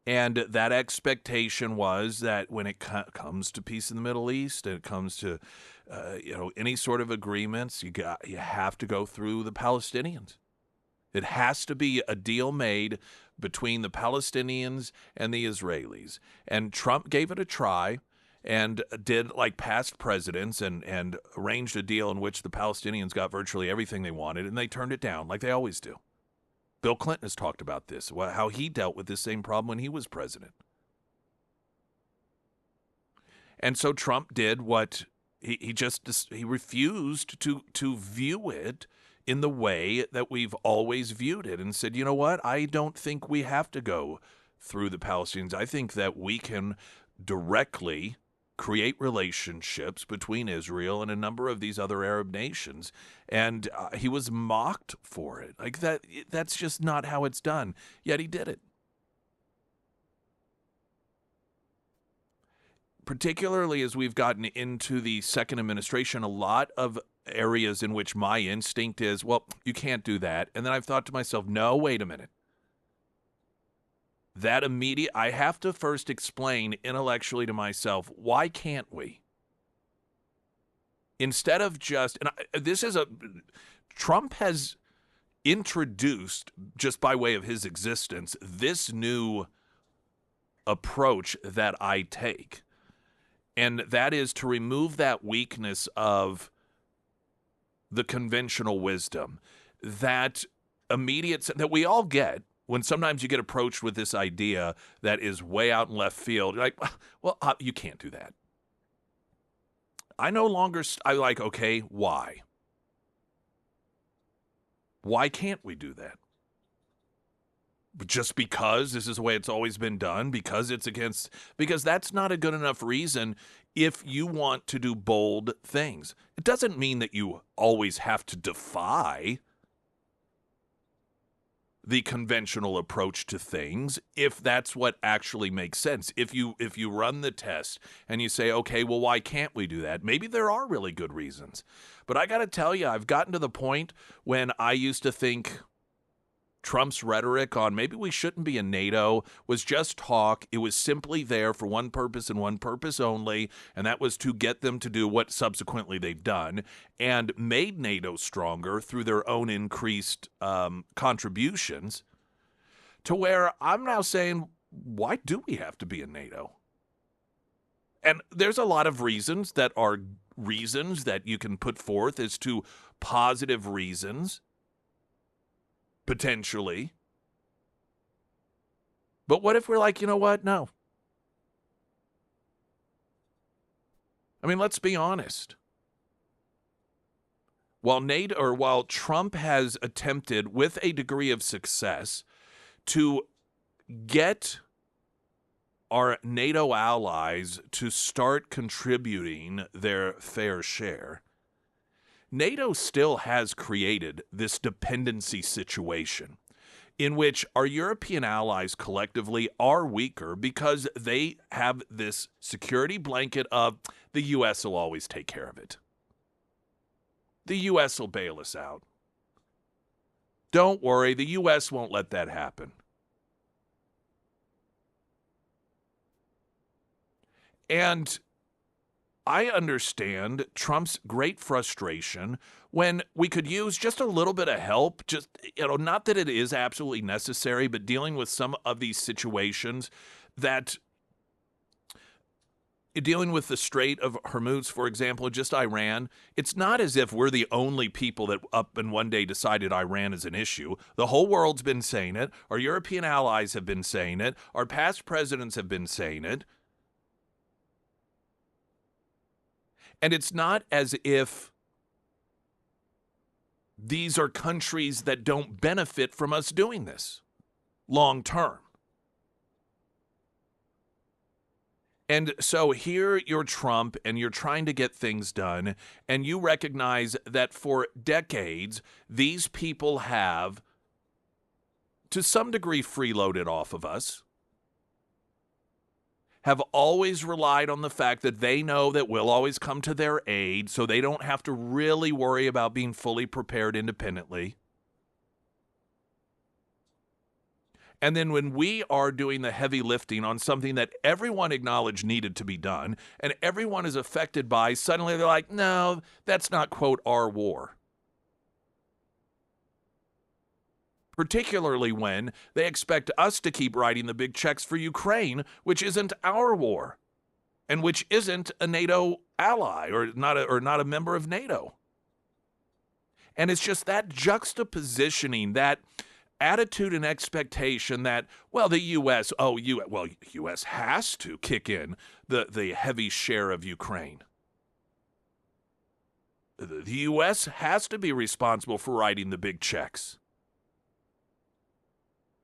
And that expectation was that when it comes to peace in the Middle East, and it comes to any sort of agreements, you have to go through the Palestinians. It has to be a deal made between the Palestinians and the Israelis. And Trump gave it a try and did like past presidents and arranged a deal in which the Palestinians got virtually everything they wanted, and they turned it down like they always do. Bill Clinton has talked about this, how he dealt with this same problem when he was president. And so Trump did what he refused to view it in the way that we've always viewed it, and said, you know what, I don't think we have to go through the Palestinians. I think that we can directly create relationships between Israel and a number of these other Arab nations. And he was mocked for it. Like that's just not how it's done. Yet he did it. Particularly as we've gotten into the second administration, a lot of areas in which my instinct is, well, you can't do that. And then I've thought to myself, no, wait a minute. I have to first explain intellectually to myself, why can't we? Instead of just, Trump has introduced, just by way of his existence, this new approach that I take. And that is to remove that weakness of the conventional wisdom, that we all get. When sometimes you get approached with this idea that is way out in left field, you're like, well, you can't do that. Okay, why? Why can't we do that? just because this is the way it's always been done, because because that's not a good enough reason if you want to do bold things. It doesn't mean that you always have to defy the conventional approach to things if that's what actually makes sense. If you run the test and you say, okay, well, why can't we do that? Maybe there are really good reasons. But I got to tell you, I've gotten to the point when I used to think Trump's rhetoric on maybe we shouldn't be in NATO was just talk. It was simply there for one purpose and one purpose only, and that was to get them to do what subsequently they've done and made NATO stronger through their own increased contributions, to where I'm now saying, why do we have to be in NATO? And there's a lot of reasons that you can put forth as to positive reasons, potentially. But what if we're like, you know what? No. I mean, let's be honest. While Trump has attempted with a degree of success to get our NATO allies to start contributing their fair share, NATO still has created this dependency situation in which our European allies collectively are weaker because they have this security blanket of the U.S. will always take care of it. The U.S. will bail us out. Don't worry, the U.S. won't let that happen. And I understand Trump's great frustration when we could use just a little bit of help, just, not that it is absolutely necessary, but dealing with some of these situations dealing with the Strait of Hormuz, for example, just Iran, it's not as if we're the only people that up and one day decided Iran is an issue. The whole world's been saying it. Our European allies have been saying it. Our past presidents have been saying it. And it's not as if these are countries that don't benefit from us doing this long term. And so here you're Trump and you're trying to get things done, and you recognize that for decades, these people have, to some degree, freeloaded off of us, have always relied on the fact that they know that we'll always come to their aid, so they don't have to really worry about being fully prepared independently. And then when we are doing the heavy lifting on something that everyone acknowledged needed to be done, and everyone is affected by, suddenly they're like, no, that's not, quote, our war. Particularly when they expect us to keep writing the big checks for Ukraine, which isn't our war, and which isn't a NATO ally or not a member of NATO. And it's just that juxtapositioning, that attitude and expectation that, well, the U.S. U.S. has to kick in the heavy share of Ukraine. The U.S. has to be responsible for writing the big checks.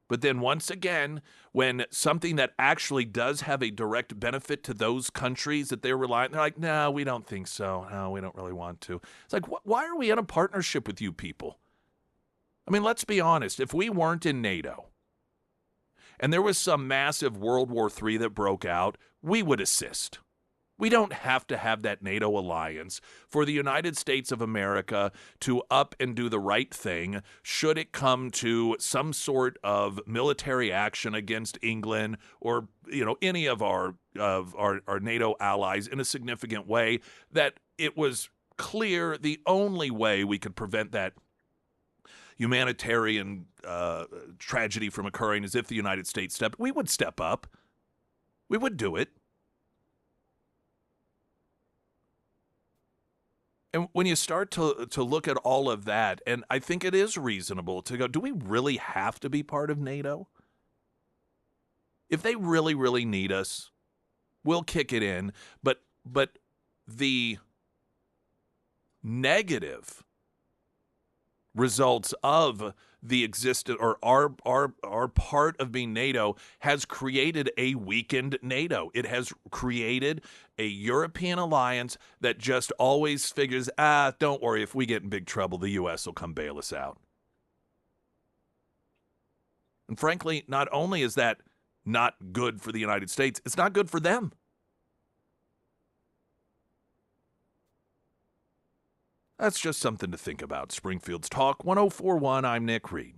But then once again, when something that actually does have a direct benefit to those countries that they're relying, they're like, no, we don't think so. No, we don't really want to. It's like, why are we in a partnership with you people? I mean, let's be honest. If we weren't in NATO and there was some massive World War III that broke out, we would assist. We don't have to have that NATO alliance for the United States of America to up and do the right thing should it come to some sort of military action against England or, any of our NATO allies in a significant way, that it was clear the only way we could prevent that humanitarian tragedy from occurring is if the United States we would step up. We would do it. And when you start to look at all of that, and I think it is reasonable to go, do we really have to be part of NATO? If they really, really need us, we'll kick it in. But the negative results of the existence or our part of being NATO has created a weakened NATO. It has created a European alliance that just always figures, don't worry, if we get in big trouble, the U.S. will come bail us out. And frankly, not only is that not good for the United States, it's not good for them. That's just something to think about. Springfield's Talk 1041. I'm Nick Reed.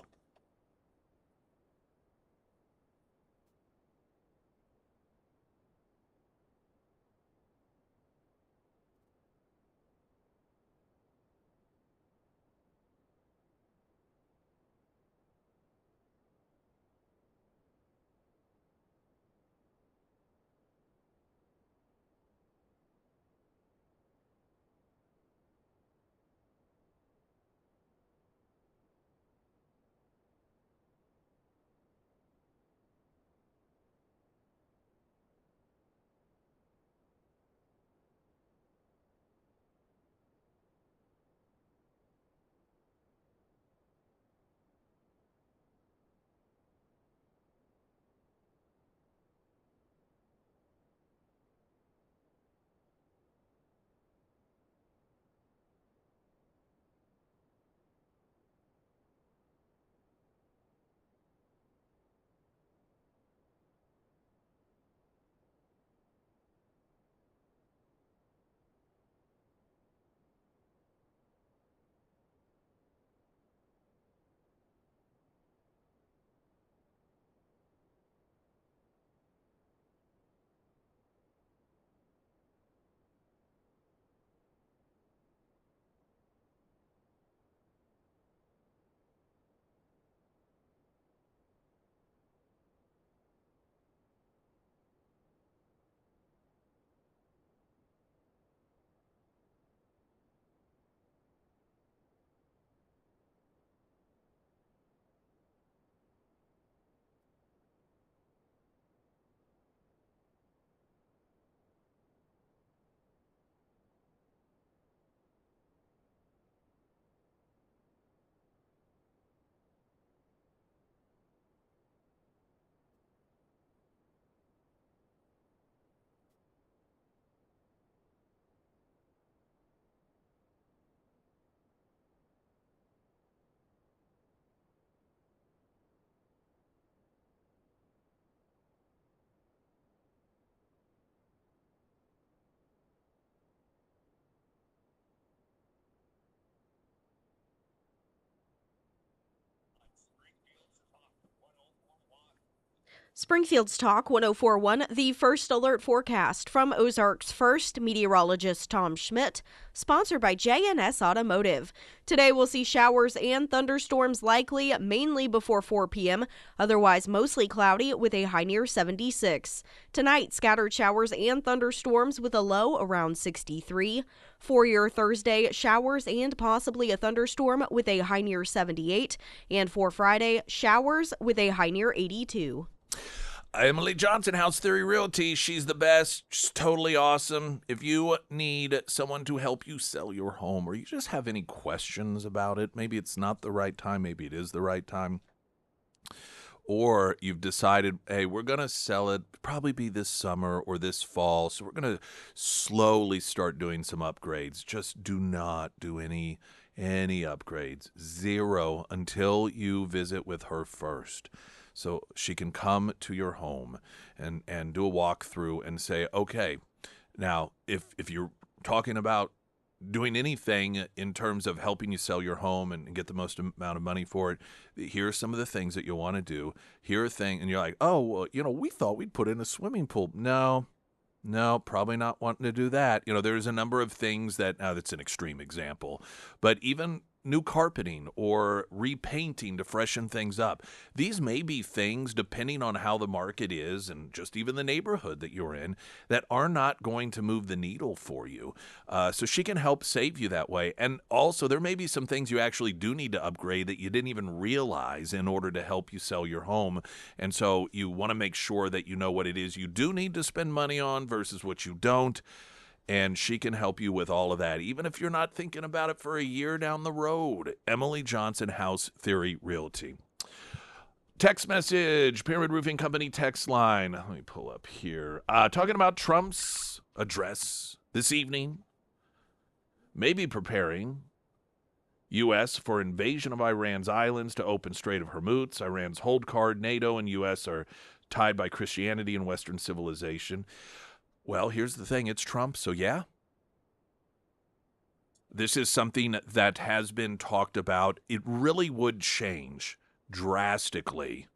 Springfield's Talk 1041, the first alert forecast from Ozarks First meteorologist Tom Schmidt, sponsored by J&S Automotive. Today we'll see showers and thunderstorms likely mainly before 4 p.m., otherwise mostly cloudy with a high near 76. Tonight, scattered showers and thunderstorms with a low around 63. For your Thursday, showers and possibly a thunderstorm with a high near 78. And for Friday, showers with a high near 82. Emily Johnson, House Theory Realty. She's the best. She's totally awesome. If you need someone to help you sell your home, or you just have any questions about it, maybe it's not the right time, maybe it is the right time, or you've decided, hey, we're going to sell it, probably be this summer or this fall, so we're going to slowly start doing some upgrades. Just do not do any upgrades. Zero until you visit with her first. So she can come to your home and do a walkthrough and say, okay, now if you're talking about doing anything in terms of helping you sell your home and get the most amount of money for it, here are some of the things that you'll want to do. Here are things, and you're like, oh, well, we thought we'd put in a swimming pool. No, probably not wanting to do that. There's a number of things that's an extreme example, but even new carpeting or repainting to freshen things up. These may be things, depending on how the market is and just even the neighborhood that you're in, that are not going to move the needle for you. So she can help save you that way. And also, there may be some things you actually do need to upgrade that you didn't even realize in order to help you sell your home. And so you want to make sure that you know what it is you do need to spend money on versus what you don't. And she can help you with all of that, even if you're not thinking about it for a year down the road. Emily Johnson, House Theory Realty. Text message, Pyramid Roofing Company text line. Let me pull up here. Talking about Trump's address this evening, maybe preparing U.S. for invasion of Iran's islands to open Strait of Hormuz. Iran's hold card, NATO and U.S. are tied by Christianity and Western civilization. Well, here's the thing. It's Trump, so yeah. This is something that has been talked about. It really would change drastically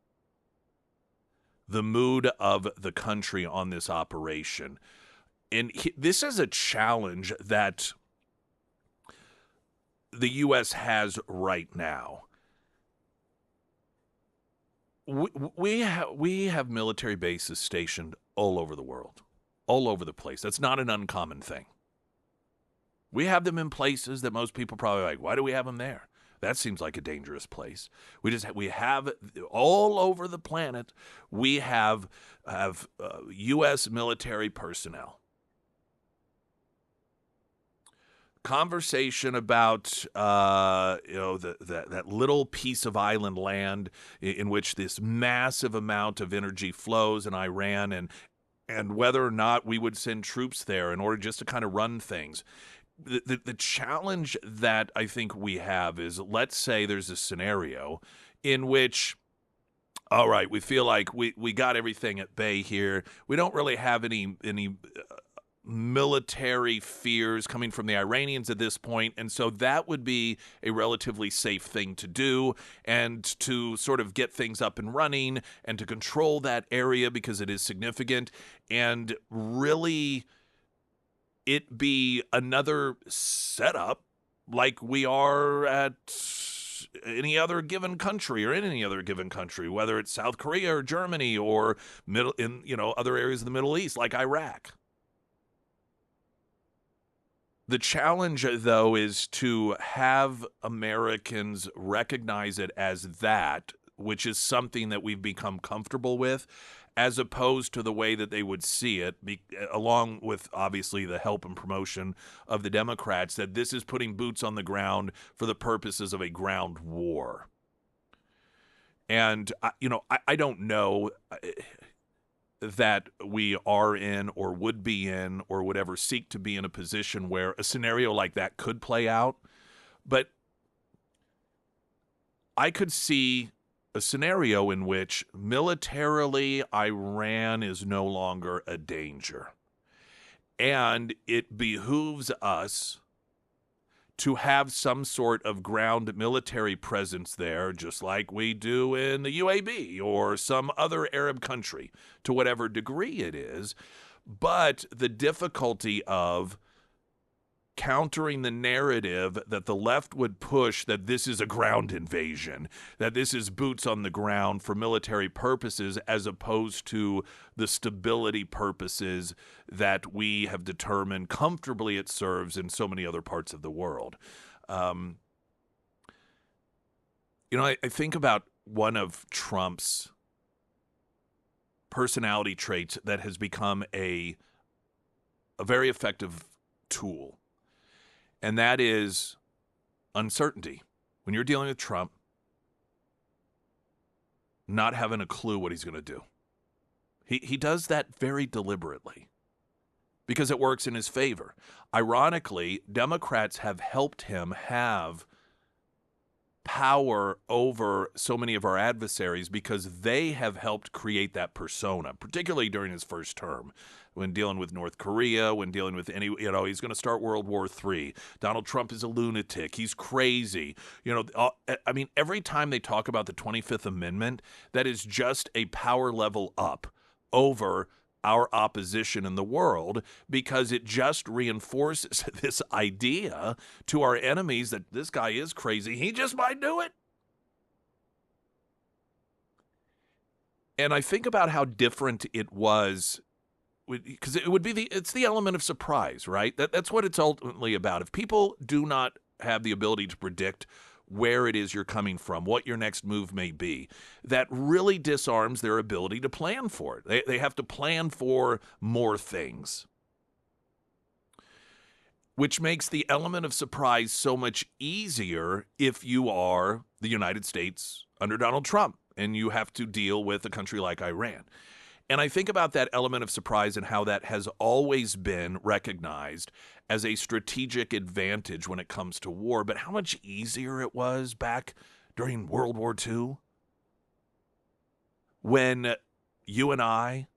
the mood of the country on this operation. And this is a challenge that the U.S. has right now. We have military bases stationed all over the world, all over the place. That's not an uncommon thing. We have them in places that most people probably like, why do we have them there? That seems like a dangerous place. We have all over the planet. We have U.S. military personnel. Conversation about that little piece of island land in which this massive amount of energy flows in Iran, and whether or not we would send troops there in order just to kind of run things. The challenge that I think we have is, let's say there's a scenario in which, all right, we feel like we got everything at bay here. We don't really have any military fears coming from the Iranians at this point, and so that would be a relatively safe thing to do, and to sort of get things up and running and to control that area because it is significant, and really it be another setup like we are at any other given country or in any other given country, whether it's South Korea or Germany or other areas of the Middle East like Iraq. The challenge, though, is to have Americans recognize it as that, which is something that we've become comfortable with, as opposed to the way that they would see it, along with, obviously, the help and promotion of the Democrats, that this is putting boots on the ground for the purposes of a ground war. And, I don't know that we are in or would be in or would ever seek to be in a position where a scenario like that could play out. But I could see a scenario in which militarily Iran is no longer a danger. And it behooves us to have some sort of ground military presence there, just like we do in the UAE or some other Arab country, to whatever degree it is. But the difficulty of countering the narrative that the left would push, that this is a ground invasion, that this is boots on the ground for military purposes, as opposed to the stability purposes that we have determined comfortably it serves in so many other parts of the world. I think about one of Trump's personality traits that has become a very effective tool. And that is uncertainty. When you're dealing with Trump, not having a clue what he's going to do. He does that very deliberately because it works in his favor. Ironically, Democrats have helped him have power over so many of our adversaries because they have helped create that persona, particularly during his first term. When dealing with North Korea, when dealing with he's going to start World War III. Donald Trump is a lunatic. He's crazy. Every time they talk about the 25th Amendment, that is just a power level up over our opposition in the world, because it just reinforces this idea to our enemies that this guy is crazy. He just might do it. And I think about how different it was, because it would be it's the element of surprise, right? That's what it's ultimately about. If people do not have the ability to predict where it is you're coming from, what your next move may be, that really disarms their ability to plan for it. They have to plan for more things. which makes the element of surprise so much easier if you are the United States under Donald Trump and you have to deal with a country like Iran. And I think about that element of surprise and how that has always been recognized as a strategic advantage when it comes to war, but how much easier it was back during World War II when you and I,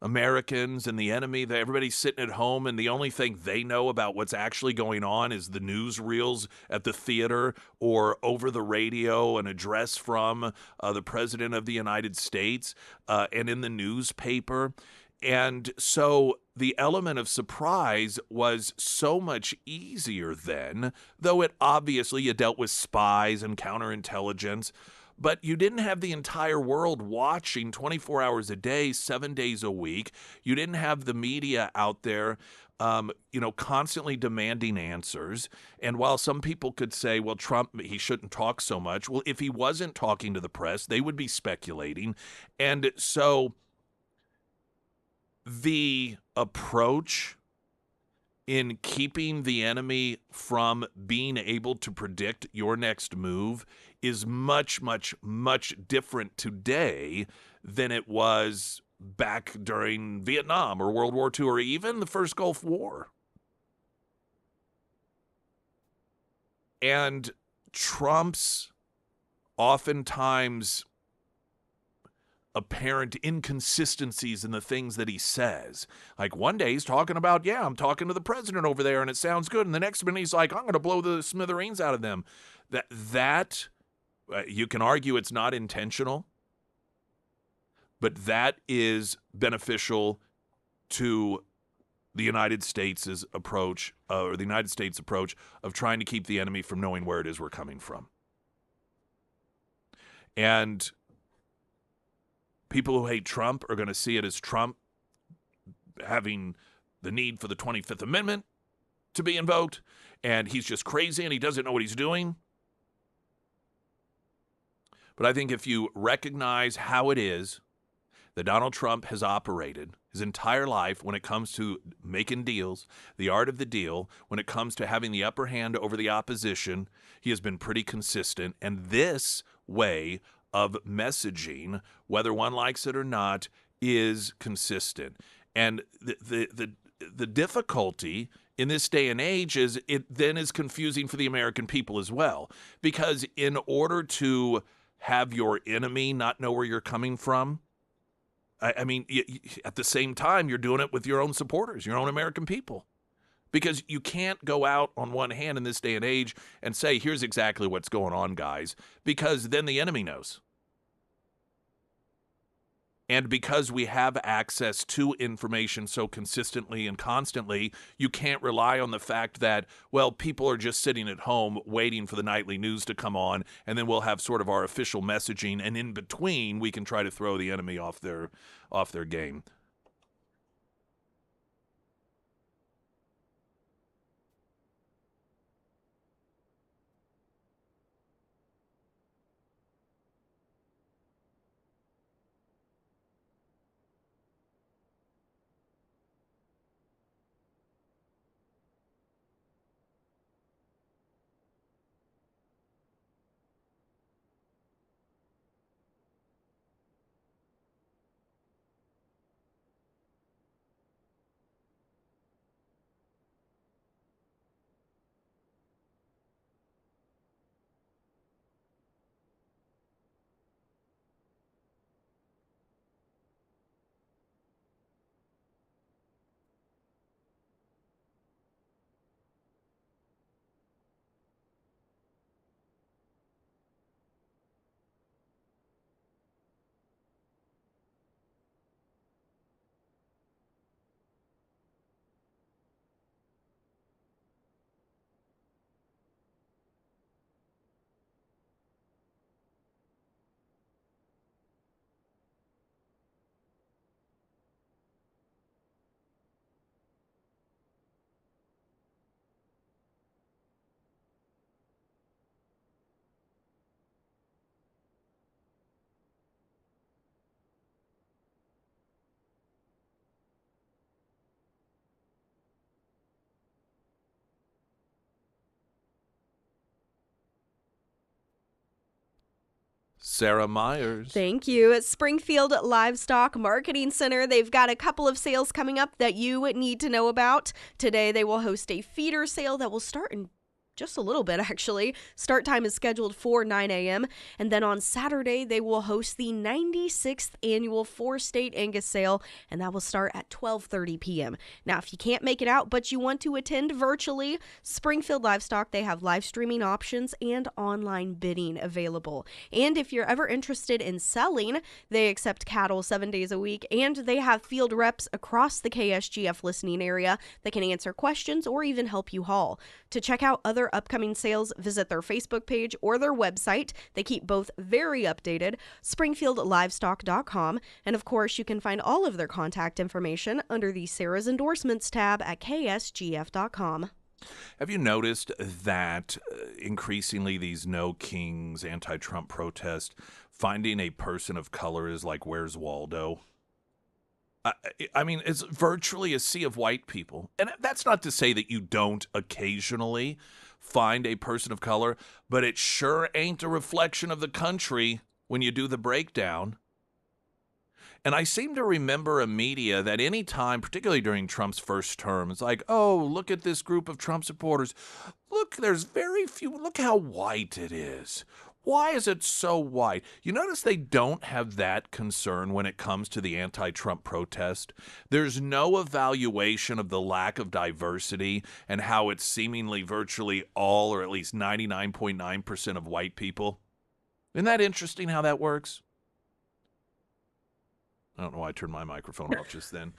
Americans and the enemy, everybody's sitting at home, and the only thing they know about what's actually going on is the newsreels at the theater or over the radio, an address from the President of the United States and in the newspaper. And so the element of surprise was so much easier then, though it obviously you dealt with spies and counterintelligence. But you didn't have the entire world watching 24 hours a day, 7 days a week. You didn't have the media out there, constantly demanding answers. And while some people could say, well, Trump, he shouldn't talk so much. Well, if he wasn't talking to the press, they would be speculating. And so the approach in keeping the enemy from being able to predict your next move is much, much, much different today than it was back during Vietnam or World War II or even the first Gulf War. And Trump's oftentimes apparent inconsistencies in the things that he says. Like one day he's talking about, yeah, I'm talking to the president over there and it sounds good. And the next minute he's like, I'm going to blow the smithereens out of them. That you can argue it's not intentional, but that is beneficial to the United States' approach, or the United States' approach of trying to keep the enemy from knowing where it is we're coming from. And people who hate Trump are going to see it as Trump having the need for the 25th Amendment to be invoked, and he's just crazy and he doesn't know what he's doing. But I think if you recognize how it is that Donald Trump has operated his entire life when it comes to making deals, the art of the deal, when it comes to having the upper hand over the opposition, he has been pretty consistent. And this way of messaging, whether one likes it or not, is consistent. And the difficulty in this day and age is it then is confusing for the American people as well. Because in order to have your enemy not know where you're coming from, I mean, at the same time, you're doing it with your own supporters, your own American people. Because you can't go out on one hand in this day and age and say, here's exactly what's going on, guys, because then the enemy knows. And because we have access to information so consistently and constantly, you can't rely on the fact that, well, people are just sitting at home waiting for the nightly news to come on, and then we'll have sort of our official messaging, and in between, we can try to throw the enemy off their game. Sarah Myers. Thank you. At Springfield Livestock Marketing Center, they've got a couple of sales coming up that you need to know about. Today, they will host a feeder sale that will start in just a little bit, actually. Start time is scheduled for 9 a.m. And then on Saturday, they will host the 96th annual four-state Angus sale, and that will start at 12:30 p.m. Now, if you can't make it out, but you want to attend virtually, Springfield Livestock, they have live streaming options and online bidding available. And if you're ever interested in selling, they accept cattle 7 days a week, and they have field reps across the KSGF listening area that can answer questions or even help you haul. To check out other upcoming sales, visit their Facebook page or their website. They keep both very updated, springfieldlivestock.com. And of course, you can find all of their contact information under the Sarah's Endorsements tab at ksgf.com. Have you noticed that increasingly these No Kings anti-Trump protest, finding a person of color is like, where's Waldo? I mean, it's virtually a sea of white people. And that's not to say that you don't occasionally find a person of color, but it sure ain't a reflection of the country when you do the breakdown. And I seem to remember a media that any time, particularly during Trump's first term, it's like, oh, look at this group of Trump supporters. Look, there's very few. Look how white it is. Why is it so white? You notice they don't have that concern when it comes to the anti-Trump protest. There's no evaluation of the lack of diversity and how it's seemingly virtually all, or at least 99.9% of white people. Isn't that interesting how that works? I don't know why I turned my microphone off just then.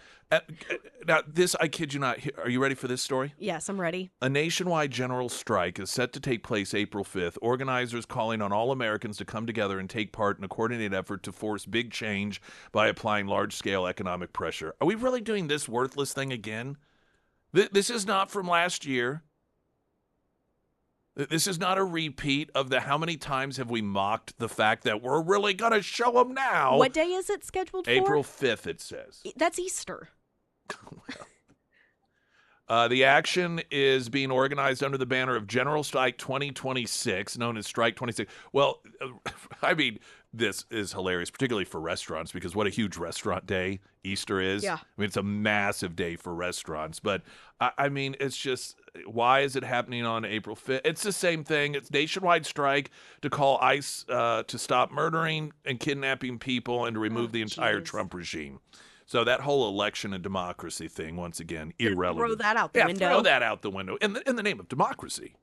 Now, this, I kid you not, are you ready for this story? Yes, I'm ready. A nationwide general strike is set to take place April 5th. Organizers calling on all Americans to come together and take part in a coordinated effort to force big change by applying large-scale economic pressure. Are we really doing this worthless thing again? This is not from last year. This is not a repeat of the how many times have we mocked the fact that we're really going to show them now. What day is it scheduled for? April 5th, it says. That's Easter. The action is being organized under the banner of General Strike 2026, known as Strike 26. Well, I mean, this is hilarious, particularly for restaurants, because what a huge restaurant day Easter is. Yeah. I mean, it's a massive day for restaurants. But, I mean, it's just, why is it happening on April 5th? It's the same thing. It's nationwide strike to call ICE to stop murdering and kidnapping people and to remove the entire Trump regime. So that whole election and democracy thing, once again, irrelevant. Throw that out the window. Throw that out the window in the name of democracy.